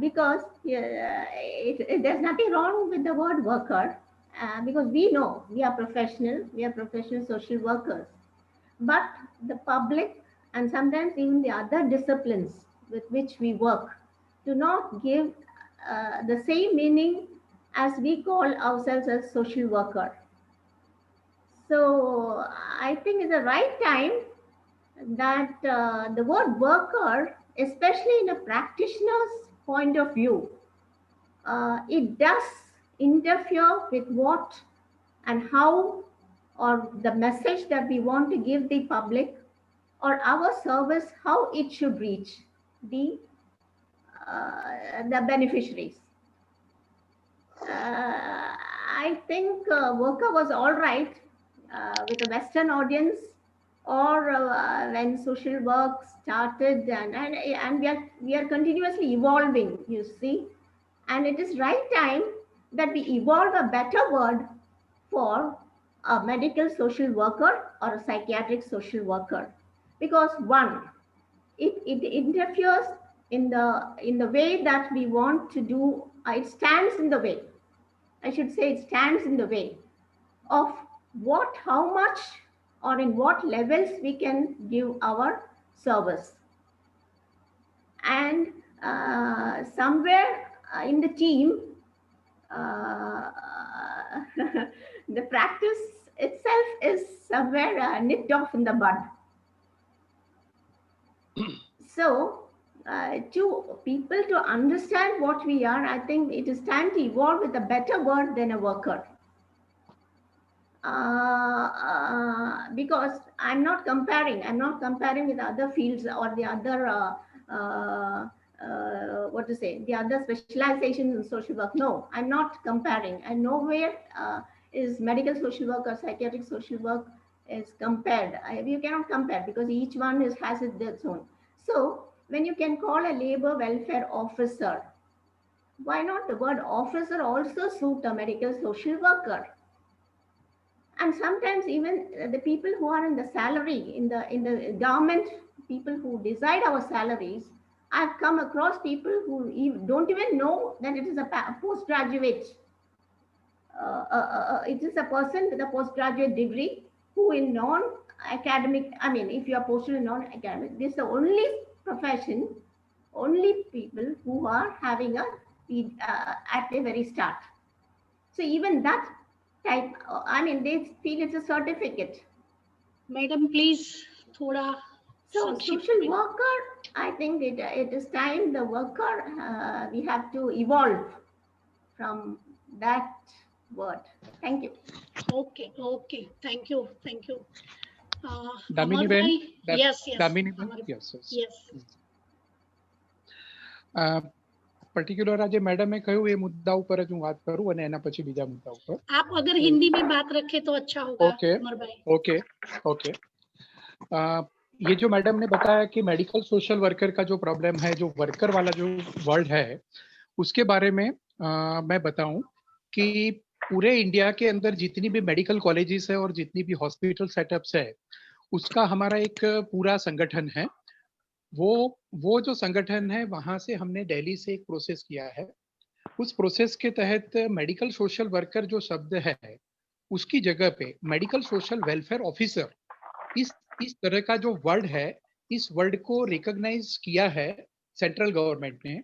Because there's nothing wrong with the word worker, because we know we are professional social workers. But the public and sometimes even the other disciplines with which we work do not give the same meaning as we call ourselves as social worker. So I think it's the right time that the word worker, especially in a practitioner's point of view, it does interfere with what and how, or the message that we want to give the public or our service, how it should reach the beneficiaries. I think worker was all right with a Western audience, or when social work started, and we are continuously evolving, you see, and it is right time that we evolve a better word for a medical social worker or a psychiatric social worker, because one, it interferes in the way that we want to do. It stands in the way, I should say, it stands in the way of how much or in what levels we can give our service. And somewhere in the team, the practice itself is somewhere nipped off in the bud. So to people to understand what we are, I think it is time to evolve with a better word than a worker. Because I'm not comparing with other fields or the other the other specializations in social work. No, I'm not comparing, and nowhere is medical social work or psychiatric social work is compared. You cannot compare because each one has its own. So when you can call a labor welfare officer, why not the word officer also suit a medical social worker? And sometimes even the people who are in the salary, in the government, people who decide our salaries, I've come across people who don't even know that it is a postgraduate. It is a person with a postgraduate degree who in non-academic, I mean, if you are posted in non-academic, this is the only profession, only people who are having at the very start. So even that type, I mean, they feel it's a certificate. Madam, please, thoda. So social worker, I think it is time the worker, we have to evolve from that word. Thank you. Okay. Thank you. Damini Ben? Yes. Damini Ben? Yes. Particular आज मैडमे कहूँ ये मुद्दा ऊपर ज बात करूँ અને એના પછી બીજા મુદ્દા ઉપર आप अगर हिंदी में बात रखें तो अच्छा होगा। ओके ये जो मैडम ने बताया कि मेडिकल सोशल वर्कर का जो प्रॉब्लम है, जो वर्कर वाला जो वर्ड है, उसके बारे में मैं बताऊं कि पूरे इंडिया के अंदर जितनी भी मेडिकल कॉलेजेस है और जितनी भी हॉस्पिटल सेटअप्स है, उसका हमारा एक पूरा संगठन है। वो जो संगठन है, वहां से हमने दिल्ली से एक प्रोसेस किया है। उस प्रोसेस के तहत मेडिकल सोशल वर्कर जो शब्द है, उसकी जगह पे मेडिकल सोशल वेलफेयर ऑफिसर, इस तरह का जो वर्ड है, इस वर्ड को रिकॉग्नाइज किया है सेंट्रल गवर्नमेंट ने,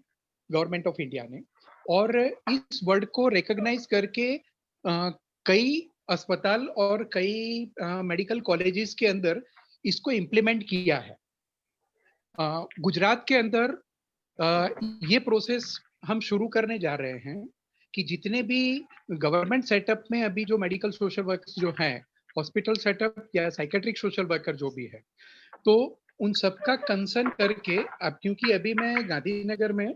गवर्नमेंट ऑफ इंडिया ने, और इस वर्ड को रिकॉग्नाइज करके कई अस्पताल और कई मेडिकल कॉलेजेस के अंदर इसको इम्प्लीमेंट किया है। गुजरात के अंदर ये प्रोसेस हम शुरू करने जा रहे हैं कि जितने भी गवर्नमेंट सेटअप में अभी जो मेडिकल सोशल वर्कर्स जो हैं, हॉस्पिटल सेटअप या साइकेट्रिक सोशल वर्कर जो भी है, तो उन सबका कंसर्न करके, अब क्योंकि अभी मैं गांधीनगर में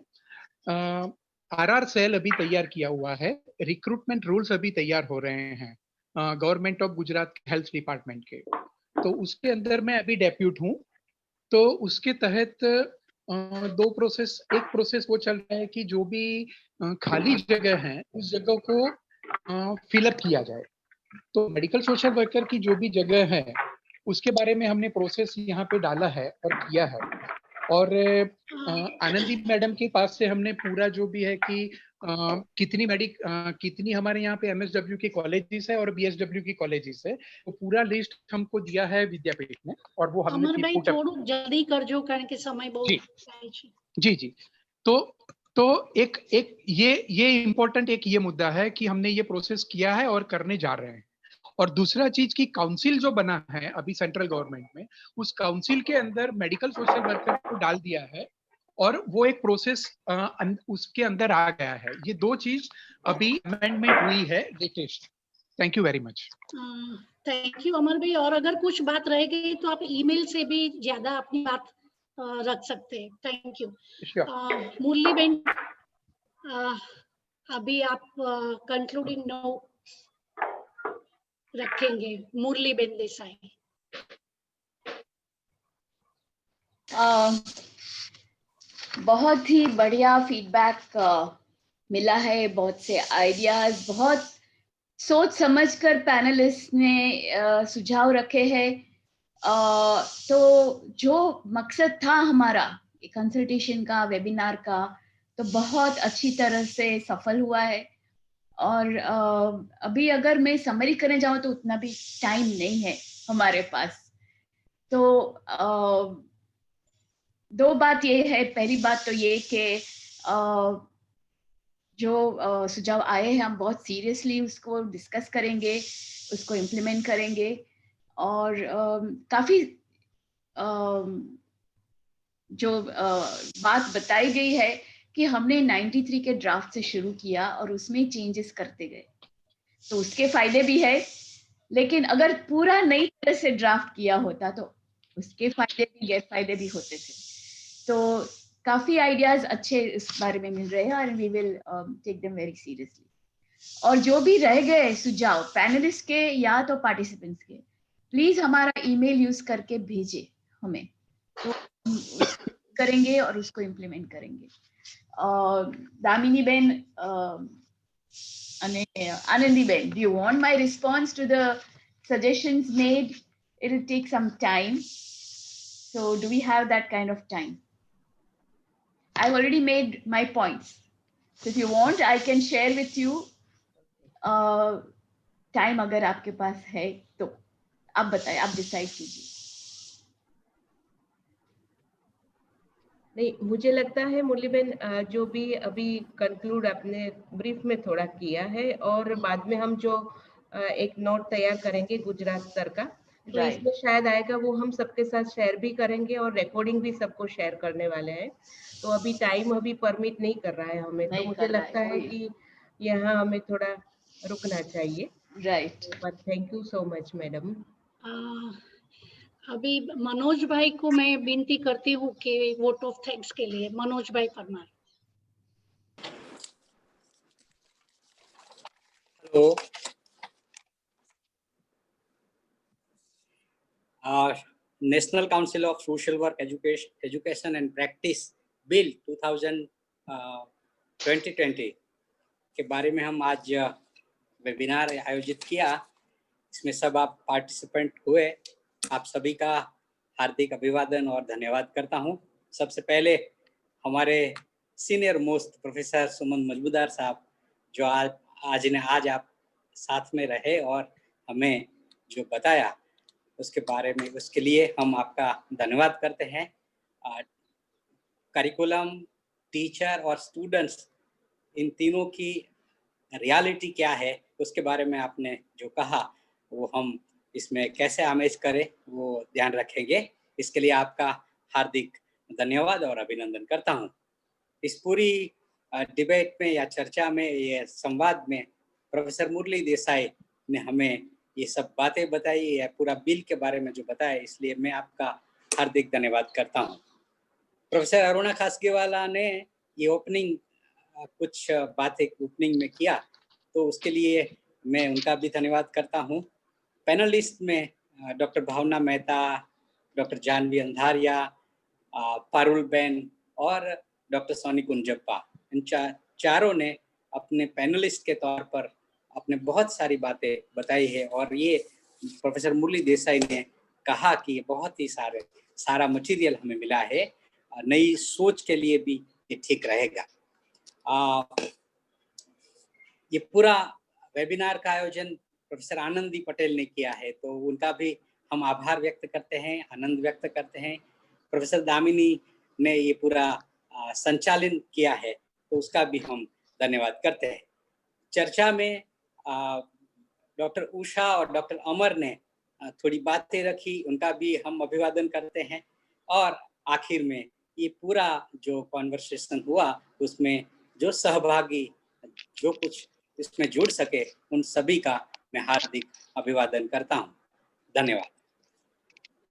आरआर सेल अभी तैयार किया हुआ है, रिक्रूटमेंट रूल्स अभी तैयार हो रहे हैं government of Gujarat health department के, तो उसके अंदर मैं अभी डेप्यूट हूँ। तो उसके तहत दो प्रोसेस, एक प्रोसेस वो चल रहा है कि जो भी खाली जगह है उस जगह को फिलअप किया जाए। तो मेडिकल सोशल वर्कर की जो भी जगह है उसके बारे में हमने प्रोसेस यहाँ पे डाला है और किया है। और आनंदी मैडम के पास से हमने पूरा जो भी है कि कितनी हमारे यहाँ पे MSW की कॉलेजेस है और BSW की कॉलेजेस है, तो पूरा लिस्ट हमको दिया है विद्यापीठ ने, और वो हमने अमर भाई थोड़ું जल्दी करजो कारण के समय बहुत जी। तो एक ये इम्पोर्टेंट एक ये मुद्दा है कि हमने ये प्रोसेस किया है और करने जा रहे हैं। और दूसरा चीज की काउंसिल जो बना है अभी सेंट्रल गवर्नमेंट में, उस काउंसिल के अंदर मेडिकल सोशल वर्कर को डाल दिया है और वो एक प्रोसेस उसके अंदर आ गया है। ये दो चीज अभी अमेंडमेंट हुई है latest. Thank you very much. Thank you Amar bhai. और अगर कुछ बात रह गई तो आप ईमेल से भी ज्यादा अपनी बात रख सकते हैं। Thank you. मुरली बेन, अभी आप कंक्लूडिंग नोट रखेंगे। मुरली बेन देसाई। बहुत ही बढ़िया फीडबैक मिला है, बहुत से आइडियाज, बहुत सोच समझकर पैनलिस्ट ने सुझाव रखे हैं। तो जो मकसद था हमारा कंसल्टेशन का, वेबिनार का, तो बहुत अच्छी तरह से सफल हुआ है। और अभी अगर मैं समरी करने जाऊं तो उतना भी टाइम नहीं है हमारे पास। तो दो बात ये है, पहली बात तो ये कि जो सुझाव आए हैं हम बहुत सीरियसली उसको डिस्कस करेंगे, उसको इम्प्लीमेंट करेंगे। और काफी जो बात बताई गई है कि हमने 93 के ड्राफ्ट से शुरू किया और उसमें चेंजेस करते गए, तो उसके फायदे भी है। लेकिन अगर पूरा नई तरह से ड्राफ्ट किया होता तो उसके फायदे भी गैर फायदे भी होते थे। तो काफी आइडियाज अच्छे इस बारे में मिल रहे हैं और we will take them very seriously. और जो भी रह गए सुझाव पैनलिस्ट के या तो पार्टिसिपेंट्स के, प्लीज हमारा ईमेल यूज करके भेजे हमें, तो करेंगे और उसको इम्प्लीमेंट करेंगे। Damini Ben Anandi Ben, do you want my response to the suggestions made? It will take some time. So do we have that kind of time? I've already made my points. So if you want, I can share with you time अगर आपके पास है तो आप बताएं, आप डिसाइड कीजिए। नहीं, मुझे लगता है मुरली बेन जो भी अभी कंक्लूड आपने ब्रीफ में थोड़ा किया है, और बाद में हम जो एक नोट तैयार करेंगे गुजरात स्तर का, तो इसमें शायद आएगा, वो हम सबके साथ शेयर भी करेंगे और रिकॉर्डिंग भी सबको शेयर करने वाले हैं। तो अभी टाइम अभी परमिट नहीं कर रहा है हमें, तो मुझे लगता है कि यहाँ हमें थोड़ा रुकना चाहिए। Right, but thank you so much madam. अभी मनोज भाई को मैं विनती करती हूँ कि वोट ऑफ थैंक्स के लिए। मनोज भाई Parmar. Hello, national council of social work education and practice bill 2020 के बारे में हम आज वेबिनार आयोजित किया, इसमें सब आप पार्टिसिपेंट हुए, आप सभी का हार्दिक अभिवादन और धन्यवाद करता हूं। सबसे पहले हमारे सीनियर मोस्ट प्रोफेसर सुमन मजबूदार साहब, जो आज आप साथ में रहे और हमें जो बताया उसके बारे में, उसके लिए हम आपका धन्यवाद करते हैं। करिकुलम, टीचर और स्टूडेंट्स, इन तीनों की रियलिटी क्या है उसके बारे में आपने जो कहा वो हम इसमें कैसे आमेज करें वो ध्यान रखेंगे। इसके लिए आपका हार्दिक धन्यवाद और अभिनंदन करता हूं। इस पूरी डिबेट में या चर्चा में, ये संवाद में प्रोफेसर मुरली देसाई ने हमें ये सब बातें बताई, या पूरा बिल के बारे में जो बताया, इसलिए मैं आपका हार्दिक धन्यवाद करता हूं। प्रोफेसर अरुणा खासगीवाला ने ये ओपनिंग कुछ बातें ओपनिंग में किया, तो उसके लिए मैं उनका भी धन्यवाद करता हूँ। पैनलिस्ट में डॉक्टर भावना मेहता, डॉक्टर जानवी अंधारिया, पारुल बेन और डॉक्टर सोनी कुंजप्पा, इन चारों ने अपने पैनलिस्ट के तौर पर अपने बहुत सारी बातें बताई है। और ये प्रोफेसर मुरली देसाई ने कहा कि बहुत ही सारा मटेरियल हमें मिला है, नई सोच के लिए भी ये ठीक रहेगा। ये पूरा वेबिनार का आयोजन प्रोफेसर आनंदी पटेल ने किया है, तो उनका भी हम आभार व्यक्त करते हैं, आनंद व्यक्त करते हैं। प्रोफेसर दामिनी ने ये पूरा संचालन किया है, तो उसका भी हम धन्यवाद करते हैं। चर्चा में डॉक्टर उषा और डॉक्टर अमर ने थोड़ी बातें रखी, उनका भी हम अभिवादन करते हैं। और आखिर में ये पूरा जो कॉन्वर्सेशन हुआ, उसमें जो सहभागी जो कुछ इसमें जुड़ सके, उन सभी का मैं हार्दिक अभिवादन करता हूँ। धन्यवाद।